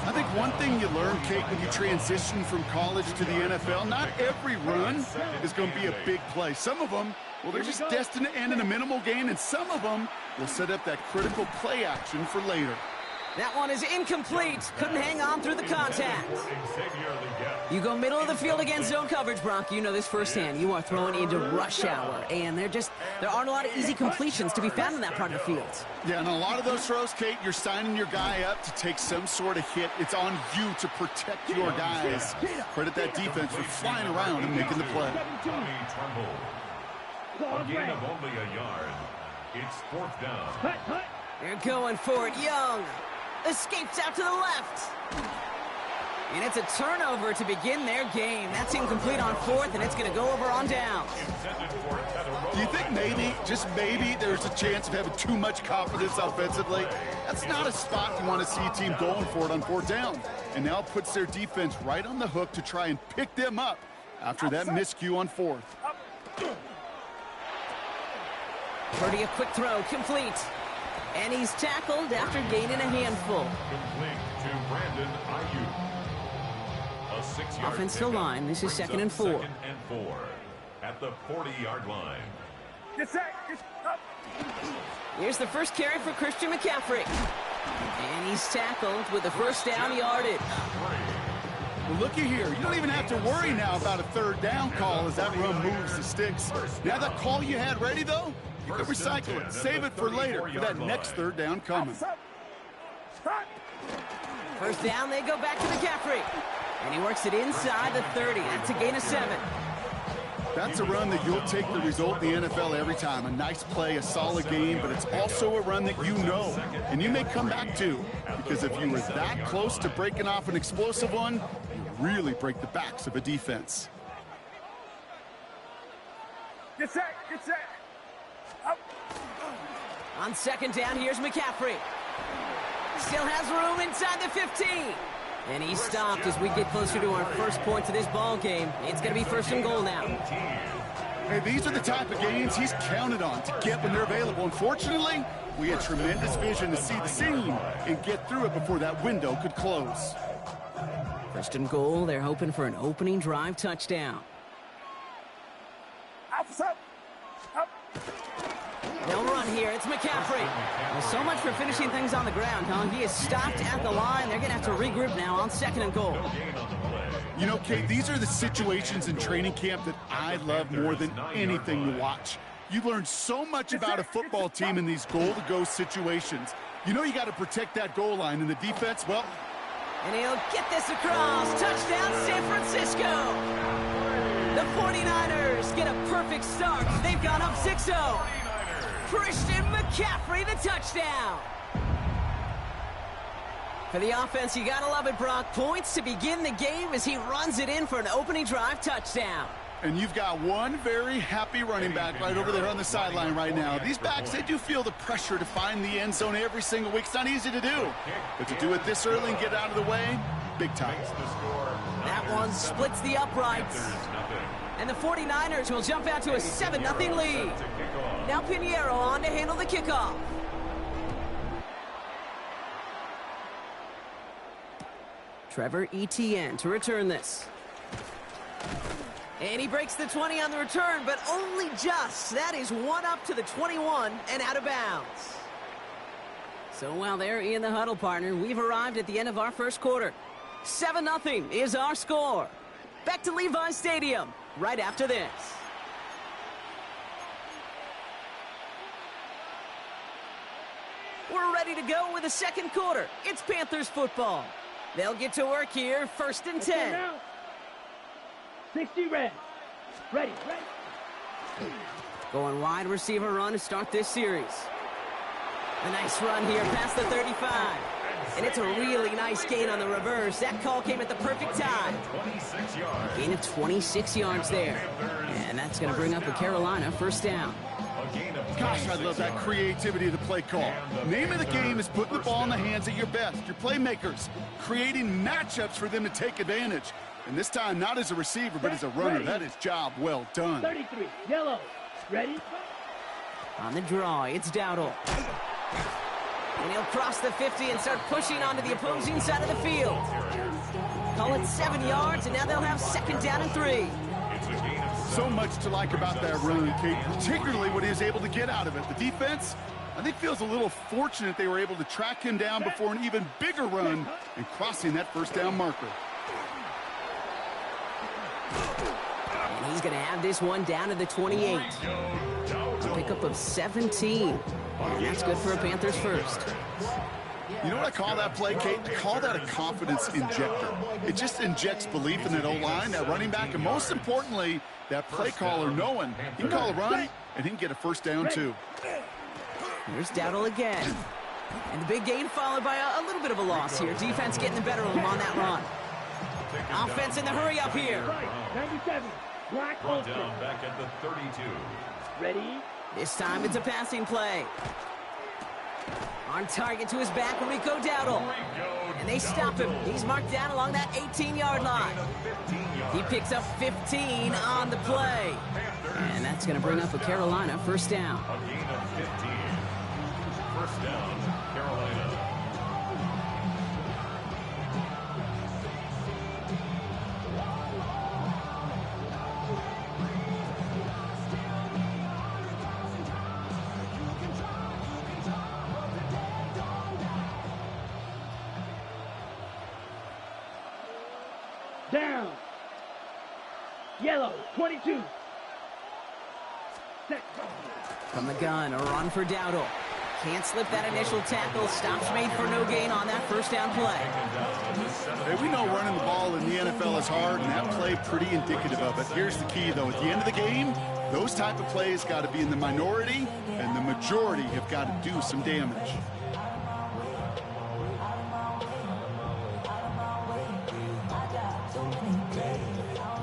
Speaker 5: I think one thing you learn, Kate, when you transition from college to the NFL, not every run is going to be a big play. Some of them, well, they're just destined to end in a minimal gain, and some of them will set up that critical play action for later.
Speaker 2: That one is incomplete. Couldn't hang on through the contact. You go middle of the field against zone coverage, Brock. You know this firsthand. You are throwing into rush hour, and there aren't a lot of easy completions to be found in that part of the field.
Speaker 5: Yeah, and a lot of those throws, Kate, you're signing your guy up to take some sort of hit. It's on you to protect your guys. Credit that defense for flying around and making the play.
Speaker 3: A gain of only a yard. It's 4th down.
Speaker 2: They're going for it. Young escapes out to the left. And it's a turnover to begin their game. That's incomplete on 4th, and it's going to go over on down.
Speaker 5: Do you think maybe, just maybe, there's a chance of having too much confidence offensively? That's not a spot you want to see a team going for it on 4th down. And now puts their defense right on the hook to try and pick them up after that miscue on 4th.
Speaker 2: Purdy, a quick throw, complete. And he's tackled after gaining a handful.
Speaker 3: Complete to Brandon Ayuk. A 6-yard
Speaker 2: Offensive line, this is 2nd and 4.
Speaker 3: 2nd and 4 at the 40-yard line.
Speaker 2: Here's the first carry for Christian McCaffrey. And he's tackled with the first down yardage.
Speaker 5: Well, looky here. You don't even have to worry now about a 3rd down call as that run moves the sticks. Now that call you had ready, though, you can recycle it. Save it for later for that next 3rd down coming.
Speaker 2: First down, they go back to McCaffrey. And he works it inside the 30. That's a gain of 7.
Speaker 5: That's a run that you'll take the result in the NFL every time. A nice play, a solid game, but it's also a run that you know, and you may come back to, because if you were that close to breaking off an explosive one, you really break the backs of a defense.
Speaker 4: Get set, get set. Up.
Speaker 2: On 2nd down, here's McCaffrey. Still has room inside the 15. And he's stopped as we get closer to our first point to this ball game. It's going to be 1st and goal now.
Speaker 5: Hey, these are the type of gains he's counted on to get when they're available. Unfortunately, we had tremendous vision to see the seam and get through it before that window could close.
Speaker 2: 1st and goal, they're hoping for an opening drive touchdown.
Speaker 4: Up.
Speaker 2: They'll run here. It's McCaffrey. Well, so much for finishing things on the ground, huh? He is stopped at the line. They're going to have to regroup now on 2nd and goal.
Speaker 5: You know, Kate, these are the situations in training camp that I love more than anything to watch. You learn so much about a football team in these goal-to-go situations. You know you got to protect that goal line, and the defense, well...
Speaker 2: And he'll get this across. Touchdown, San Francisco. The 49ers get a perfect start. They've gone up 6-0. Christian McCaffrey, the touchdown. For the offense, you gotta love it, Brock. Points to begin the game as he runs it in for an opening drive touchdown.
Speaker 5: And you've got one very happy running back right over there on the sideline right now. These backs, they do feel the pressure to find the end zone every single week. It's not easy to do. But to do it this early and get out of the way, big time.
Speaker 2: That one splits the uprights. And the 49ers will jump out to a 7-0 lead. Now Pinheiro on to handle the kickoff. Trevor Etienne to return this. And he breaks the 20 on the return, but only just. That is one up to the 21 and out of bounds. So while they're in the huddle, partner, we've arrived at the end of our first quarter. 7-0 is our score. Back to Levi's Stadium right after this. We're ready to go with the second quarter. It's Panthers football. They'll get to work here, 1st and 10.
Speaker 4: 60 red. Ready.
Speaker 2: Going wide receiver run to start this series. A nice run here past the 35. And it's a really nice gain on the reverse. That call came at the perfect time. Gain of 26 yards there. And that's going to bring up a Carolina first down.
Speaker 5: Gosh, I love that creativity of the play call. Name of the game is putting the ball in the hands of your best, your playmakers, creating matchups for them to take advantage. And this time, not as a receiver, but as a runner. Ready. That is job well done.
Speaker 4: 33, yellow. Ready?
Speaker 2: On the draw, it's Dowdle. And he'll cross the 50 and start pushing onto the opposing side of the field. Call it 7 yards, and now they'll have 2nd down and 3.
Speaker 5: So much to like about that run, Kate, particularly what he was able to get out of it. The defense, I think, feels a little fortunate they were able to track him down before an even bigger run and crossing that first down marker.
Speaker 2: And he's going to have this one down to the 28. A pickup of 17. And that's good for a Panthers first.
Speaker 5: You know what I call that play, Kate? I call that a confidence injector. It just injects belief in that O-line, that running back, and most importantly, that play caller knowing he can call a run and he can get a first down too.
Speaker 2: Here's Dowdle again. And the big gain followed by a little bit of a loss here. Defense getting the better of them on that run. Offense in the hurry up here.
Speaker 4: 97, Black Holster.
Speaker 3: Back at the 32.
Speaker 4: Ready?
Speaker 2: This time it's a passing play. On target to his back, Rico Dowdle. And they stop him. He's marked down along that 18-yard line. He picks up 15 on the play. And that's going to bring up a Carolina first down.
Speaker 3: A gain of 15. First down, Carolina.
Speaker 4: Down. Yellow, 22. Set.
Speaker 2: From the gun, a run for Dowdle. Can't slip that initial tackle. Stops made for no gain on that first down play.
Speaker 5: Hey, we know running the ball in the NFL is hard, and that play pretty indicative of it. Here's the key, though. At the end of the game, those type of plays got to be in the minority, and the majority have got to do some damage.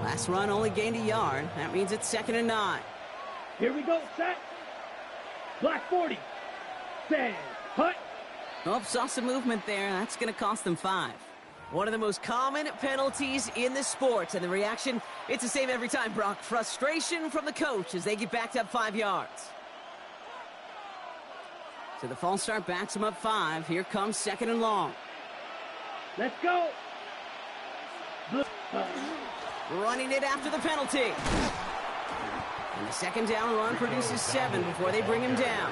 Speaker 2: Last run only gained a yard. That means it's 2nd and 9.
Speaker 4: Here we go, set. Black 40. Set. Hut.
Speaker 2: Oh, saw some movement there. That's going to cost them 5. One of the most common penalties in the sport. And the reaction, it's the same every time, Brock. Frustration from the coach as they get backed up 5 yards. So the false start backs them up 5. Here comes 2nd and long.
Speaker 4: Let's go.
Speaker 2: Running it after the penalty. And the 2nd down run produces 7 before they bring him down.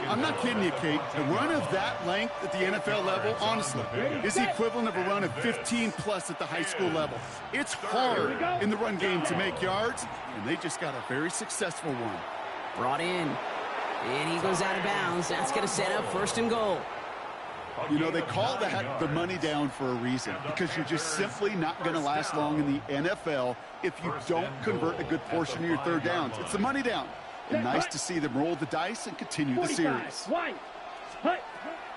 Speaker 5: I'm not kidding you, Kate. A run of that length at the NFL level, honestly, is the equivalent of a run of 15-plus at the high school level. It's hard in the run game to make yards, and they just got a very successful one.
Speaker 2: Brought in. And he goes out of bounds. That's going to set up 1st and goal.
Speaker 5: You know, they call that the money down for a reason, because you're just simply not going to last long in the NFL if you don't convert a good portion of your 3rd downs. It's the money down. And nice to see them roll the dice and continue the series.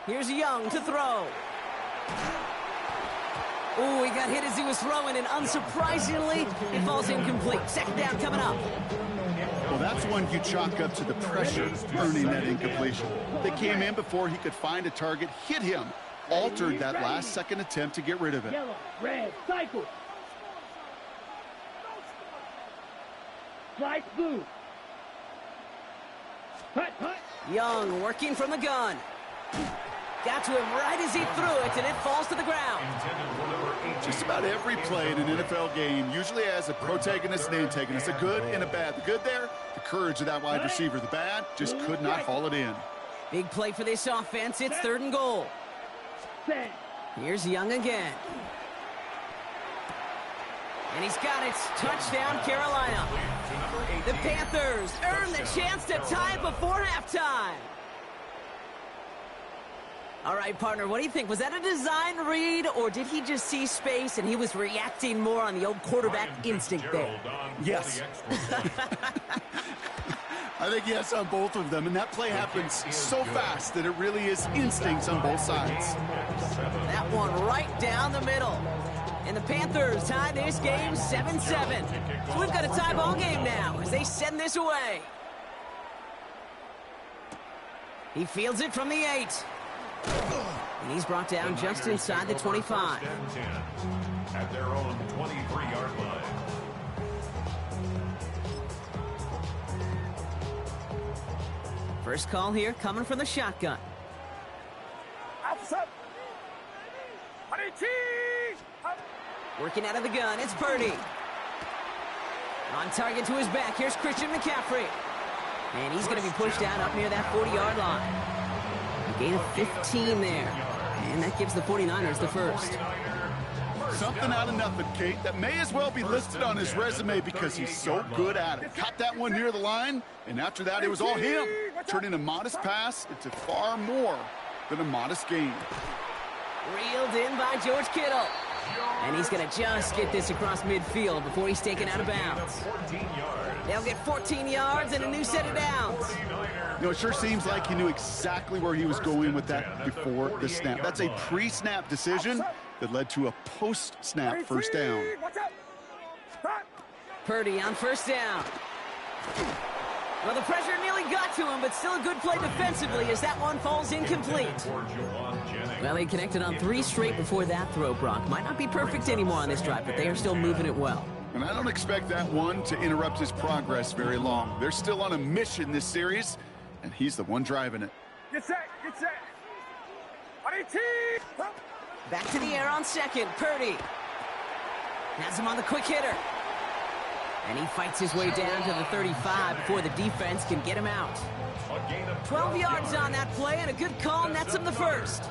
Speaker 2: Here's Young to throw. Oh, he got hit as he was throwing, and unsurprisingly, it falls incomplete. Second down coming up.
Speaker 5: Well, that's one you chalk up to the pressure earning that incompletion. They came in before he could find a target, hit him, altered that last-second attempt to get rid of it.
Speaker 4: Yellow, red, cycle. Slide blue. Hut, hut.
Speaker 2: Young working from the gun. Got to him right as he threw it, and it falls to the ground.
Speaker 5: Just about every play in an NFL game usually has a protagonist and antagonist, a good and a bad. The good there, the courage of that wide receiver. The bad, just could not haul it in.
Speaker 2: Big play for this offense. It's 3rd and goal. Here's Young again. And he's got it. Touchdown, Carolina. The Panthers earn the chance to tie before halftime. All right, partner, what do you think? Was that a design read, or did he just see space and he was reacting more on the old quarterback instinct there?
Speaker 5: Yes. I think yes on both of them, and that play happens so fast that it really is instincts on both sides.
Speaker 2: That one right down the middle. And the Panthers tie this game 7-7. So we've got a tie ball game now as they send this away. He fields it from the 8. And he's brought down just inside the 25.
Speaker 3: At their own 23-yard line.
Speaker 2: First call here coming from the shotgun. Working out of the gun, it's Purdy. On target to his back, here's Christian McCaffrey. And he's going to be pushed down up near that 40-yard line. A gain of 15 there. And that gives the 49ers the first.
Speaker 5: Something out of nothing, Kate, that may as well be listed on his resume because he's so good at it. Caught that one near the line, and after that, it was all him, turning a modest pass into far more than a modest gain.
Speaker 2: Reeled in by George Kittle. And he's going to just get this across midfield before he's taken out of bounds. They'll get 14 yards and a new set of downs.
Speaker 5: You know, it sure seems like he knew exactly where he was going with that before the snap. That's a pre-snap decision that led to a post-snap first down.
Speaker 2: Purdy on first down. Well, the pressure nearly got to him, but still a good play defensively as that one falls incomplete. Well, he connected on 3 straight before that throw, Brock. Might not be perfect anymore on this drive, but they are still moving it well.
Speaker 5: And I don't expect that one to interrupt his progress very long. They're still on a mission this series, and he's the one driving it.
Speaker 4: Get set, get set.
Speaker 2: Back to the air on second, Purdy. Has him on the quick hitter. And he fights his way down to the 35 before the defense can get him out. 12 yards on that play, and a good call nets him the first.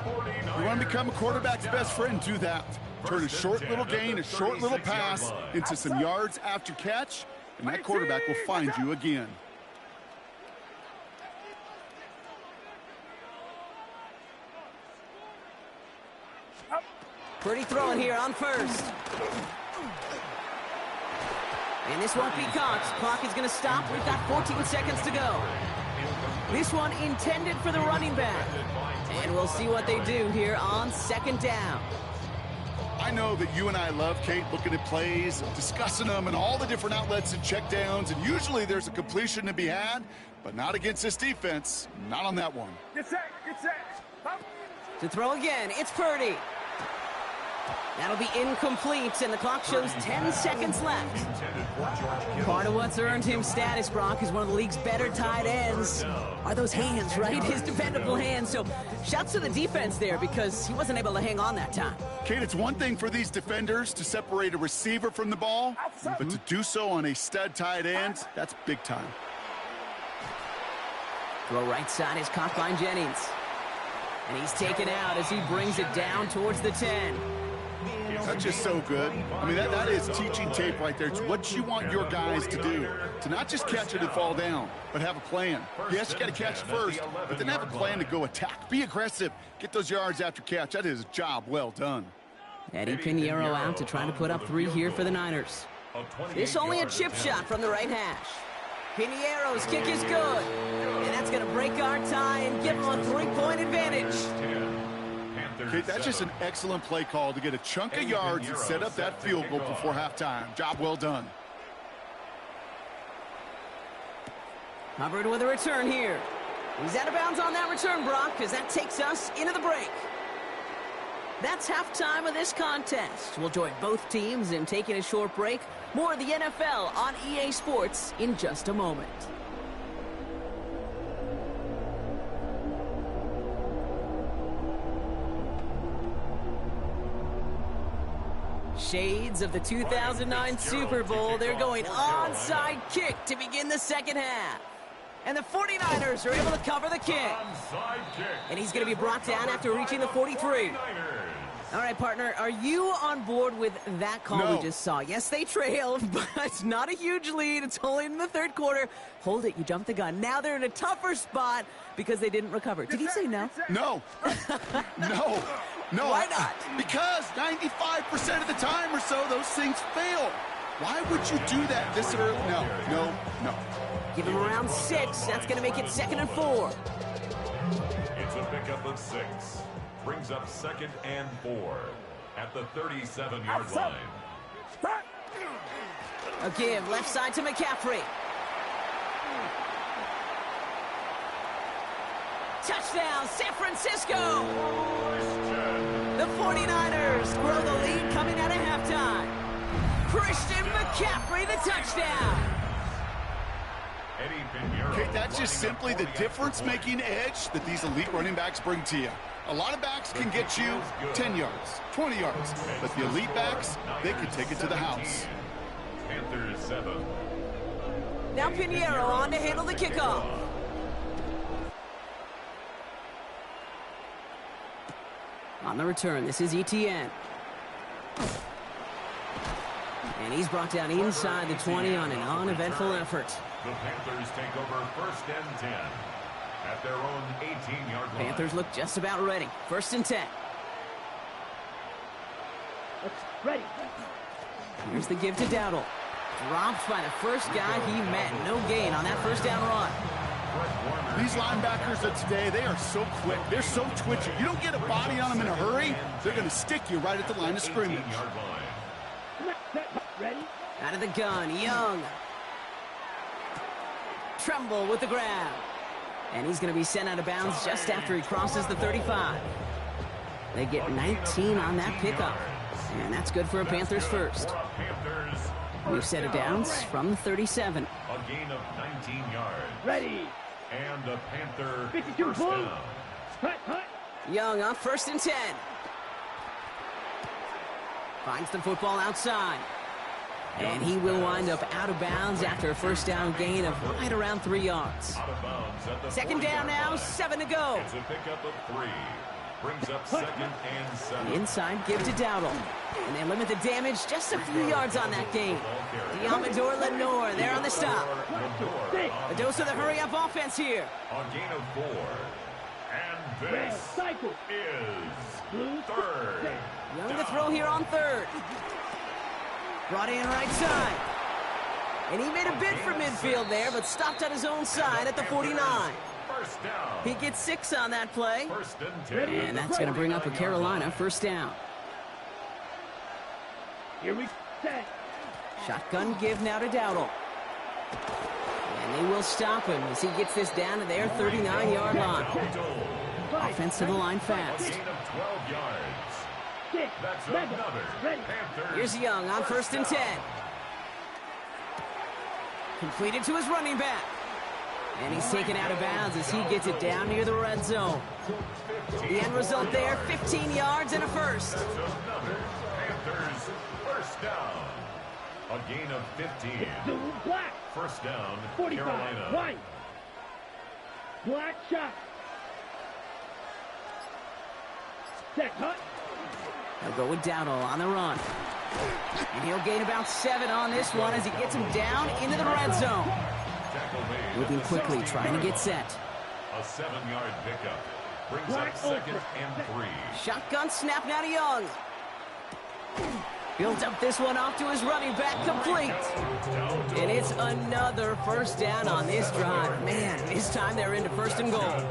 Speaker 5: You want to become a quarterback's best friend, do that. Turn a short little gain, a short little pass into some yards after catch, and that quarterback will find you again.
Speaker 2: Purdy throwing here on first. And this won't be caught. Clock is going to stop. We've got 14 seconds to go. This one intended for the running back. And we'll see what they do here on second down.
Speaker 5: I know that you and I love, Kate, looking at plays, discussing them, and all the different outlets and checkdowns, and usually there's a completion to be had, but not against this defense. Not on that one.
Speaker 4: Get set, get set.
Speaker 2: To throw again, it's Purdy. That'll be incomplete, and the clock shows 10 seconds left. Part of what's earned him status, Brock, is one of the league's better tight ends. Are those hands, right? His dependable hands. So shouts to the defense there because he wasn't able to hang on that time.
Speaker 5: Kate, it's one thing for these defenders to separate a receiver from the ball, but to do so on a stud tight end, that's big time.
Speaker 2: Throw right side is caught by Jennings. And he's taken out as he brings it down towards the 10.
Speaker 5: That's just so good. I mean, that is teaching tape right there. It's what you want your guys to do. To not just catch it and fall down, but have a plan. Yes, you got to catch first, but then have a plan to go attack. Be aggressive. Get those yards after catch. That is a job well done.
Speaker 2: Eddie Pinheiro out to try to put up 3 here for the Niners. This only a chip shot from the right hash. Pinheiro's kick is good. And that's going to break our tie and give him a 3-point advantage.
Speaker 5: Okay, that's just an excellent play call to get a chunk of yards and set up that field goal before halftime. Job well done.
Speaker 2: Hubbard with a return here. He's out of bounds on that return, Brock, because that takes us into the break. That's halftime of this contest. We'll join both teams in taking a short break. More of the NFL on EA Sports in just a moment. Shades of the 2009 Super Bowl. They're going onside kick to begin the second half. And the 49ers are able to cover the kick. And he's going to be brought down after reaching the 43. All right, partner, are you on board with that call we just saw? Yes, they trailed, but it's not a huge lead. It's only in the third quarter. Hold it, you jumped the gun. Now they're in a tougher spot because they didn't recover. Did he say no?
Speaker 5: No. No. No.
Speaker 2: Why not?
Speaker 5: Because 95% of the time or so, those things fail. Why would you do that this early? No.
Speaker 2: Give him around 6. That's going to make it 2nd and 4.
Speaker 3: It's a pickup of 6. Brings up 2nd and 4 at the 37-yard line.
Speaker 2: A give left side to McCaffrey. Touchdown, San Francisco! The 49ers grow the lead coming out of halftime. Christian McCaffrey, the touchdown!
Speaker 5: Okay, that's just simply the difference-making edge that these elite running backs bring to you. A lot of backs can get you 10 yards, 20 yards, but the elite backs, they can take it to the house.
Speaker 3: Panthers 7.
Speaker 2: Now Pinheiro on to handle the kickoff. On the return, this is ETN. And he's brought down inside the 20 on an uneventful effort.
Speaker 3: The Panthers take over 1st and 10 at their own 18-yard line.
Speaker 2: Panthers look just about ready. 1st and 10.
Speaker 4: Ready.
Speaker 2: Here's the give to Dowdle. Dropped by the first guy he met. No gain on that first down run.
Speaker 5: These linebackers of today, they are so quick. They're so twitchy. You don't get a body on them in a hurry, they're going to stick you right at the line of scrimmage.
Speaker 4: Ready.
Speaker 2: Out of the gun, Young. Tremble with the grab. And he's going to be sent out of bounds just after he crosses the 35. They get 19 on that pickup. And that's good for a Panthers first. We've set it downs from the 37.
Speaker 3: A gain of 19 yards.
Speaker 4: Ready.
Speaker 3: And a Panther
Speaker 4: 52
Speaker 3: first
Speaker 4: full.
Speaker 3: down.
Speaker 4: Hut.
Speaker 2: Young on 1st and 10. Finds the football outside. And he will wind up out of bounds after a first down gain of right around 3 yards.
Speaker 3: Out of bounds at the
Speaker 2: 2nd down now, 7 to go.
Speaker 3: It's a pickup of 3. Brings up 2nd and 7.
Speaker 2: Inside give to Dowdle. And they limit the damage just a few yards on that gain. Diamador Lenore there on the stop. A dose of the hurry-up offense here.
Speaker 3: A gain of 4. And this is 3rd.
Speaker 2: Young to throw here on 3rd. Brought in right side. And he made a bid for midfield there, but stopped on his own side at the 49.
Speaker 3: First down.
Speaker 2: He gets 6 on that play.
Speaker 3: 1st and 10.
Speaker 2: And that's going to bring up a Carolina first down.
Speaker 4: Here we set.
Speaker 2: Shotgun give now to Dowdle. And they will stop him as he gets this down to their 39-yard line. Offense to the line fast.
Speaker 3: Gain of 12 yards. That's another Panthers.
Speaker 2: Here's Young on 1st and 10. Completed to his running back. And he's taken out of bounds as he gets it down near the red zone. The end result there, 15 yards and a first.
Speaker 3: That's another Panthers first down. A gain of 15.
Speaker 4: Black.
Speaker 3: First down,
Speaker 4: 45.
Speaker 3: Carolina.
Speaker 4: White. Black shot. Set. Hut.
Speaker 2: He'll go with Dowdle on the run. And he'll gain about 7 on this one as he gets him down into the red zone. Moving quickly, trying to get set.
Speaker 3: A 7-yard pickup. Brings up 2nd and 3.
Speaker 2: Shotgun snap now to Young. Builds up this one off to his running back, complete. And it's another first down on this drive. Man, this time they're into 1st and goal.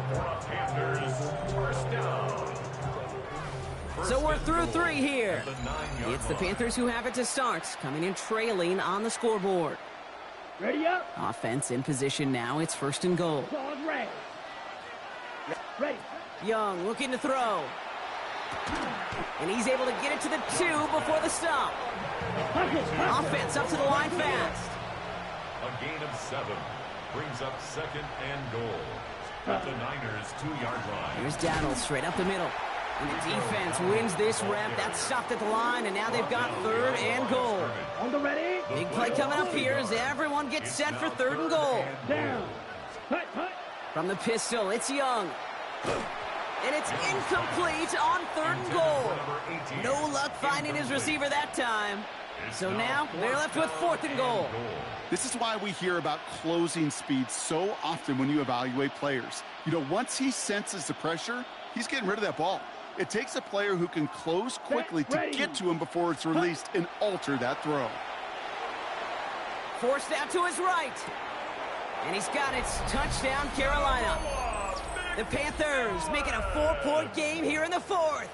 Speaker 3: Panthers first down.
Speaker 2: So we're through 3 here. It's the Panthers who have it to start, coming in trailing on the scoreboard.
Speaker 4: Ready up.
Speaker 2: Offense in position now. It's 1st and goal.
Speaker 4: Ball ready. Ready.
Speaker 2: Young looking to throw. And he's able to get it to the 2 before the stop. Offense up to the line fast.
Speaker 3: A gain of 7 brings up 2nd and goal at the Niners' 2-yard line.
Speaker 2: Here's Dowdle straight up the middle. And the defense wins this rep. That's stopped at the line, and now they've got 3rd and goal.
Speaker 4: On the ready.
Speaker 2: Big play coming up here as everyone gets set for 3rd and goal.
Speaker 4: Down. Hut, hut.
Speaker 2: From the pistol, it's Young. And it's incomplete on 3rd and goal. No luck finding his receiver that time. So now they're left with 4th and goal.
Speaker 5: This is why we hear about closing speed so often when you evaluate players. You know, once he senses the pressure, he's getting rid of that ball. It takes a player who can close quickly to get to him before it's released and alter that throw.
Speaker 2: Forced out to his right. And he's got it. Touchdown, Carolina. The Panthers making a 4-point game here in the 4th.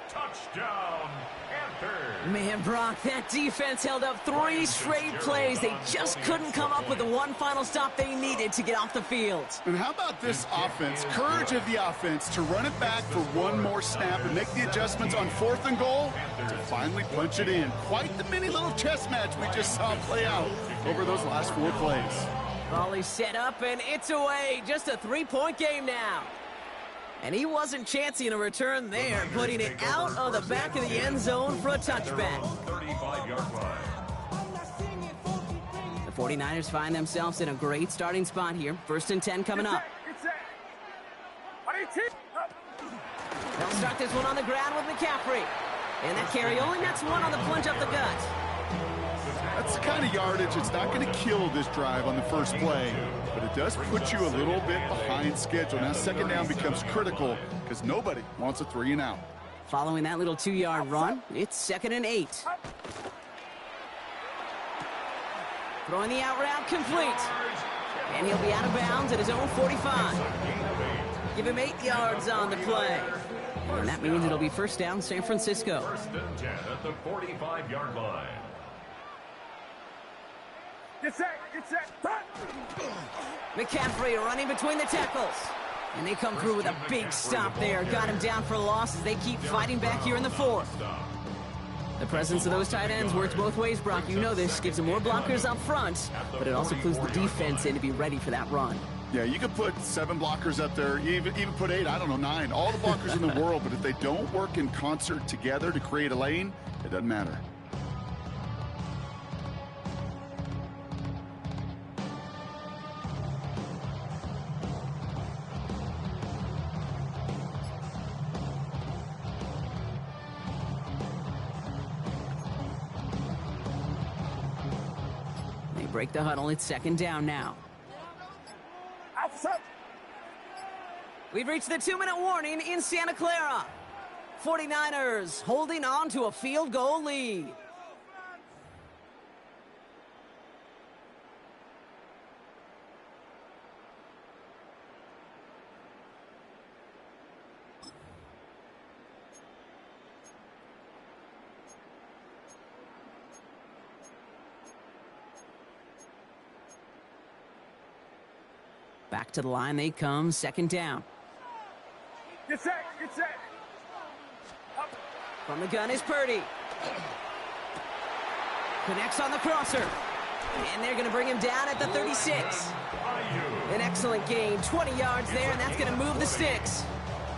Speaker 3: Touchdown, Panthers.
Speaker 2: Man, Brock, that defense held up 3 straight plays. They just couldn't come up with the one final stop they needed to get off the field.
Speaker 5: And how about this offense? Courage of the offense to run it back for one more snap and make the adjustments on 4th and goal to finally punch it in. Quite the mini little chess match we just saw play out over those last 4 plays.
Speaker 2: Volley set up, and it's away. Just a 3-point game now. And he wasn't chancing a return there, putting it out of the back of the end zone for a touchback.
Speaker 3: 35-yard line.
Speaker 2: The 49ers find themselves in a great starting spot here. 1st and 10 coming up. They'll start this one on the ground with McCaffrey. And that carry only nets 1 on the plunge up the gut.
Speaker 5: That's the kind of yardage it's not going to kill this drive on the first play, but it does put you a little bit behind schedule. Now 2nd down becomes critical because nobody wants a 3 and out.
Speaker 2: Following that little 2-yard run, it's 2nd and 8. Throwing the out route complete. And he'll be out of bounds at his own 45. Give him 8 yards on the play. And that means it'll be 1st down San Francisco.
Speaker 3: 1st and 10 at the 45-yard line.
Speaker 4: Get set.
Speaker 2: McCaffrey running between the tackles. And they come through with a big stop there. Got him down for a loss as they keep fighting back here in the 4th. The presence of those tight ends works both ways, Brock. You know this. Gives them more blockers up front, but it also clues the defense in to be ready for that run.
Speaker 5: Yeah, you could put 7 blockers up there, even put 8, I don't know, 9. All the blockers in the world, but if they don't work in concert together to create a lane, it doesn't matter.
Speaker 2: Break the huddle. It's 2nd down now. We've reached the 2-minute warning in Santa Clara. 49ers holding on to a field goal lead. Back to the line they come, 2nd down.
Speaker 4: Get set.
Speaker 2: From the gun is Purdy. Connects on the crosser. And they're going to bring him down at the 36. An excellent gain, 20 yards there, and that's going to move the sticks.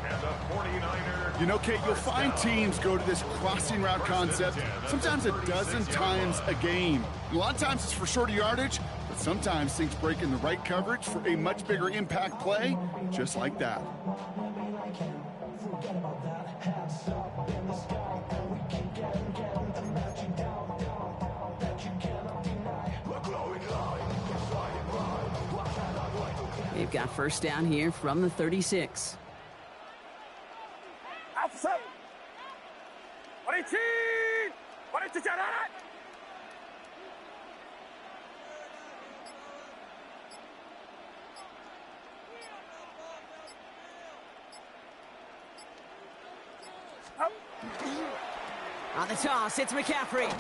Speaker 3: And the 49ers.
Speaker 5: You know, Kate, you'll find teams go to this crossing route concept sometimes a dozen times a game. A lot of times it's for shorter yardage, but sometimes things break in the right coverage for a much bigger impact play, just like that.
Speaker 2: They've got 1st down here from the 36. On the toss, it's McCaffrey.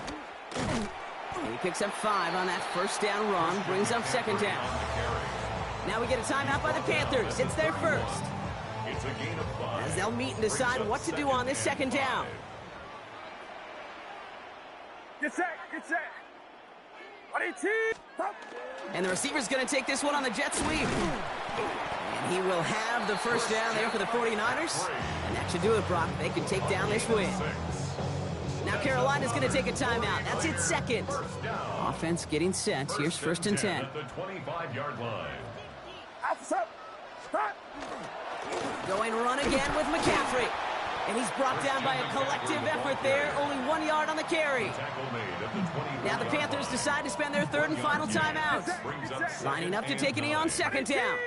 Speaker 2: He picks up 5 on that first down run, brings up second down. Now we get a timeout by the Panthers. It's their first.
Speaker 3: It's a gain of 5.
Speaker 2: As they'll meet and decide what to do on this second down.
Speaker 4: Get set, get set.
Speaker 2: And the receiver's going to take this one on the jet sweep. And he will have the first down there for the 49ers. And that should do it, Brock. They can take down this win. Now Carolina's going to take a timeout. That's its second. Offense getting set. Here's first and 10.
Speaker 3: At the 25-yard line.
Speaker 2: Going run again with McCaffrey. And he's brought down by a collective effort there. Only 1 yard on the carry. Now the Panthers decide to spend their third and final timeout. Lining up to take a knee on second down.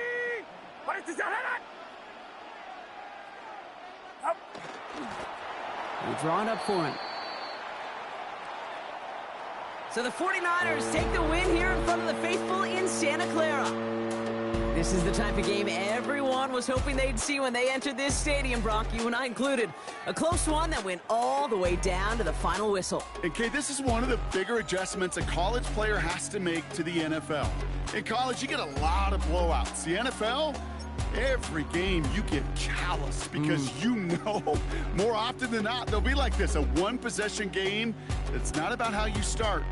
Speaker 2: We draw it up for him. So the 49ers take the win here in front of the faithful in Santa Clara. This is the type of game everyone was hoping they'd see when they entered this stadium, Brock, you and I included. A close one that went all the way down to the final whistle.
Speaker 5: And Kay, this is one of the bigger adjustments a college player has to make to the NFL. In college, you get a lot of blowouts. The NFL, every game you get calloused because you know more often than not they'll be like this, a one-possession game. It's not about how you start.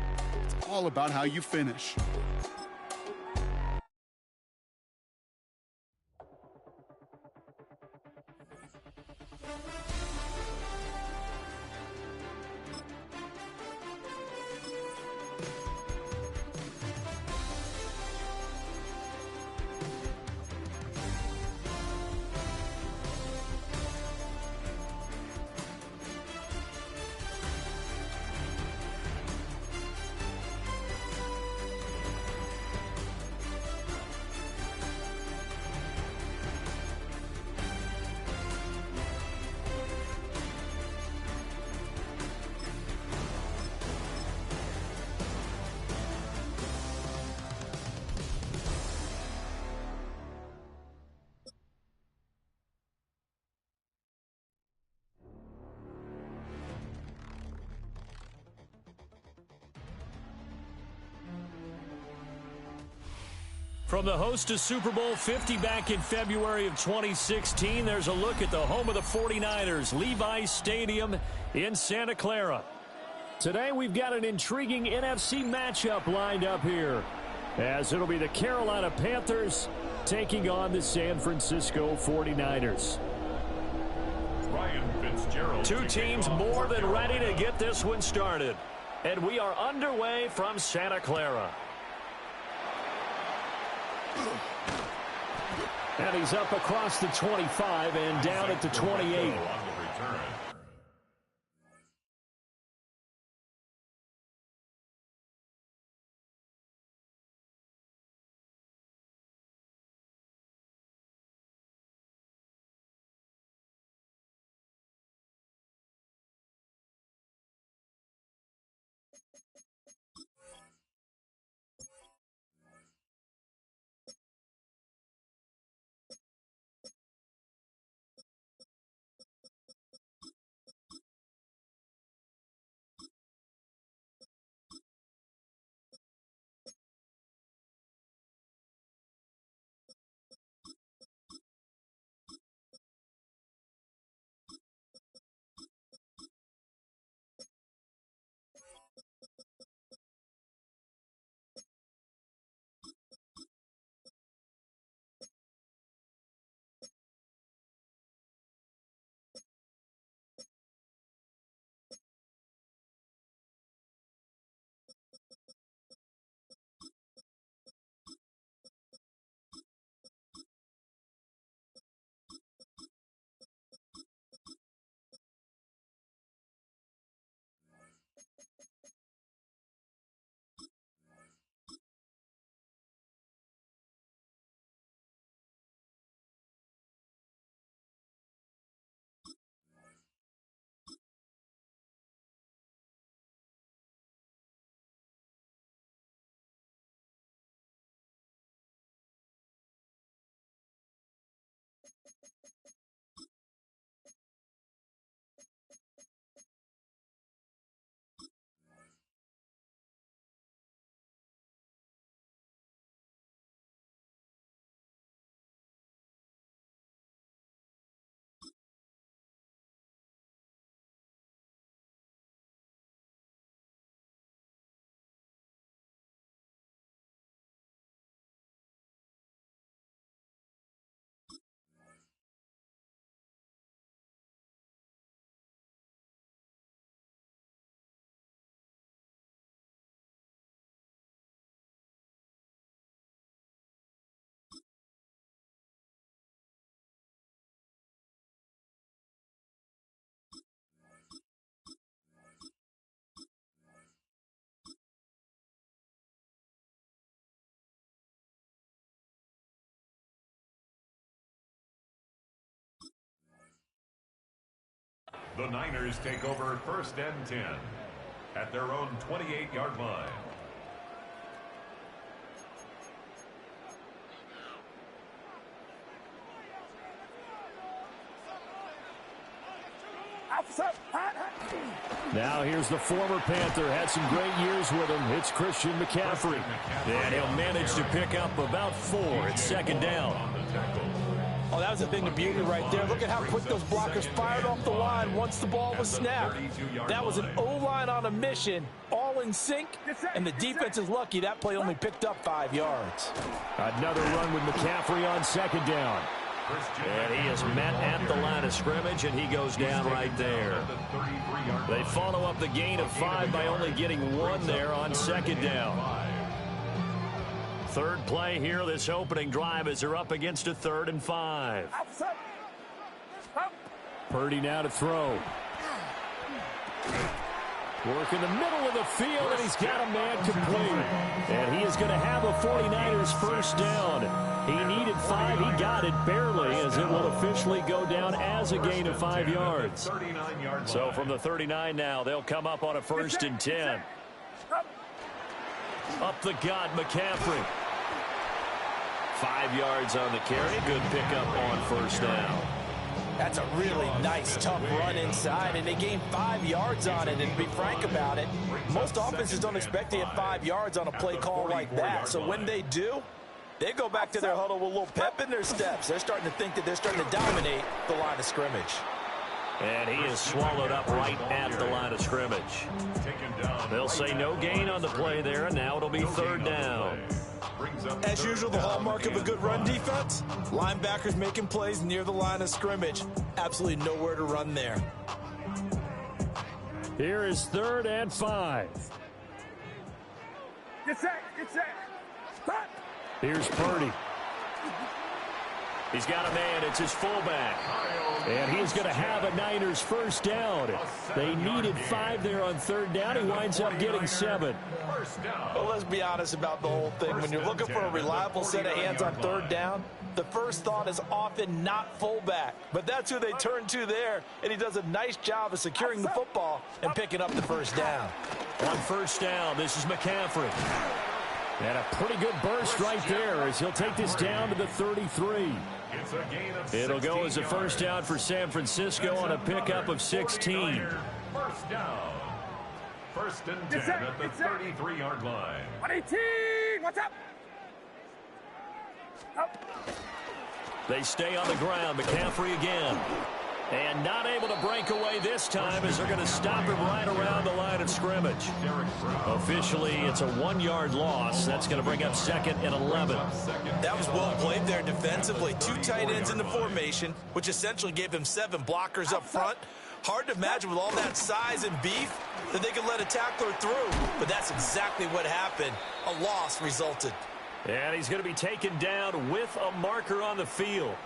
Speaker 5: It's all about how you finish.
Speaker 10: From the host to Super Bowl 50 back in February of 2016, there's a look at the home of the 49ers, Levi's Stadium in Santa Clara. Today we've got an intriguing NFC matchup lined up here, as it'll be the Carolina Panthers taking on the San Francisco 49ers. Two teams more than ready to get this one started. And we are underway from Santa Clara. And he's up across the 25 and down at the 28.
Speaker 3: The Niners take over 1st and 10 at their own 28-yard line.
Speaker 10: Now here's the former Panther. Had some great years with him. It's Christian McCaffrey. And he'll manage to pick up about 4 at 2nd down.
Speaker 11: Oh, that was a thing of beauty right there. Look at how quick those blockers fired off the line once the ball was snapped. That was an O-line on a mission, all in sync, and the defense is lucky that play only picked up 5 yards.
Speaker 10: Another run with McCaffrey on 2nd down. And he is met at the line of scrimmage, and he goes down right there. They follow up the gain of 5 by only getting 1 there on 2nd down. Third play here, this opening drive, as they're up against a 3rd and 5. Purdy now to throw. Work in the middle of the field, and he's got a man complete. And he is going to have a 49ers first down. He needed 5. He got it barely, as it will officially go down as a gain of 5 yards. So from the 39 now, they'll come up on a 1st and 10. Up the gut, McCaffrey. 5 yards on the carry. Good pickup on 1st down.
Speaker 11: That's a really nice, tough run inside, and they gained 5 yards on it. And to be frank about it, most offenses don't expect to get 5 yards on a play call like that. So when they do, they go back to their huddle with a little pep in their steps. They're starting to think that they're starting to dominate the line of scrimmage.
Speaker 10: And he is swallowed up right at the line of scrimmage. They'll say no gain on the play there, and now it'll be 3rd down.
Speaker 11: As usual, the hallmark of a good run defense, linebackers making plays near the line of scrimmage. Absolutely nowhere to run there.
Speaker 10: Here is 3rd and 5.
Speaker 4: Get set, get set.
Speaker 10: Here's Purdy. He's got a man. It's his fullback. And he's going to have a Niners first down. They needed 5 there on 3rd down. He winds up getting 7.
Speaker 11: Well, let's be honest about the whole thing. When you're looking for a reliable set of hands on 3rd down, the first thought is often not fullback. But that's who they turn to there, and he does a nice job of securing the football and picking up the first down.
Speaker 10: On 1st down, this is McCaffrey. And a pretty good burst right there as he'll take this down to the 33. It'll go as a first down for San Francisco on a pickup of 16.
Speaker 3: First down. 1st and 10 at the 33-yard line.
Speaker 4: 118, what's up?
Speaker 10: They stay on the ground. McCaffrey again. And not able to break away this time as they're going to stop him right around the line of scrimmage. Officially, it's a 1-yard loss. That's going to bring up 2nd and 11.
Speaker 11: That was well played there defensively. 2 tight ends in the formation, which essentially gave him 7 blockers up front. Hard to imagine with all that size and beef that they could let a tackler through. But that's exactly what happened. A loss resulted.
Speaker 10: And he's going to be taken down with a marker on the field.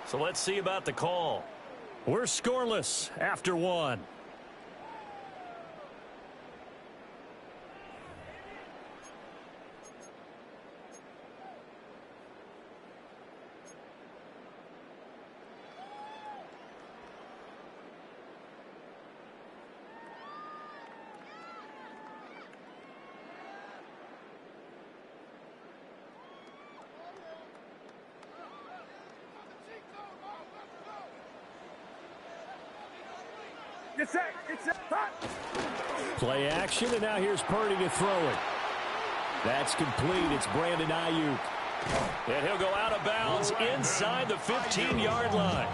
Speaker 10: So let's see about the call. We're scoreless after 1. Play action, and now here's Purdy to throw it. That's complete. It's Brandon Ayuk. And he'll go out of bounds inside the 15-yard line.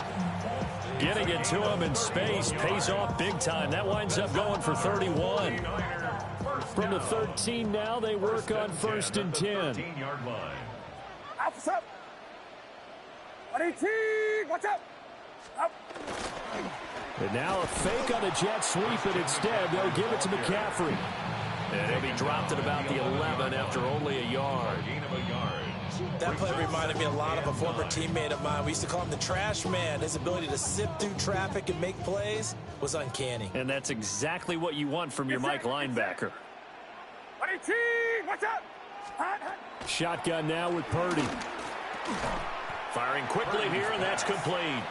Speaker 10: Getting it to him in space pays off big time. That winds up going for 31. From the 13 now, they work on 1st and 10.
Speaker 4: What's up? 118, what's up? Up.
Speaker 10: And now a fake on the jet sweep, and instead they'll give it to McCaffrey. And he'll be dropped at about the 11 after only a yard.
Speaker 11: That play reminded me a lot of a former teammate of mine. We used to call him the trash man. His ability to sift through traffic and make plays was uncanny.
Speaker 10: And that's exactly what you want from your Mike linebacker.
Speaker 4: 118, what's up?
Speaker 10: Shotgun now with Purdy. Firing quickly here, and that's complete.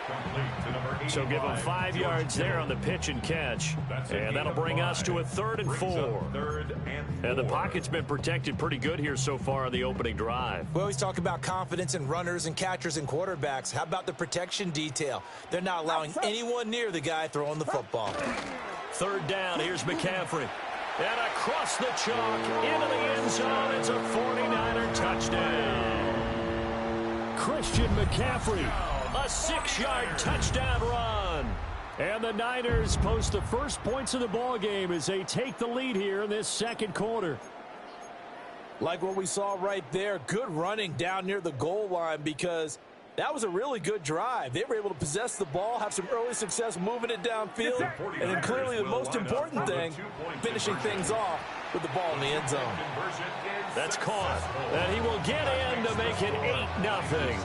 Speaker 10: So give him 5 yards there on the pitch and catch. And that'll bring us to a 3rd and 4. And the pocket's been protected pretty good here so far on the opening drive.
Speaker 11: We always talk about confidence in runners and catchers and quarterbacks. How about the protection detail? They're not allowing anyone near the guy throwing the football.
Speaker 10: 3rd down, here's McCaffrey. And across the chalk, into the end zone. It's a 49er touchdown. Christian McCaffrey, a 6-yard touchdown run. And the Niners post the first points of the ball game as they take the lead here in this 2nd quarter.
Speaker 11: Like what we saw right there, good running down near the goal line because that was a really good drive. They were able to possess the ball, have some early success moving it downfield, and then clearly the most important thing, finishing things off with the ball in the end zone.
Speaker 10: That's caught, and he will get in to make it 8-0.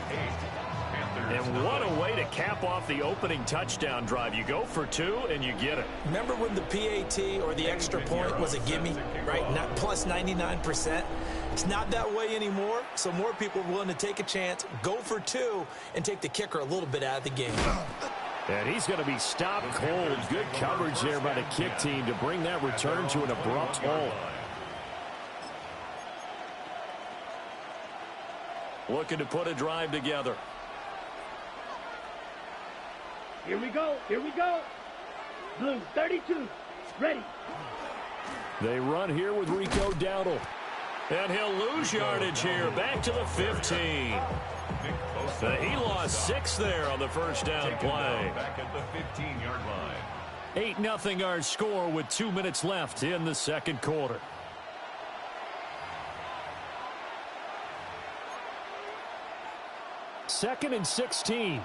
Speaker 10: And what a way to cap off the opening touchdown drive. You go for 2, and you get it.
Speaker 11: Remember when the PAT or the extra point was a gimme, right? Not plus 99%. It's not that way anymore, so more people are willing to take a chance, go for 2, and take the kicker a little bit out of the game.
Speaker 10: And he's going to be stopped cold. Good coverage there by the kick team to bring that return to an abrupt halt. Looking to put a drive together.
Speaker 4: Here we go. Here we go. Blue 32. Ready.
Speaker 10: They run here with Rico Dowdle. And he'll lose yardage here. Back to the 15. He lost 6 there on the first down play.
Speaker 3: Back at the 15-yard line.
Speaker 10: 8-0 our score with 2 minutes left in the 2nd quarter. Second and 16.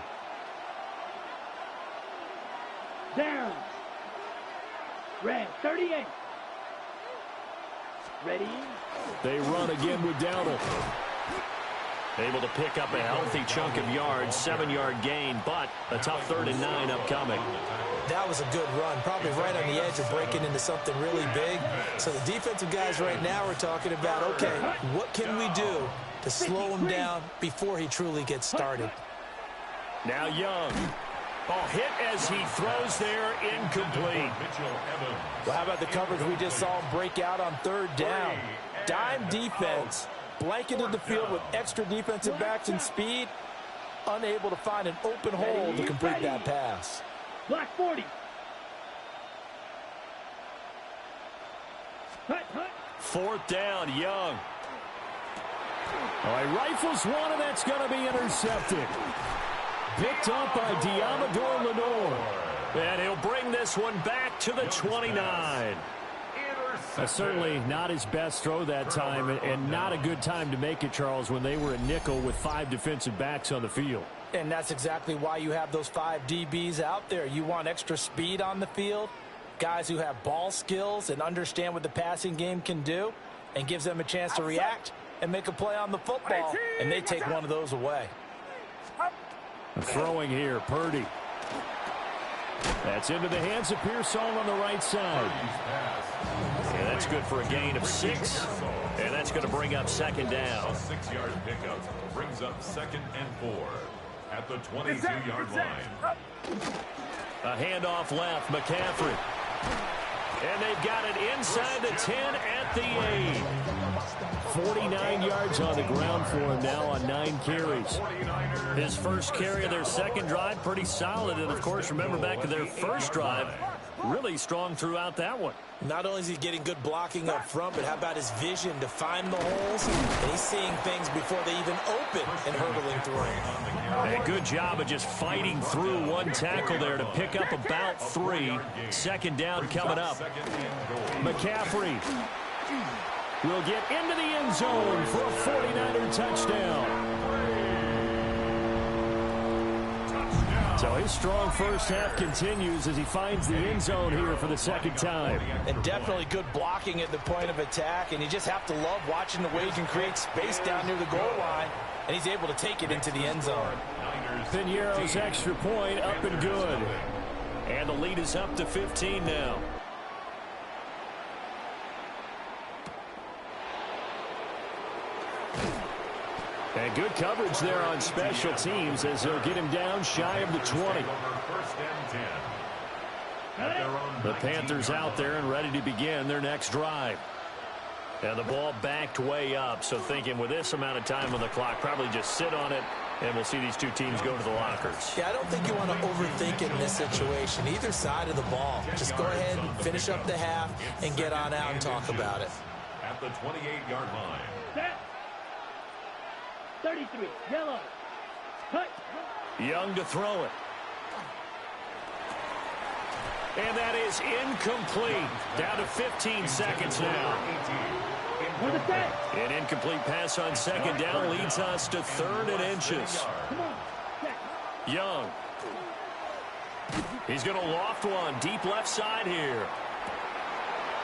Speaker 4: Down. Red 38. Ready.
Speaker 10: They run again with Dowdle. Able to pick up a healthy chunk of yards, 7-yard gain, but a tough 3rd and 9 upcoming.
Speaker 11: That was a good run, probably right on the edge of breaking into something really big. So the defensive guys right now are talking about, okay, what can we do to slow him down before he truly gets started?
Speaker 10: Now Young. Oh, hit as he throws there, incomplete.
Speaker 11: Well, how about the coverage we just saw him break out on 3rd down? Dime defense, blanketed the field with extra defensive backs and speed, unable to find an open hole to complete that pass.
Speaker 4: Black 40. Hut, hut.
Speaker 10: 4th down, Young. All right, rifles one, and that's going to be intercepted. Picked up by Diamador Lenore. And he'll bring this one back to the 29. Certainly not his best throw that time, and not a good time to make it, Charles, when they were a nickel with 5 defensive backs on the field.
Speaker 11: And that's exactly why you have those 5 DBs out there. You want extra speed on the field, guys who have ball skills and understand what the passing game can do, and gives them a chance to react and make a play on the football, and they take one of those away.
Speaker 10: Throwing here, Purdy. That's into the hands of Pearsall on the right side. And that's good for a gain of 6. And that's going to bring up 2nd down.
Speaker 3: 6-yard pickup brings up 2nd and 4 at the 22-yard line.
Speaker 10: A handoff left, McCaffrey. And they've got it inside the 10 at the 8. 49 yards on the ground for him now on 9 carries. His first carry of their 2nd drive, pretty solid. And, of course, remember back to their first drive, really strong throughout that one.
Speaker 11: Not only is he getting good blocking up front, but how about his vision to find the holes? And he's seeing things before they even open and hurtling through them.
Speaker 10: A good job of just fighting through one tackle there to pick up about 3. 2nd down coming up. McCaffrey will get into the end zone for a 49er touchdown. So his strong first half continues as he finds the end zone here for the 2nd time.
Speaker 11: And definitely good blocking at the point of attack, and you just have to love watching the way he can create space down near the goal line, and he's able to take it into the end zone.
Speaker 10: Pinero's extra point up and good. And the lead is up to 15 now. And good coverage there on special teams as they'll get him down shy of the 20. The Panthers out there and ready to begin their next drive. And the ball backed way up, so thinking with this amount of time on the clock, probably just sit on it, and we'll see these two teams go to the lockers.
Speaker 11: Yeah, I don't think you want to overthink it in this situation. Either side of the ball. Just go ahead and finish up the half and get on out and talk about it.
Speaker 3: At the 28-yard line.
Speaker 4: Set. 33, yellow. Cut.
Speaker 10: Young to throw it. And that is incomplete. Down to 15 seconds now. An incomplete pass on second down leads us to 3rd and inches. Young. He's going to loft one deep left side here.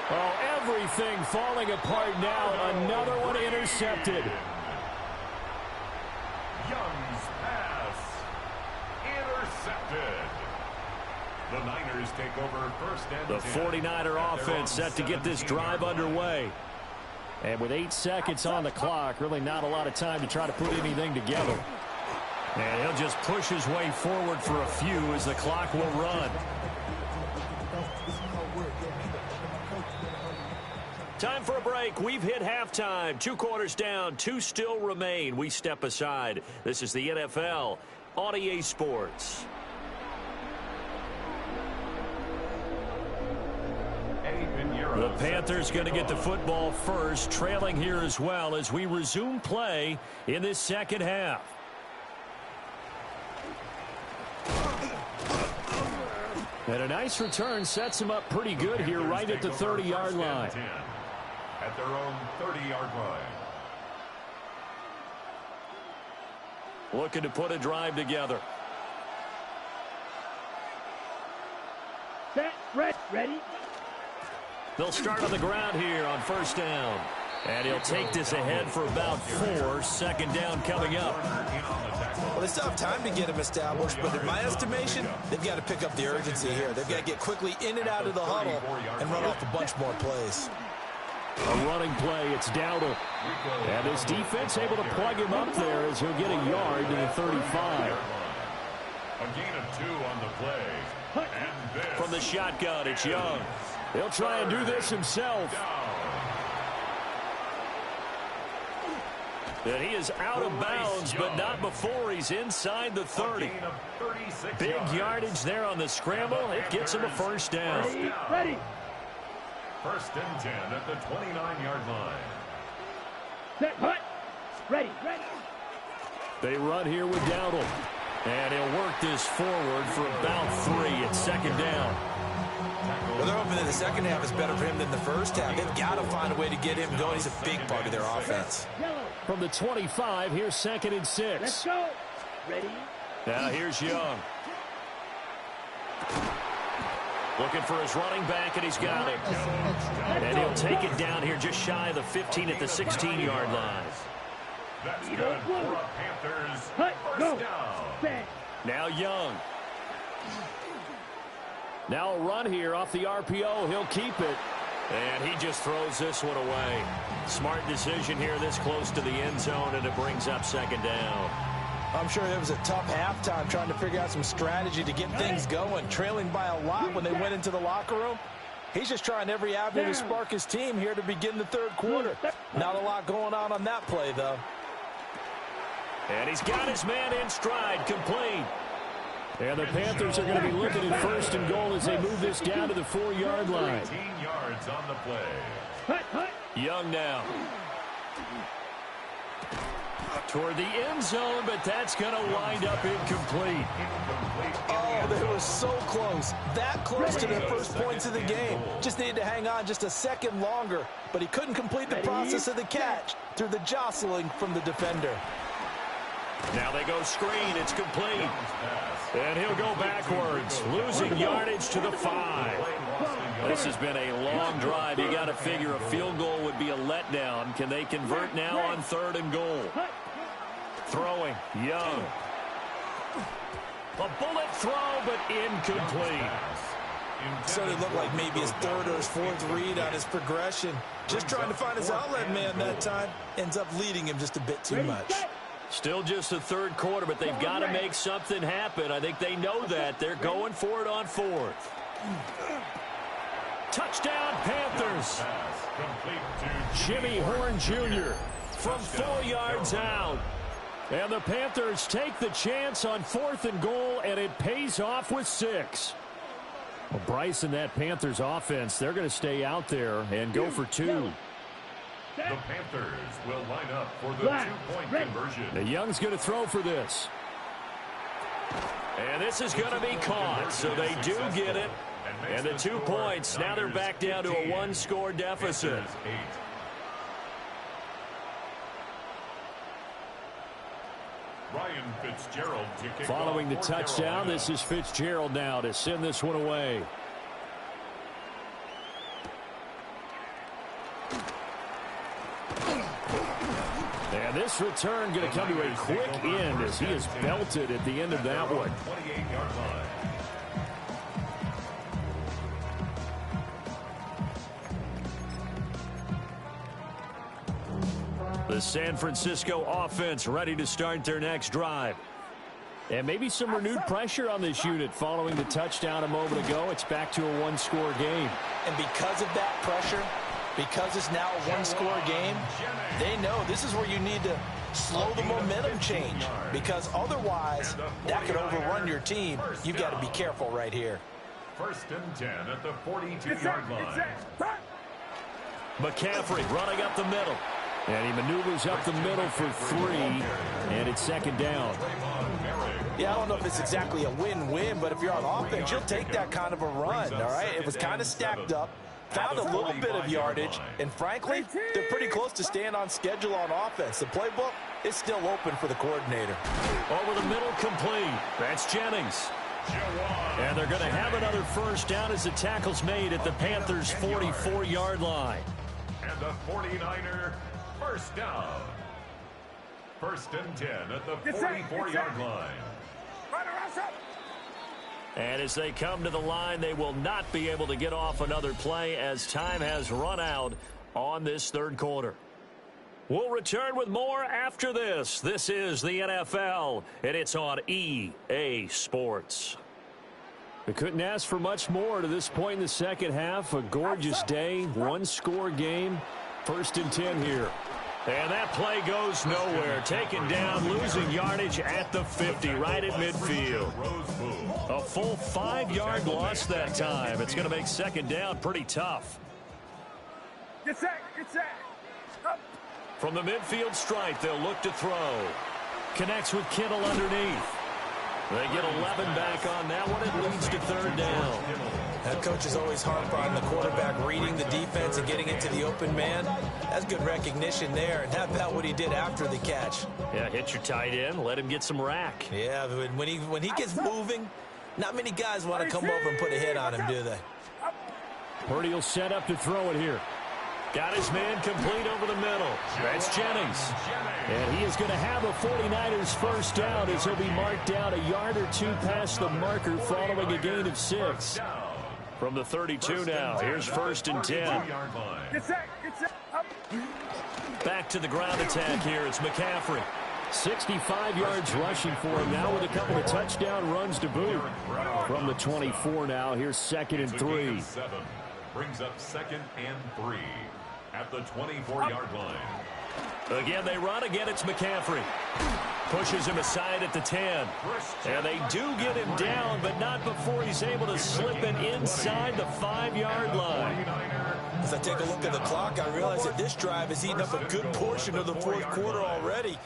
Speaker 10: Oh, everything falling apart now. Another one intercepted.
Speaker 3: Young's pass intercepted. The Niners take over 1st and 10.
Speaker 10: The 49er offense set to get this drive underway. And with 8 seconds on the clock, really not a lot of time to try to put anything together. And he'll just push his way forward for a few as the clock will run. Time for a break. We've hit halftime. 2 quarters down, 2 still remain. We step aside. This is the NFL on EA Sports. The Panthers going to get the football first, trailing here as well as we resume play in this second half. And a nice return sets him up pretty good here right at the 30-yard line.
Speaker 3: At their own 30-yard line.
Speaker 10: Looking to put a drive together.
Speaker 4: Set, ready.
Speaker 10: They'll start on the ground here on 1st down. And he'll take this ahead for about 4. Second down coming up.
Speaker 11: Well, they still have time to get him established, but in my estimation, they've got to pick up the urgency here. They've got to get quickly in and out of the huddle and run off a bunch more plays.
Speaker 10: A running play, it's Dowdle. And his defense able to plug him up there as he'll get a yard to the 35.
Speaker 3: A gain of 2 on the play. And this.
Speaker 10: From the shotgun, it's Young. He'll try and do this himself. And he is out of bounds, but not before he's inside the 30. Big yardage there on the scramble. It gets him a 1st down.
Speaker 4: Ready.
Speaker 3: 1st and 10 at the 29-yard line.
Speaker 4: Set, hut. Ready.
Speaker 10: They run here with Dowdle. And he'll work this forward for about 3 at 2nd down.
Speaker 11: Well, they're hoping that the second half is better for him than the first half. They've got to find a way to get him going. He's a big part of their offense.
Speaker 10: From the 25, here's 2nd and 6.
Speaker 4: Let's go. Ready.
Speaker 10: Now here's Young. Looking for his running back, and he's got it. And he'll take it down here just shy of the 15 at the 16-yard line.
Speaker 3: That's good for a Panthers first down.
Speaker 10: Now Young. Now a run here off the RPO. He'll keep it. And he just throws this one away. Smart decision here this close to the end zone, and it brings up 2nd down.
Speaker 11: I'm sure it was a tough halftime trying to figure out some strategy to get things going. Trailing by a lot when they went into the locker room. He's just trying every avenue to spark his team here to begin the 3rd quarter. Not a lot going on that play, though.
Speaker 10: And he's got his man in stride, complete. And the Panthers are going to be looking at 1st and goal as they move this down to the 4-yard line.
Speaker 3: 18 yards on the play.
Speaker 10: Young now. Toward the end zone, but that's going to wind up incomplete.
Speaker 11: Oh, they were so close. That close to their first points of the game. Just needed to hang on just a second longer, but he couldn't complete the process of the catch through the jostling from the defender.
Speaker 10: Now they go screen. It's complete. And he'll go backwards, losing yardage to the 5. This has been a long drive. You got to figure a field goal would be a letdown. Can they convert now on 3rd and goal? Throwing, Young. A bullet throw, but incomplete.
Speaker 11: So it looked like maybe his 3rd or his 4th read on his progression. Just trying to find his outlet man that time. Ends up leading him just a bit too much.
Speaker 10: Still just the third quarter, but they've got to make something happen. I think they know that. They're going for it on fourth. Touchdown, Panthers. Jimmy Horn Jr. from 4 yards out. And the Panthers take the chance on 4th and goal, and it pays off with 6. Well, Bryce and that Panthers offense, they're going to stay out there and go for 2.
Speaker 3: The Panthers will line up for the 2-point conversion.
Speaker 10: The Young's going to throw for this. And this is going to be caught, so they do get it. And the 2 points, now they're back down to a 1-score deficit.
Speaker 3: Ryan Fitzgerald to kick
Speaker 10: Following the
Speaker 3: off
Speaker 10: touchdown, this is Fitzgerald now to send this one away. And this return going to come to a quick end as he is belted at the end of that one.
Speaker 3: 28-yard line.
Speaker 10: The San Francisco offense ready to start their next drive. And maybe some renewed pressure on this unit following the touchdown a moment ago. It's back to a 1-score game.
Speaker 11: And because of that pressure, because it's now a 1-score game, they know this is where you need to slow the momentum change, because otherwise that could overrun your team. You've got to be careful right here.
Speaker 3: 1st and 10 at the 42-yard line.
Speaker 10: McCaffrey running up the middle. And he maneuvers up the middle for 3, and it's 2nd down.
Speaker 11: Yeah, I don't know if it's exactly a win-win, but if you're on offense, you'll take that kind of a run, all right? It was kind of stacked up, found a little bit of yardage, and frankly, they're pretty close to staying on schedule on offense. The playbook is still open for the coordinator.
Speaker 10: Over the middle, complete. That's Jennings. And they're going to have another 1st down as the tackle's made at the Panthers' 44-yard line.
Speaker 3: And the 49er 1st down. 1st and 10 at the 44-yard line.
Speaker 10: And as they come to the line, they will not be able to get off another play as time has run out on this 3rd quarter. We'll return with more after this. This is the NFL, and it's on EA Sports. We couldn't ask for much more to this point in the second half. A gorgeous day, 1-score game, 1st and 10 here. And that play goes nowhere. Taken down, losing yardage at the 50, right at midfield. A full 5-yard loss that time. It's going to make 2nd down pretty tough.
Speaker 4: Get set, get set. Up.
Speaker 10: From the midfield stripe, they'll look to throw. Connects with Kittle underneath. They get 11 back on that one. It leads to 3rd down.
Speaker 11: That coach is always harp on the quarterback reading the defense and getting into the open man. That's good recognition there. And how about what he did after the catch?
Speaker 10: Yeah, hit your tight end. Let him get some rack.
Speaker 11: Yeah, but when he gets moving, not many guys want to come over and put a hit on him, do they?
Speaker 10: Purdy will set up to throw it here. Got his man complete over the middle. That's Jennings. And he is going to have a 49ers 1st down as he'll be marked down a yard or 2 past the marker following a gain of 6. From the 32 now, here's 1st and 10. Back to the ground attack here. It's McCaffrey. 65 yards rushing for him now with a couple of touchdown runs to boot. From the 24 now, here's 2nd and 3.
Speaker 3: Brings up 2nd and 3 at the 24-yard line.
Speaker 10: Again, they run. Again, it's McCaffrey. Pushes him aside at the 10. And they do get him down, but not before he's able to slip it inside the 5-yard line.
Speaker 11: As I take a look at the clock, I realize that this drive has eaten up a good portion of the 4th quarter already.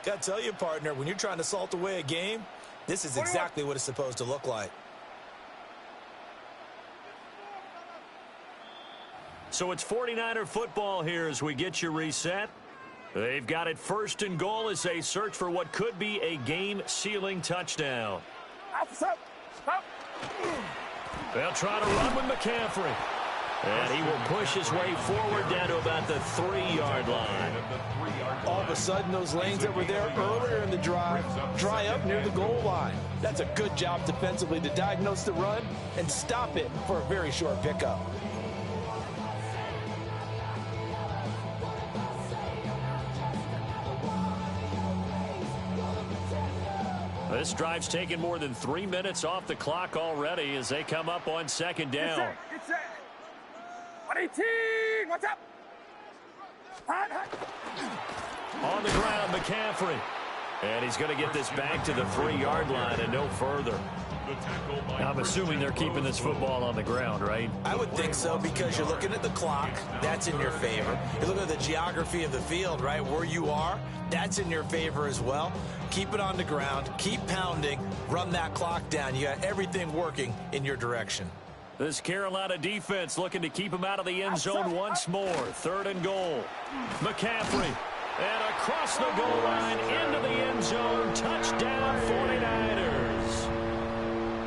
Speaker 11: Got to tell you, partner, when you're trying to salt away a game, this is exactly what it's supposed to look like.
Speaker 10: So it's 49er football here as we get you reset. They've got it 1st and goal as they search for what could be a game-sealing touchdown. They'll try to run with McCaffrey. And he will push his way forward down to about the 3-yard line.
Speaker 11: All of a sudden, those lanes that were there earlier in the drive dry up near the goal line. That's a good job defensively to diagnose the run and stop it for a very short pickup.
Speaker 10: This drive's taken more than 3 minutes off the clock already as they come up on second down.
Speaker 4: Get set. 118. What's up?
Speaker 10: On the ground, McCaffrey. And he's going to get this back to the 3-yard line and no further. I'm assuming they're keeping this football on the ground, right?
Speaker 11: I would think so, because you're looking at the clock. That's in your favor. You're looking at the geography of the field, right? Where you are, that's in your favor as well. Keep it on the ground. Keep pounding. Run that clock down. You got everything working in your direction.
Speaker 10: This Carolina defense looking to keep him out of the end zone once more. 3rd and goal. McCaffrey. And across the goal line into the end zone. Touchdown 49ers.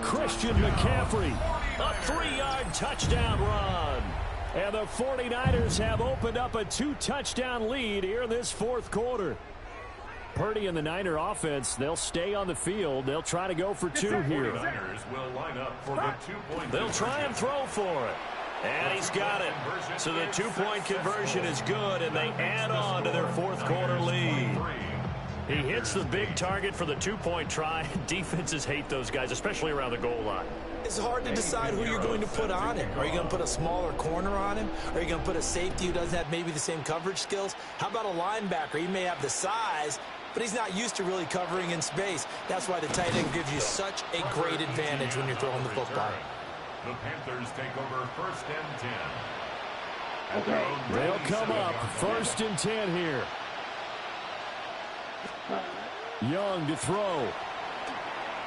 Speaker 10: Christian McCaffrey. A 3-yard touchdown run. And the 49ers have opened up a 2-touchdown lead here in this 4th quarter. Purdy and the Niner offense, they'll stay on the field. They'll try to go for 2 here. They'll try and throw for it. And he's got it. So the 2-point conversion is good, and they add on to their 4th quarter lead. He hits the big target for the 2-point try. Defenses hate those guys, especially around the goal line.
Speaker 11: It's hard to decide who you're going to put on him. Are you going to put a smaller corner on him? Are you going to put a safety who doesn't have maybe the same coverage skills? How about a linebacker? He may have the size, but he's not used to really covering in space. That's why the tight end gives you such a great advantage when you're throwing the football.
Speaker 3: The Panthers take over 1st and 10.
Speaker 10: They'll come up 1st and 10 here. Young to throw.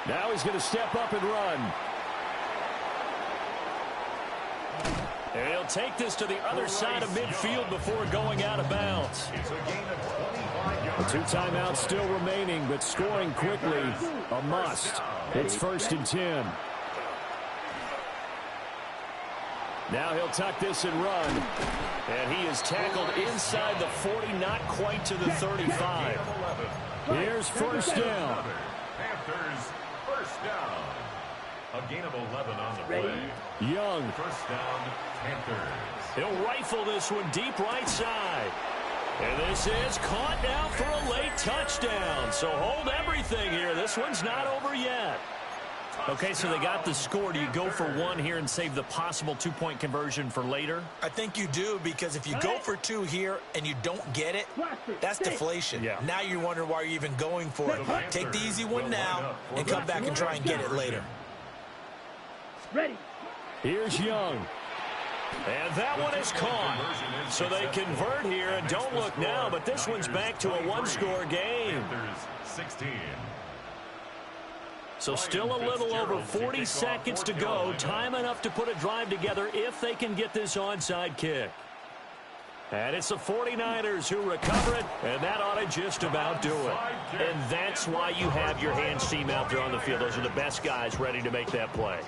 Speaker 10: Now he's going to step up and run. And he'll take this to the other side of midfield before going out of bounds.
Speaker 3: It's a gain of 25 yards.
Speaker 10: 2 timeouts still remaining, but scoring quickly a must. It's 1st and 10. Now he'll tuck this and run. And he is tackled inside the 40, not quite to the 35. Here's 1st down.
Speaker 3: Panthers, 1st down. A gain of 11 on the play.
Speaker 10: Young.
Speaker 3: 1st down, Panthers.
Speaker 10: He'll rifle this one deep right side. And this is caught now for a late touchdown. So hold everything here. This one's not over yet. Okay, so they got the score. Do you go for 1 here and save the possible 2-point conversion for later?
Speaker 11: I think you do, because if you go for 2 here and you don't get it, that's deflation.
Speaker 10: Yeah.
Speaker 11: Now you're wondering why you're even going for it. Take the easy one now and come back and try and get it later.
Speaker 4: Ready.
Speaker 10: Here's Young. And that one is caught. So they convert here, and don't look now, but this one's back to a 1-score game.
Speaker 3: Panthers, 16.
Speaker 10: So still a little over 40 seconds to go. Time enough to put a drive together if they can get this onside kick. And it's the 49ers who recover it, and that ought to just about do it. And that's why you have your hands team out there on the field. Those are the best guys ready to make that play.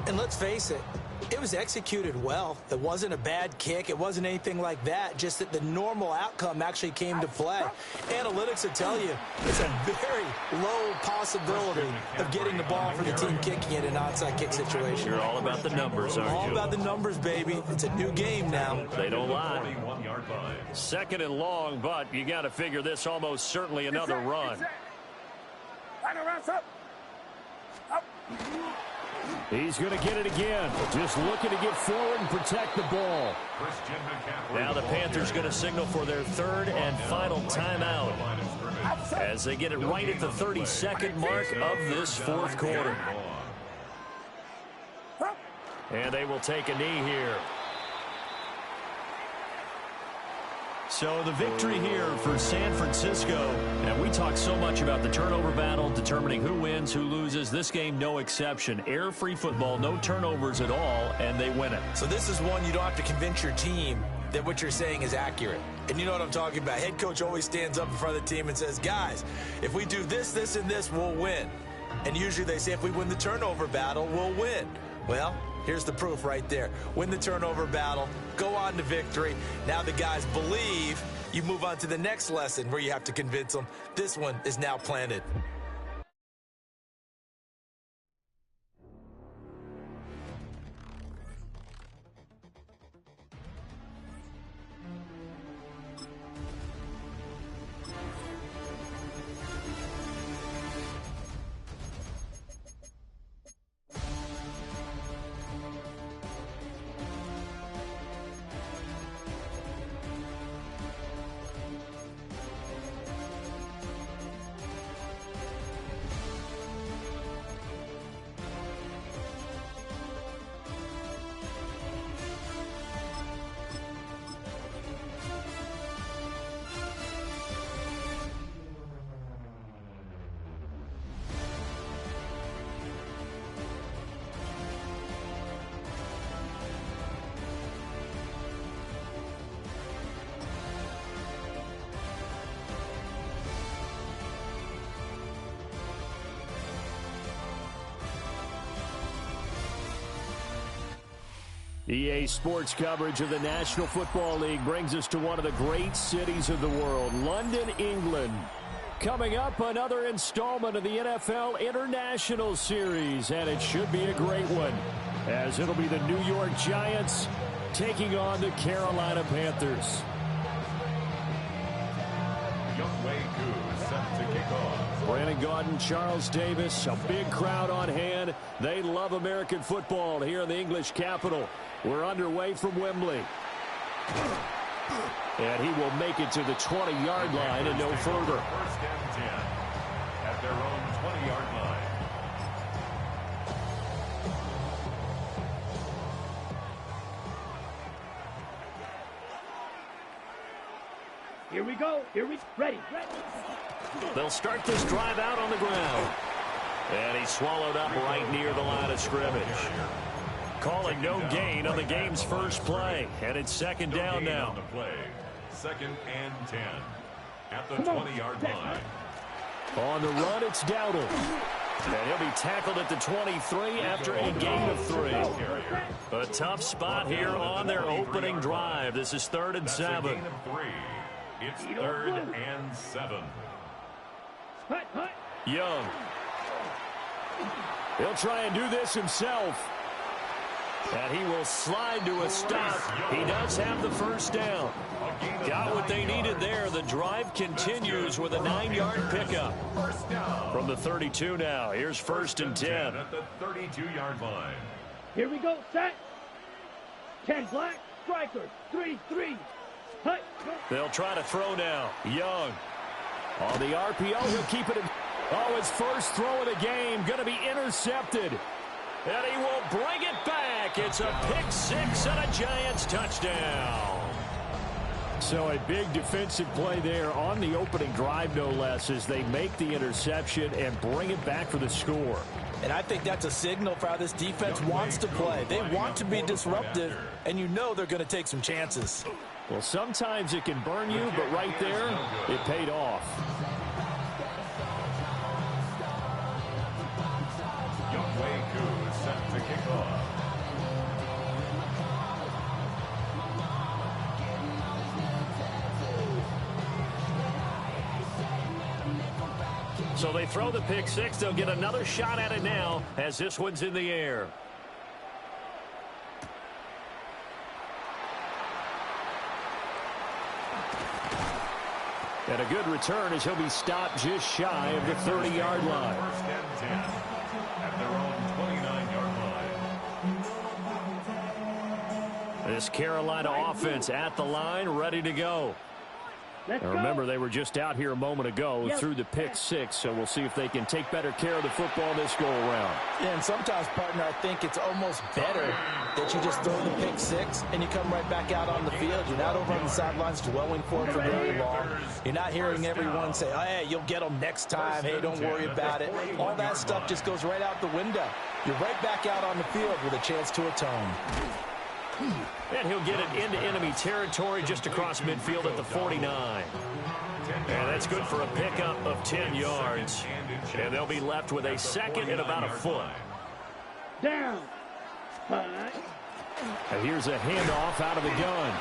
Speaker 11: And let's face it, it was executed well. It wasn't a bad kick. It wasn't anything like that. Just that the normal outcome actually came to play. Analytics will tell you it's a very low possibility of getting the ball for the team kicking it in an onside kick situation.
Speaker 10: You're all about the numbers, aren't you?
Speaker 11: All about the numbers, baby. It's a new game now.
Speaker 10: They don't lie. 2nd and long, but you got to figure this almost certainly another run. He's going to get it again. Just looking to get forward and protect the ball. Now the Panthers going to signal for their 3rd and final timeout as they get it right at the 32nd mark of this 4th quarter. And they will take a knee here. So the victory here for San Francisco. And we talk so much about the turnover battle, determining who wins, who loses. This game, no exception. Error-free football, no turnovers at all, and they win it.
Speaker 11: So this is one you don't have to convince your team that what you're saying is accurate. And you know what I'm talking about. Head coach always stands up in front of the team and says, guys, if we do this, this, and this, we'll win. And usually they say if we win the turnover battle, we'll win. Well, here's the proof right there. Win the turnover battle, go on to victory. Now the guys believe. You move on to the next lesson where you have to convince them. This one is now planted.
Speaker 10: EA Sports coverage of the National Football League brings us to one of the great cities of the world, London, England. Coming up, another installment of the NFL International Series, and it should be a great one, as it'll be the New York Giants taking on the Carolina Panthers. Brandon Gaudin, Charles Davis, a big crowd on hand. They love American football here in the English capital. We're underway from Wembley. And he will make it to the 20-yard line and no further.
Speaker 3: First and 10 at their own 20-yard line.
Speaker 4: Here we go. Ready.
Speaker 10: They'll start this drive out on the ground. And he's swallowed up right near the line of scrimmage. Calling no gain on the game's first play. And it's second down now.
Speaker 3: On the play. Second and 10 at the 20-yard line.
Speaker 10: On the run, it's Dowdle. And he'll be tackled at the 23 after a gain of 3. A tough spot here on their opening drive. This is 3rd and 7.
Speaker 3: It's 3rd and 7.
Speaker 10: Young. He'll try and do this himself. And he will slide to a stop. He does have the first down. Got what they needed there. The drive continues with a 9-yard pickup. From the 32 now. Here's 1st and 10.
Speaker 3: At the 32-yard line.
Speaker 4: Here we go. Set. 10 black. Strikers. 3-3. Hut.
Speaker 10: They'll try to throw now. Young. On the RPO, he'll keep it in. Oh, his first throw of the game. Going to be intercepted. And he will bring it back. It's a pick 6 and a Giants touchdown. So a big defensive play there on the opening drive, no less, as they make the interception and bring it back for the score.
Speaker 11: And I think that's a signal for how this defense wants to play. They want to be disruptive, and you know they're going to take some chances.
Speaker 10: Well, sometimes it can burn you, but right there, it paid off.
Speaker 3: Set to kick off.
Speaker 10: So they throw the pick 6. They'll get another shot at it now as this one's in the air. And a good return as he'll be stopped just shy of the 30-yard line.
Speaker 3: 1st and 10 at their own 29-yard line.
Speaker 10: This Carolina offense at the line, ready to go. And remember, they were just out here a moment ago through the pick 6, so we'll see if they can take better care of the football this go-around.
Speaker 11: Yeah, and sometimes, partner, I think it's almost better that you just throw the pick 6 and you come right back out on the field. You're not over on the sidelines dwelling for it for very long. You're not hearing everyone say, oh, hey, you'll get them next time. Hey, don't worry about it. All that stuff just goes right out the window. You're right back out on the field with a chance to atone.
Speaker 10: And he'll get it into enemy territory just across midfield at the 49. And that's good for a pickup of 10 yards. And they'll be left with a second and about a foot.
Speaker 4: Down.
Speaker 10: And here's a handoff out of the gun.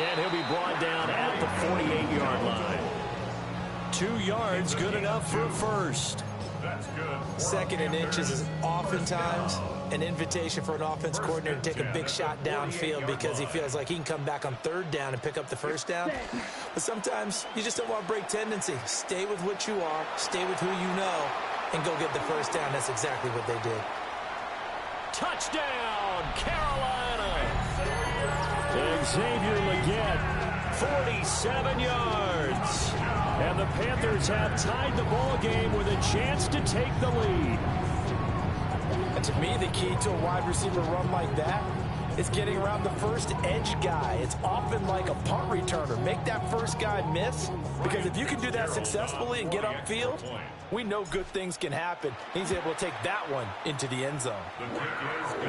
Speaker 10: And he'll be brought down at the 48-yard line. 2 yards, good enough for a first.
Speaker 3: That's good.
Speaker 11: 2nd and inches is oftentimes an invitation for an offense coordinator to take a big shot downfield because he feels like he can come back on 3rd down and pick up the first down. But sometimes you just don't want to break tendency. Stay with what you are, stay with who you know, and go get the first down. That's exactly what they did.
Speaker 10: Touchdown, Carolina! Xavier Legette, 47 yards. And the Panthers have tied the ball game with a chance to take the lead.
Speaker 11: And to me, the key to a wide receiver run like that is getting around the first edge guy. It's often like a punt returner. Make that first guy miss, because if you can do that successfully and get upfield, we know good things can happen. He's able to take that one into the end zone.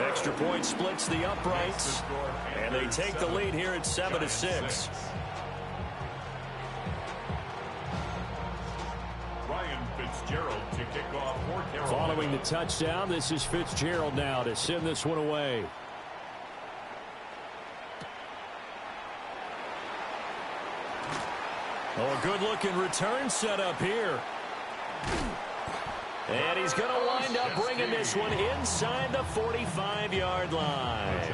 Speaker 10: Extra point splits the uprights, and they take the lead here at 7-6.
Speaker 3: To kick off for Carolina.
Speaker 10: Following the touchdown, this is Fitzgerald now to send this one away. Oh, a good-looking return set up here. And he's going to wind up bringing this one inside the 45-yard line.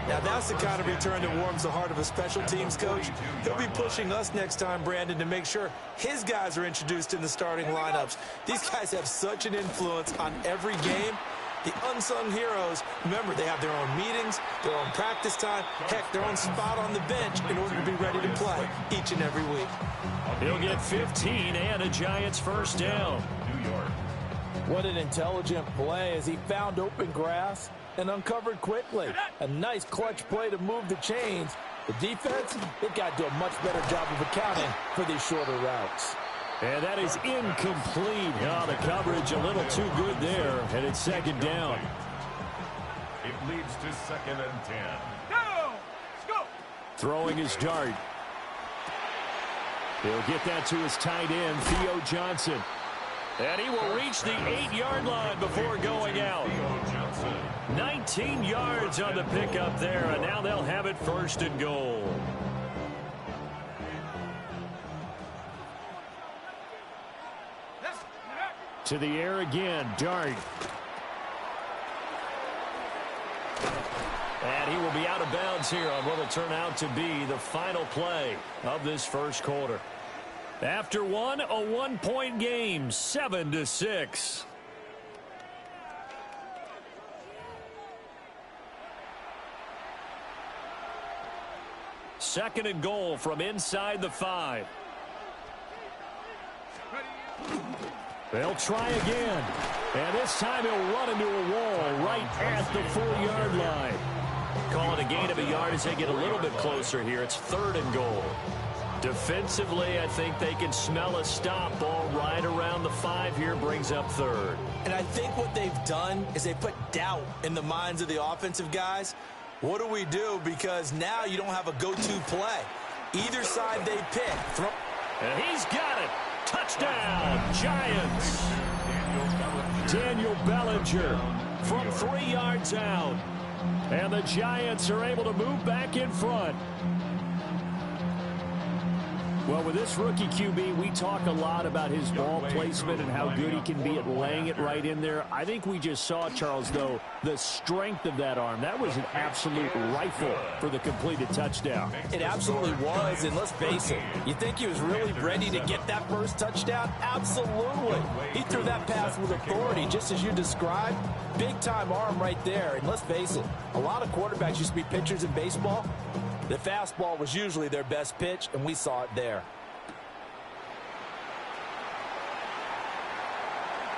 Speaker 11: Now, that's the kind of return that warms the heart of a special teams coach. He'll be pushing us next time, Brandon, to make sure his guys are introduced in the starting lineups. These guys have such an influence on every game. The unsung heroes, remember, they have their own meetings, their own practice time, heck, their own spot on the bench in order to be ready to play each and every week.
Speaker 10: He'll get 15 and a Giants first down.
Speaker 11: New York. What an intelligent play as he found open grass and uncovered quickly. A nice clutch play to move the chains. The defense, they've got to do a much better job of accounting for these shorter routes.
Speaker 10: And that is incomplete. Oh, the coverage a little too good there, and it's second down.
Speaker 3: It leads to 2nd and 10.
Speaker 4: Go! Let's go!
Speaker 10: Throwing his dart. He'll get that to his tight end, Theo Johnson. And he will reach the 8-yard line before going out. 19 yards on the pickup there, and now they'll have it 1st and goal. To the air again, Dart. And he will be out of bounds here on what will turn out to be the final play of this first quarter. After one, a 1-point game, 7-6. Second and goal from inside the 5. They'll try again. And this time he'll run into a wall right at the 4-yard line. Call it a gain of a yard as they get a little bit closer here. It's 3rd and goal. Defensively, I think they can smell a stop. Ball right around the 5 here, brings up 3rd.
Speaker 11: And I think what they've done is they put doubt in the minds of the offensive guys. What do we do? Because now you don't have a go-to play. Either side they pick.
Speaker 10: And he's got it. Touchdown, Giants. Daniel Bellinger from 3 yards out. And the Giants are able to move back in front. Well, with this rookie QB, we talk a lot about his ball placement and how good he can be at laying it right in there. I think we just saw, Charles, though, the strength of that arm. That was an absolute rifle for the completed touchdown.
Speaker 11: It absolutely was, and let's face it, you think he was really ready to get that first touchdown? Absolutely. He threw that pass with authority, just as you described. Big-time arm right there, and let's face it, a lot of quarterbacks used to be pitchers in baseball. The fastball was usually their best pitch, and we saw it there.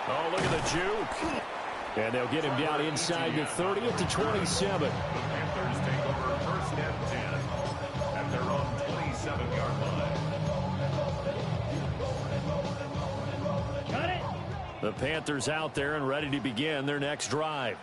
Speaker 10: Oh, look at the juke. And they'll get him down inside the 30 at the 27.
Speaker 3: The Panthers take over 1st and 10 at their own 27-yard line.
Speaker 4: Got it.
Speaker 10: The Panthers out there and ready to begin their next drive.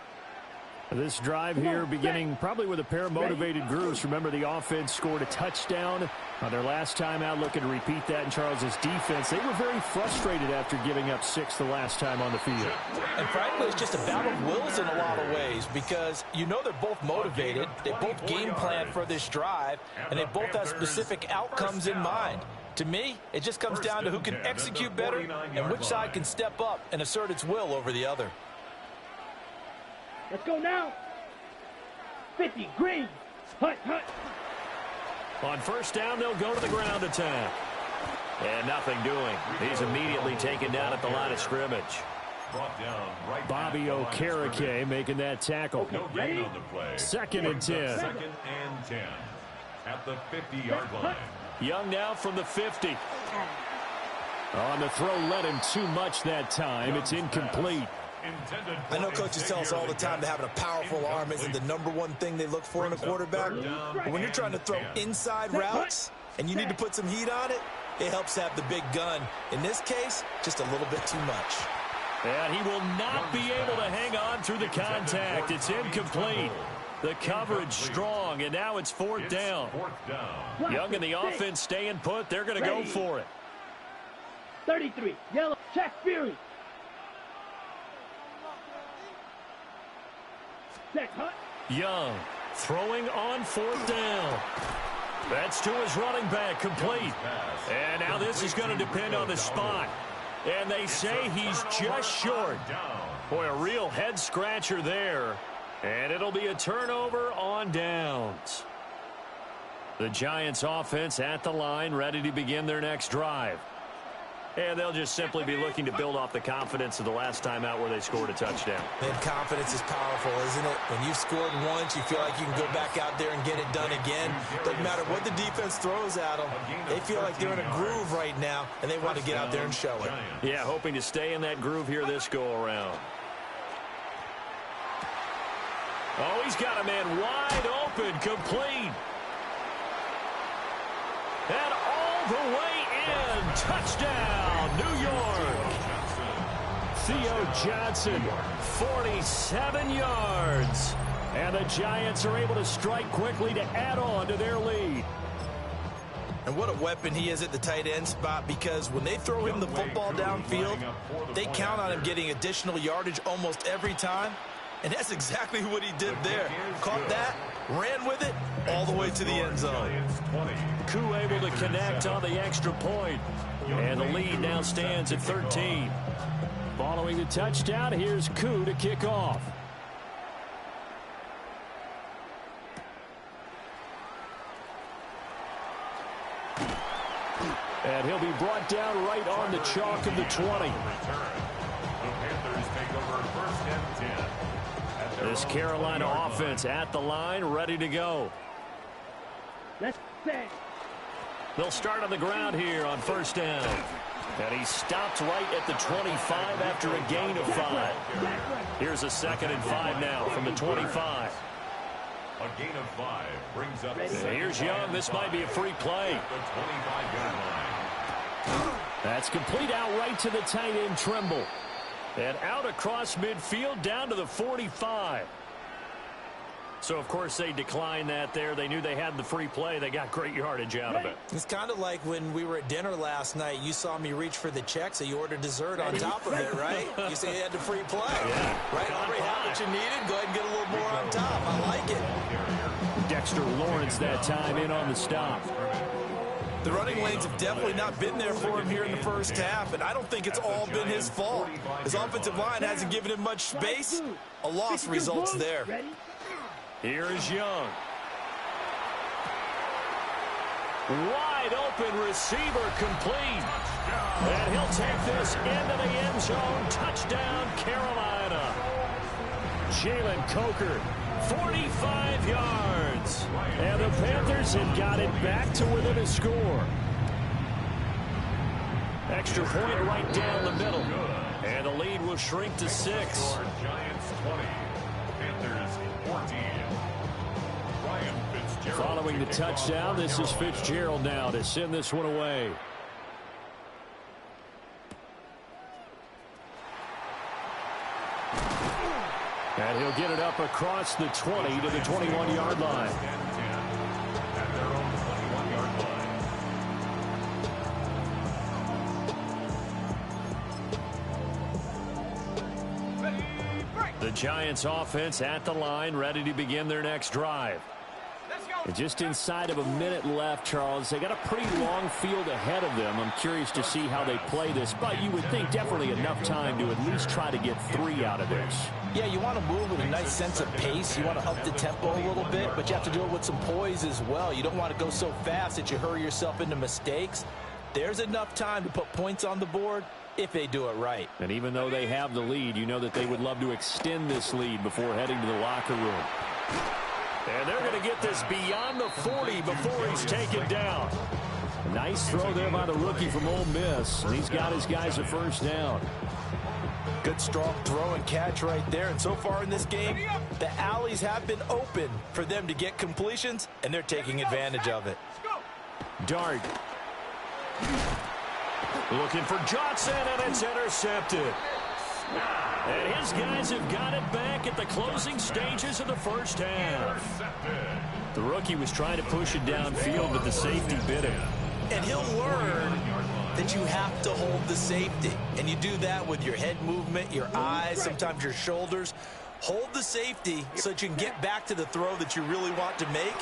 Speaker 10: This drive here beginning probably with a pair of motivated groups. Remember, the offense scored a touchdown on their last time out, looking to repeat that in Charles's defense. They were very frustrated after giving up 6 the last time on the field.
Speaker 11: And frankly, it's just a battle of wills in a lot of ways because you know they're both motivated. They both game plan for this drive, and they both have specific outcomes in mind. To me, it just comes down to who can execute better and which side can step up and assert its will over the other.
Speaker 4: Let's go now. 50, green. Hut, hut.
Speaker 10: On first down, they'll go to the ground attack. And nothing doing. He's immediately taken down at the line of scrimmage. Bobby Okereke making that tackle.
Speaker 3: No gain on the play.
Speaker 10: 2nd and 10.
Speaker 3: 2nd and 10 at the 50-yard line.
Speaker 10: Young now from the 50. On the throw, led him too much that time. It's incomplete.
Speaker 11: I know coaches tell us all the time that having a powerful arm isn't the #1 thing they look for in a quarterback. But when you're trying to throw inside routes and you need to put some heat on it, it helps have the big gun. In this case, just a little bit too much.
Speaker 10: And he will not be able to hang on through the contact. It's incomplete. The coverage strong, and now it's 4th down. Young and the offense staying put. They're going to go for it.
Speaker 4: 33, yellow, check Fury.
Speaker 10: Young throwing on 4th down. That's to his running back, complete. And now this is going to depend on the spot. And they say he's just short. Boy, a real head-scratcher there. And it'll be a turnover on downs. The Giants offense at the line, ready to begin their next drive. And they'll just simply be looking to build off the confidence of the last time out where they scored a touchdown.
Speaker 11: And confidence is powerful, isn't it? When you've scored once, you feel like you can go back out there and get it done again. Doesn't matter what the defense throws at them. They feel like they're in a groove right now, and they want to get out there and show it.
Speaker 10: Yeah, hoping to stay in that groove here this go-around. Oh, he's got a man wide open, complete. And all the way in. Touchdown, New York. Theo Johnson, 47 yards. And the Giants are able to strike quickly to add on to their lead.
Speaker 11: And what a weapon he is at the tight end spot, because when they throw him the football downfield, they count on him getting additional yardage almost every time. And that's exactly what he did there. Caught that, ran with it, all the way to the end zone.
Speaker 10: Koo able to connect on the extra point. And the lead now stands at 13. Following the touchdown, here's Koo to kick off. And he'll be brought down right on the chalk of the 20.
Speaker 3: The Panthers take over first and 10.
Speaker 10: This Carolina offense at the line, ready to go.
Speaker 4: Let's set.
Speaker 10: They'll start on the ground here on first down. And he stopped right at the 25 after a gain of 5. Here's a 2nd and 5 now from the 25.
Speaker 3: A gain of 5 brings up.
Speaker 10: And here's Young. This might be a free play.
Speaker 3: The 25-yard line.
Speaker 10: That's complete out right to the tight end, Trimble. And out across midfield down to the 45. So, of course, they declined that there. They knew they had the free play. They got great yardage out of it.
Speaker 11: It's kind of like when we were at dinner last night. You saw me reach for the check, so you ordered dessert on top of it, right? You said you had the free play.
Speaker 10: Yeah.
Speaker 11: Right? Already had what you needed. Go ahead and get a little more on top. I like it.
Speaker 10: Dexter Lawrence that time in on the stop.
Speaker 11: The running lanes have definitely not been there for him here in the first half, and I don't think it's all been his fault. His offensive line hasn't given him much space. A loss results there.
Speaker 10: Here is Young. Wide open receiver, complete. And he'll take this into the end zone. Touchdown, Carolina. Jalen Coker, 45 yards. And the Panthers have got it back to within a score. Extra point right down the middle. And the lead will shrink to 6.
Speaker 3: Giants 20, Panthers 14.
Speaker 10: Following the touchdown, this is Fitzgerald now to send this one away. And he'll get it up across the 20 to the 21-yard line.
Speaker 3: At their own 21-yard line.
Speaker 10: The Giants offense at the line, ready to begin their next drive. Just inside of a minute left, Charles. They got a pretty long field ahead of them. I'm curious to see how they play this, but you would think definitely enough time to at least try to get 3 out of this.
Speaker 11: Yeah, you want to move with a nice sense of pace. You want to up the tempo a little bit, but you have to do it with some poise as well. You don't want to go so fast that you hurry yourself into mistakes. There's enough time to put points on the board if they do it right.
Speaker 10: And even though they have the lead, you know that they would love to extend this lead before heading to the locker room. And they're going to get this beyond the 40 before he's taken down. A nice throw there by the rookie from Ole Miss. And he's got his guys a first down.
Speaker 11: Good strong throw and catch right there. And so far in this game, the alleys have been open for them to get completions, and they're taking advantage of it.
Speaker 10: Dart. Looking for Johnson, and it's intercepted. And his guys have got it back at the closing stages of the first half. The rookie was trying to push it downfield, but the safety bit him.
Speaker 11: And he'll learn that you have to hold the safety. And you do that with your head movement, your eyes, sometimes your shoulders. Hold the safety so that you can get back to the throw that you really want to make.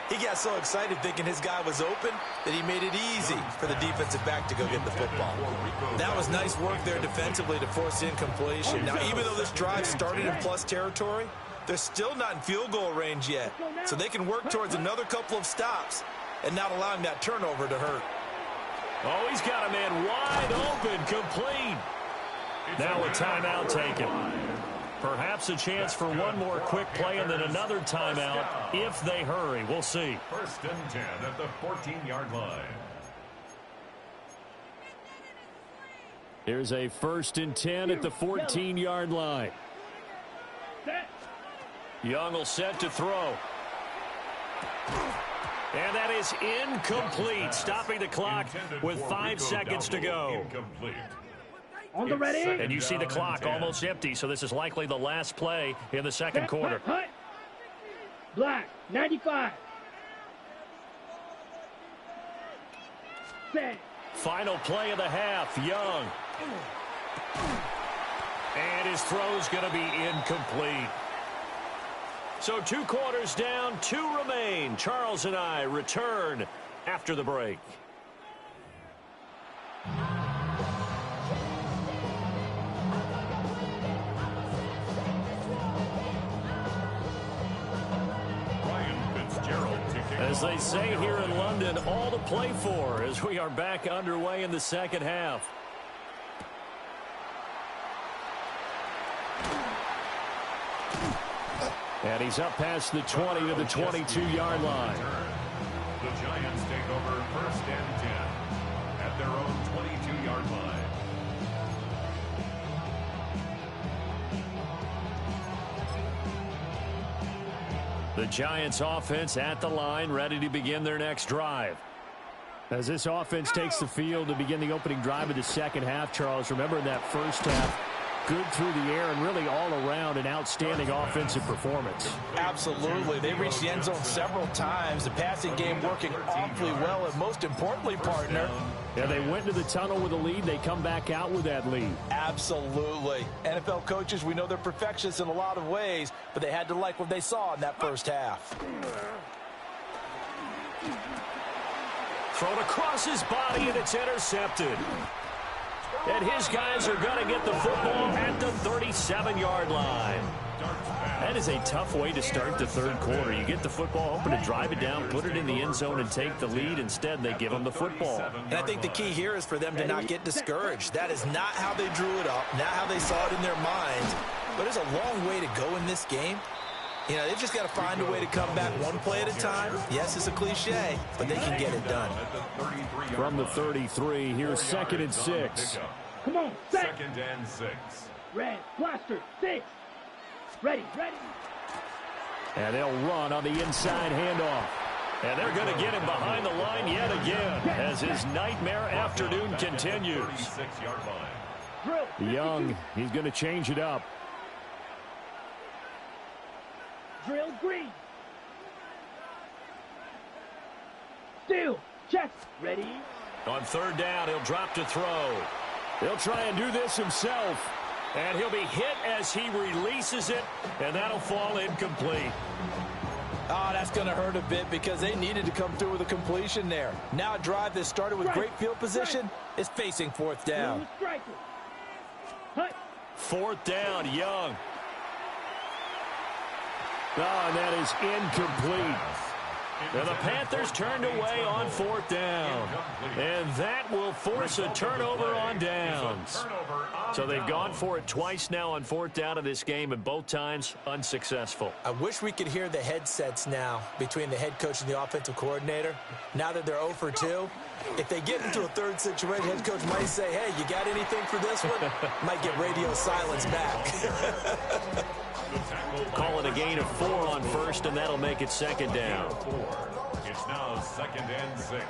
Speaker 11: He got so excited thinking his guy was open that he made it easy for the defensive back to go get the football. That was nice work there defensively to force the incompletion. Now, even though this drive started in plus territory, they're still not in field goal range yet. So they can work towards another couple of stops and not allowing that turnover to hurt.
Speaker 10: Oh, he's got a man wide open, complete. Now a timeout taken. Perhaps a chance for one more quick play and then another timeout if they hurry. We'll see.
Speaker 3: 1st and 10 at the 14-yard line.
Speaker 10: Here's a 1st and 10 at the 14-yard line. Young will set to throw. And that is incomplete, stopping the clock with 5 seconds to go.
Speaker 4: On the ready.
Speaker 10: And you see the clock almost empty, so this is likely the last play in the second quarter.
Speaker 4: Black, 95. Set.
Speaker 10: Final play of the half, Young. And his throw's going to be incomplete. So 2 quarters down, 2 remain. Charles and I return after the break. As they say here in London, all to play for as we are back underway in the second half. And he's up past the 20 to the 22-yard line.
Speaker 3: The Giants take over 1st and 10 at their own 22-yard line.
Speaker 10: The Giants offense at the line, ready to begin their next drive. As this offense takes the field to begin the opening drive of the second half, Charles, remember in that first half, good through the air and really all around an outstanding offensive performance.
Speaker 11: Absolutely. They reached the end zone several times. The passing game working awfully well, and most importantly, partner,
Speaker 10: yeah, they went into the tunnel with a lead. They come back out with that lead.
Speaker 11: Absolutely. NFL coaches, we know they're perfectionists in a lot of ways, but they had to like what they saw in that first half.
Speaker 10: Thrown across his body, and it's intercepted. And his guys are going to get the football at the 37-yard line. That is a tough way to start the third quarter. You get the football, hoping to drive it down, put it in the end zone, and take the lead. Instead, they give them the football.
Speaker 11: And I think the key here is for them to not get discouraged. That is not how they drew it up, not how they saw it in their minds. But there's a long way to go in this game. You know, they've just got to find a way to come back one play at a time. Yes, it's a cliche, but they can get it done.
Speaker 10: From the 33, here's 2nd and 6.
Speaker 4: Come on, set.
Speaker 3: 2nd and 6.
Speaker 4: Red, blaster, 6. Ready.
Speaker 10: And they'll run on the inside handoff. And they're going to get him behind the line yet again as his nightmare afternoon continues. Young, he's going to change it up.
Speaker 4: Drill green. Still, check. Ready.
Speaker 10: On 3rd down, he'll drop to throw. He'll try and do this himself. And he'll be hit as he releases it, and that'll fall incomplete.
Speaker 11: Oh, that's going to hurt a bit because they needed to come through with a completion there. Now a drive that started with great field position is facing 4th down.
Speaker 10: 4th down, Young. Oh, and that is incomplete. And the Panthers turned away on 4th down. And that will force a turnover on downs. So they've gone for it twice now on 4th down in this game, and both times unsuccessful.
Speaker 11: I wish we could hear the headsets now between the head coach and the offensive coordinator. Now that they're 0 for 2, if they get into a third situation, head coach might say, hey, you got anything for this one? Might get radio silence back.
Speaker 10: Call it a gain of 4 on 1st, and that'll make it 2nd down.
Speaker 3: It's now 2nd and 6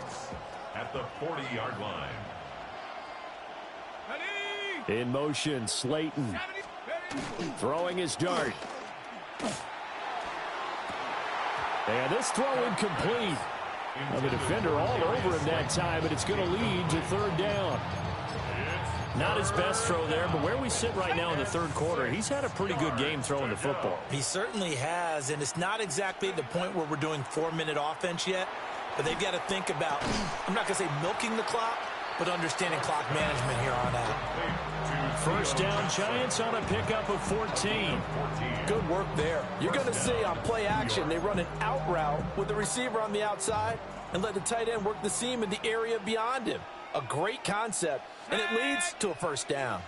Speaker 3: at the 40-yard line.
Speaker 10: In motion, Slayton. Throwing his dart. And this throw incomplete. The defender all over him that time, but it's going to lead to 3rd down. Not his best throw there, but where we sit right now in the third quarter, he's had a pretty good game throwing the football.
Speaker 11: He certainly has, and it's not exactly at the point where we're doing 4-minute offense yet, but they've got to think about, I'm not going to say milking the clock, but understanding clock management here on out.
Speaker 10: First down, Giants on a pickup of 14.
Speaker 11: Good work there. You're going to see on play action, they run an out route with the receiver on the outside and let the tight end work the seam in the area beyond him. A great concept, and it leads to a first down.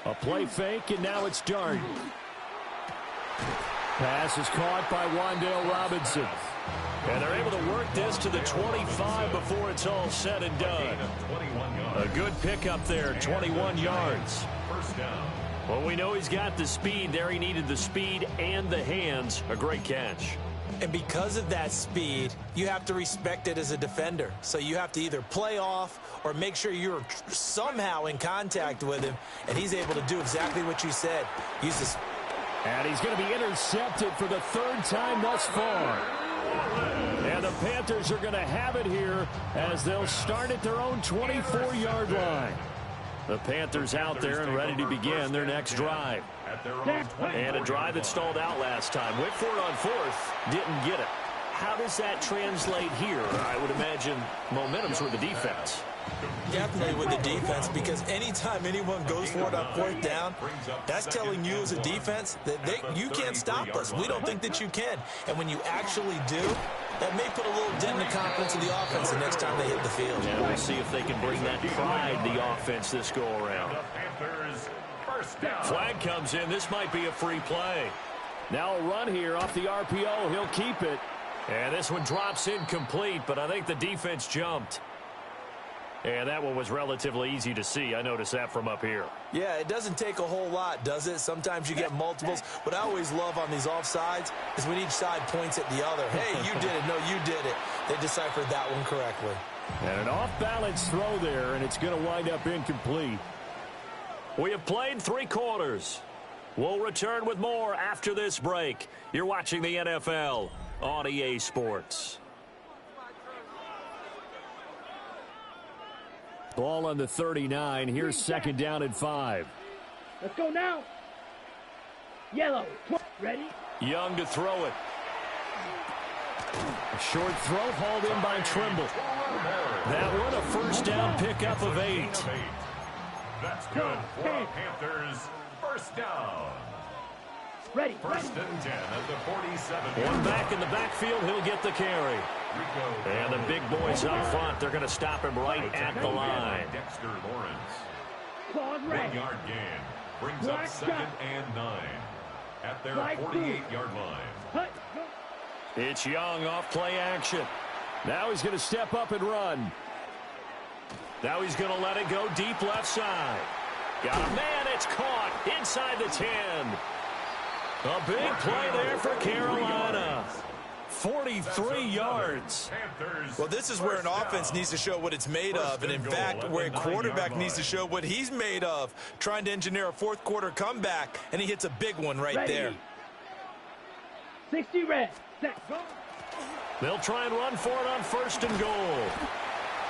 Speaker 10: A play fake, and now it's Dart. Pass is caught by Wan'Dale Robinson. And they're able to work this to the 25 before it's all said and done. A good pickup there, 21 yards. Well, we know he's got the speed there. He needed the speed and the hands. A great catch.
Speaker 11: And because of that speed, you have to respect it as a defender. So you have to either play off or make sure you're somehow in contact with him. And he's able to do exactly what you said. Use this.
Speaker 10: And he's going to be intercepted for the third time thus far. And the Panthers are going to have it here as they'll start at their own 24-yard line. The Panthers out there and ready to begin their next drive. And a drive that stalled out last time. Went for it on fourth, didn't get it. How does that translate here? I would imagine momentum's with the defense.
Speaker 11: Definitely with the defense, because anytime anyone goes for it on fourth down, that's telling you as a defense that you can't stop us. We don't think that you can. And when you actually do, that may put a little dent in the confidence of the offense the next time they hit the field.
Speaker 10: Yeah, we'll see if they can bring that pride to the offense this go-around. Flag comes in. This might be a free play. Now a run here off the RPO. He'll keep it. And this one drops incomplete, but I think the defense jumped. And that one was relatively easy to see. I noticed that from up here.
Speaker 11: Yeah, it doesn't take a whole lot, does it? Sometimes you get multiples. What I always love on these offsides is when each side points at the other. Hey, you did it. No, you did it. They deciphered that one correctly.
Speaker 10: And an off-balance throw there, and it's going to wind up incomplete. We have played 3 quarters. We'll return with more after this break. You're watching the NFL on EA Sports. Ball on the 39. Here's second down and 5.
Speaker 4: Let's go now. Yellow. Ready?
Speaker 10: Young to throw it. A short throw hauled in by Trimble. That one a first down pickup of 8.
Speaker 3: That's good for the Panthers. First down.
Speaker 4: Ready.
Speaker 3: First and 10 at the 47.
Speaker 10: One back in the backfield. He'll get the carry. And the big boys up front, they're going to stop him right at the line.
Speaker 3: Dexter Lawrence. 1 yard gain. Brings up second and 9 at their 48-yard line.
Speaker 10: It's Young off play action. Now he's going to step up and run. Now he's going to let it go deep left side. Got a man. It's caught inside the 10. A big play there for Carolina. 43 yards.
Speaker 11: Well, this is where an offense needs to show what it's made of, and in fact, where a quarterback needs to show what he's made of, trying to engineer a fourth quarter comeback, and he hits a big one right there.
Speaker 4: 60 red. Set, go.
Speaker 10: They'll try and run for it on first and goal.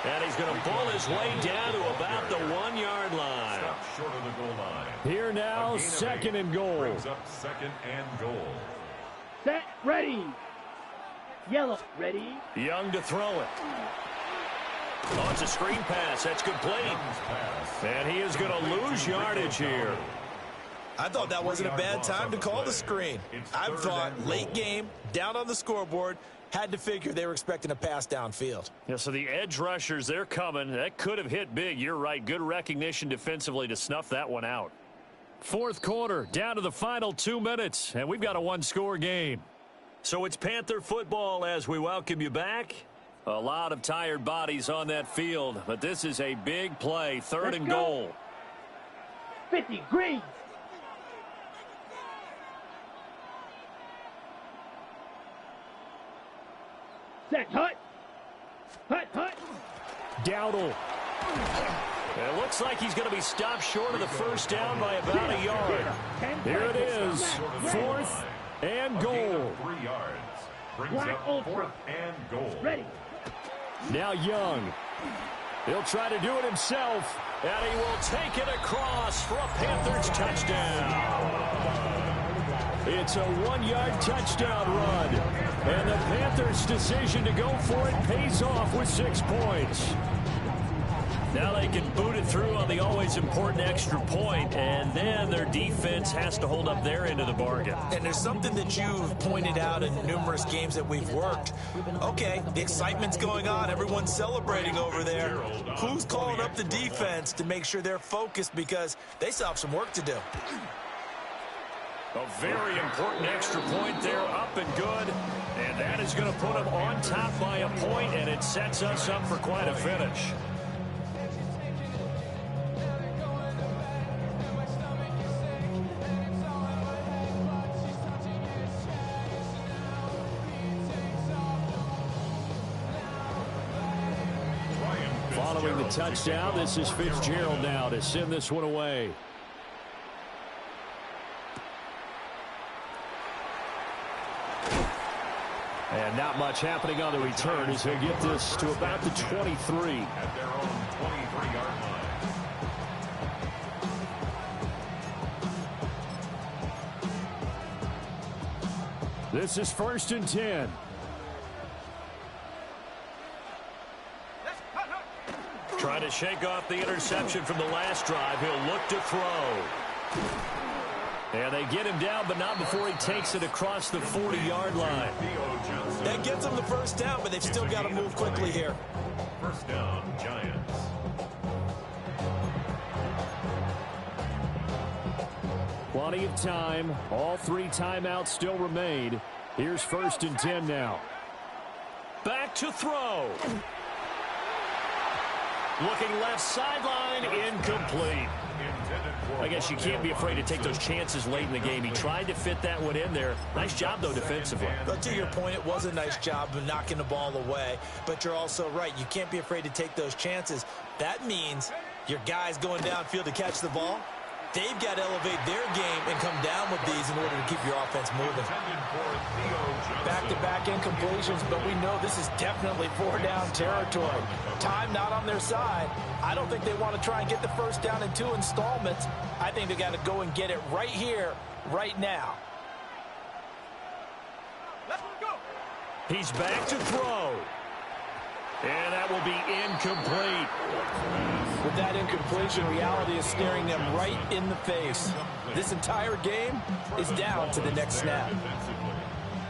Speaker 10: And he's going to pull his way down to about the 1 yard line.
Speaker 3: Short of the goal line.
Speaker 10: Here now, second and goal.
Speaker 3: Brings up second and goal.
Speaker 4: Set, ready. Yellow, ready.
Speaker 10: Young to throw it. Oh, it's a screen pass. That's complete. And he is going to lose yardage here.
Speaker 11: I thought that wasn't a bad time to call the screen. I thought late game, down on the scoreboard, had to figure they were expecting a pass downfield.
Speaker 10: Yeah, so the edge rushers, they're coming. That could have hit big. You're right. Good recognition defensively to snuff that one out. Fourth quarter, down to the final 2 minutes, and we've got a one-score game. So it's Panther football as we welcome you back. A lot of tired bodies on that field, but this is a big play, third and goal.
Speaker 4: 50, green. Set, hut.
Speaker 10: Dowdle. It looks like he's going to be stopped short of the first down by about a yard. Here it is, fourth and goal.
Speaker 3: 3 yards. Brings up fourth and goal.
Speaker 4: Ready.
Speaker 10: Now Young. He'll try to do it himself, and he will take it across for a Panthers touchdown. It's a 1-yard touchdown run, and the Panthers' decision to go for it pays off with 6 points. Now they can boot it through on the always important extra point, and then their defense has to hold up their end of the bargain.
Speaker 11: And there's something that you've pointed out in numerous games that we've worked. Okay, the excitement's going on. Everyone's celebrating over there. Who's calling up the defense to make sure they're focused, because they still have some work to do?
Speaker 10: A very important extra point there, up and good. And that is going to put them on top by a point, and it sets us up for quite a finish. Following the touchdown, this is Fitzgerald now to send this one away. And not much happening on the return as he'll get this to about the 23.
Speaker 3: At their own 23-yard line.
Speaker 10: This is 1st and 10. Trying to shake off the interception from the last drive. He'll look to throw. And they get him down, but not before he takes it across the 40-yard line.
Speaker 11: That gets them the first down, but they've still got to move quickly here.
Speaker 3: First down, Giants.
Speaker 10: Plenty of time. All 3 timeouts still remain. Here's 1st and 10 now. Back to throw. Looking left sideline, incomplete. I guess you can't be afraid to take those chances late in the game. He tried to fit that one in there. Nice job, though, defensively.
Speaker 11: But to your point, it was a nice job of knocking the ball away. But you're also right. You can't be afraid to take those chances. That means your guys going downfield to catch the ball, they've got to elevate their game and come down with these in order to keep your offense moving. Back-to-back incompletions, but we know this is definitely 4-down territory. Time not on their side. I don't think they want to try and get the first down in 2 installments. I think they got to go and get it right here, right now.
Speaker 10: He's back to throw. And that will be incomplete.
Speaker 11: With that incompletion, reality is staring them right in the face. This entire game is down to the next snap.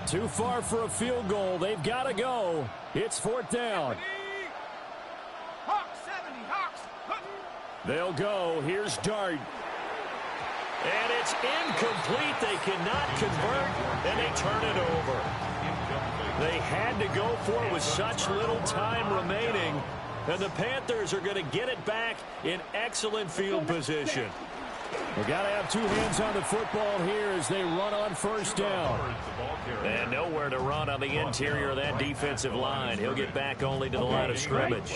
Speaker 10: Too far for a field goal. They've got to go. It's 4th down. They'll go. Here's Dart. And it's incomplete. They cannot convert, and they turn it over. They had to go for it with such little time remaining. And the Panthers are going to get it back in excellent field position. We've got to have 2 hands on the football here as they run on 1st down. And nowhere to run on the interior of that defensive line. He'll get back only to the line of scrimmage.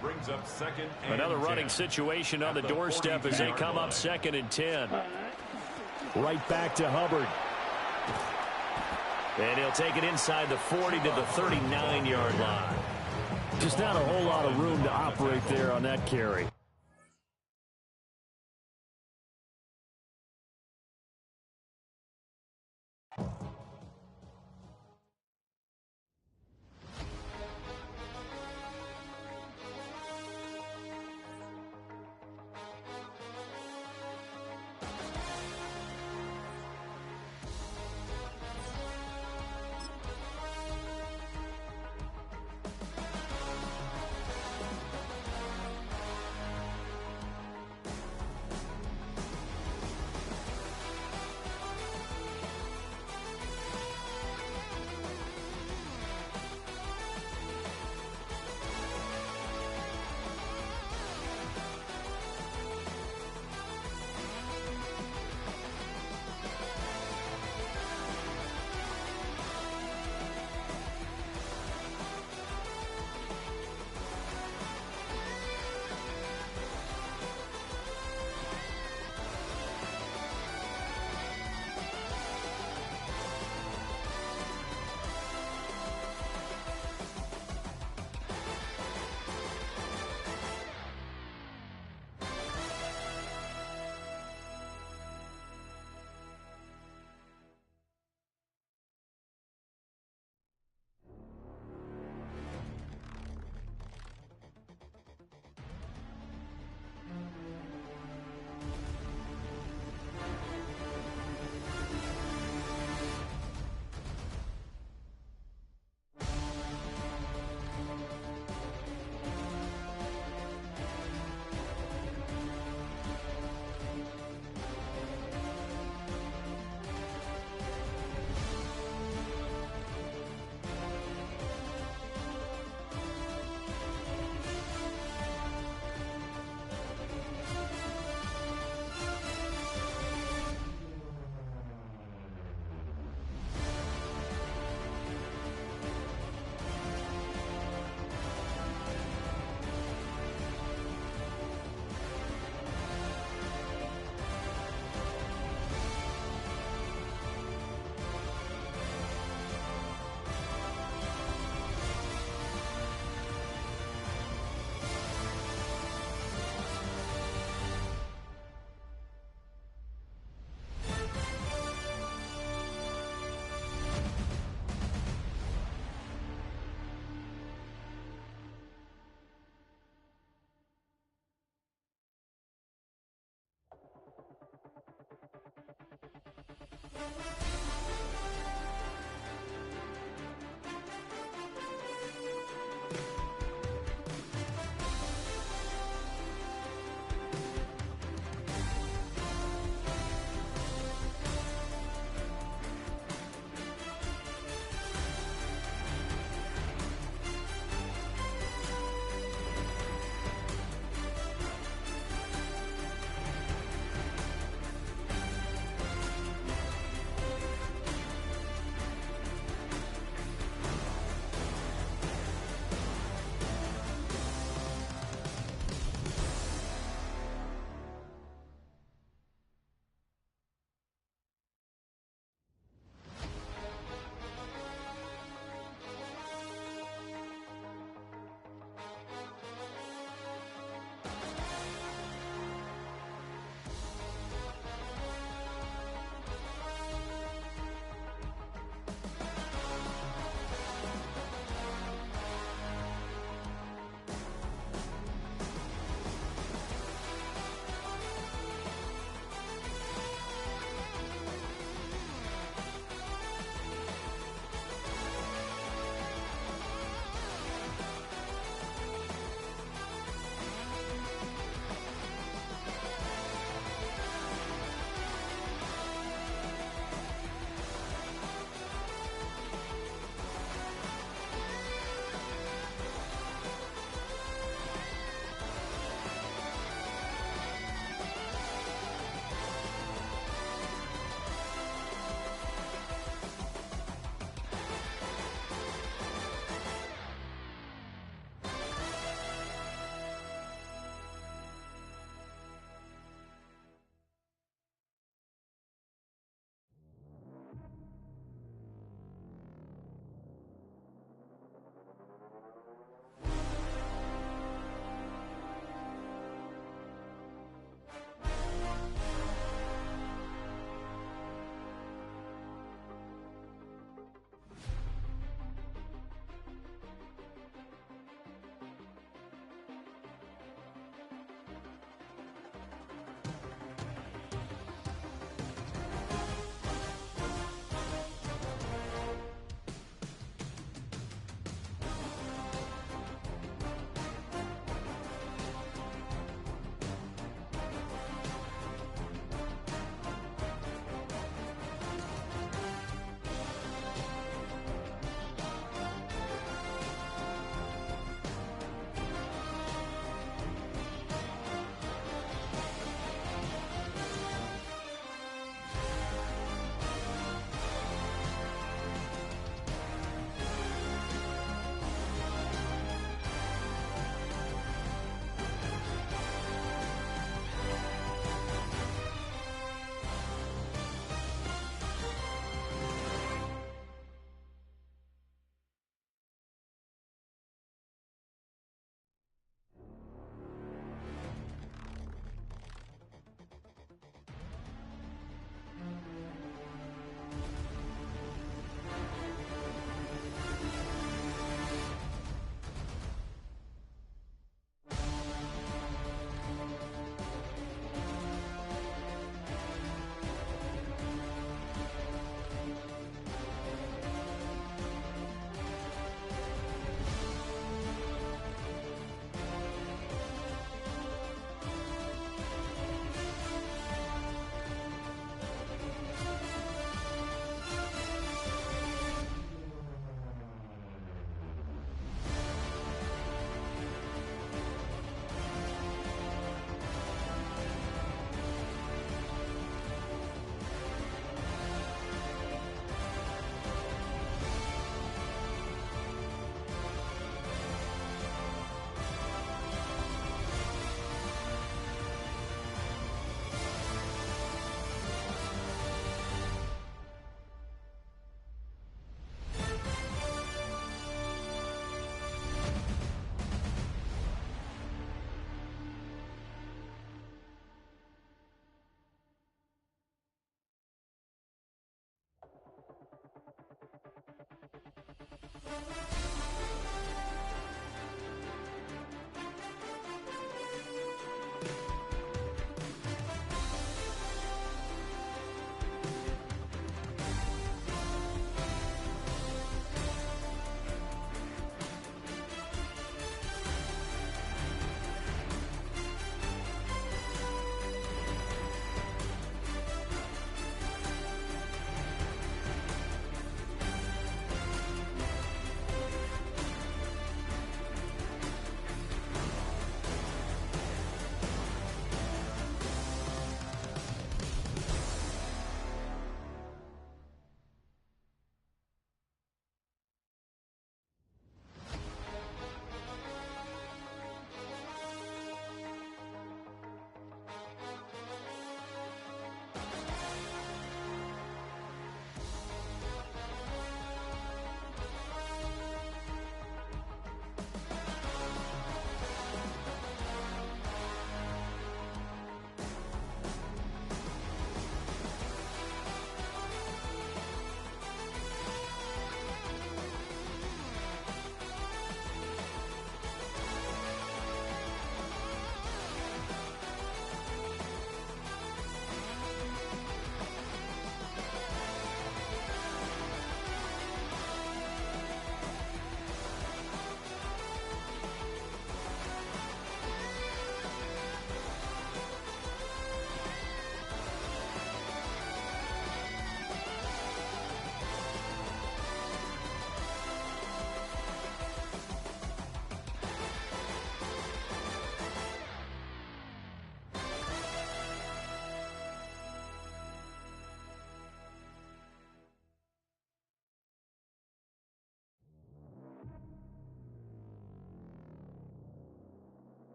Speaker 3: Brings up 2nd and
Speaker 10: Another
Speaker 3: 10.
Speaker 10: running situation on the doorstep as they come up 2nd and 10. Right back to Hubbard. And he'll take it inside the 40 to the 39-yard line. Just not a whole lot of room to operate there on that carry.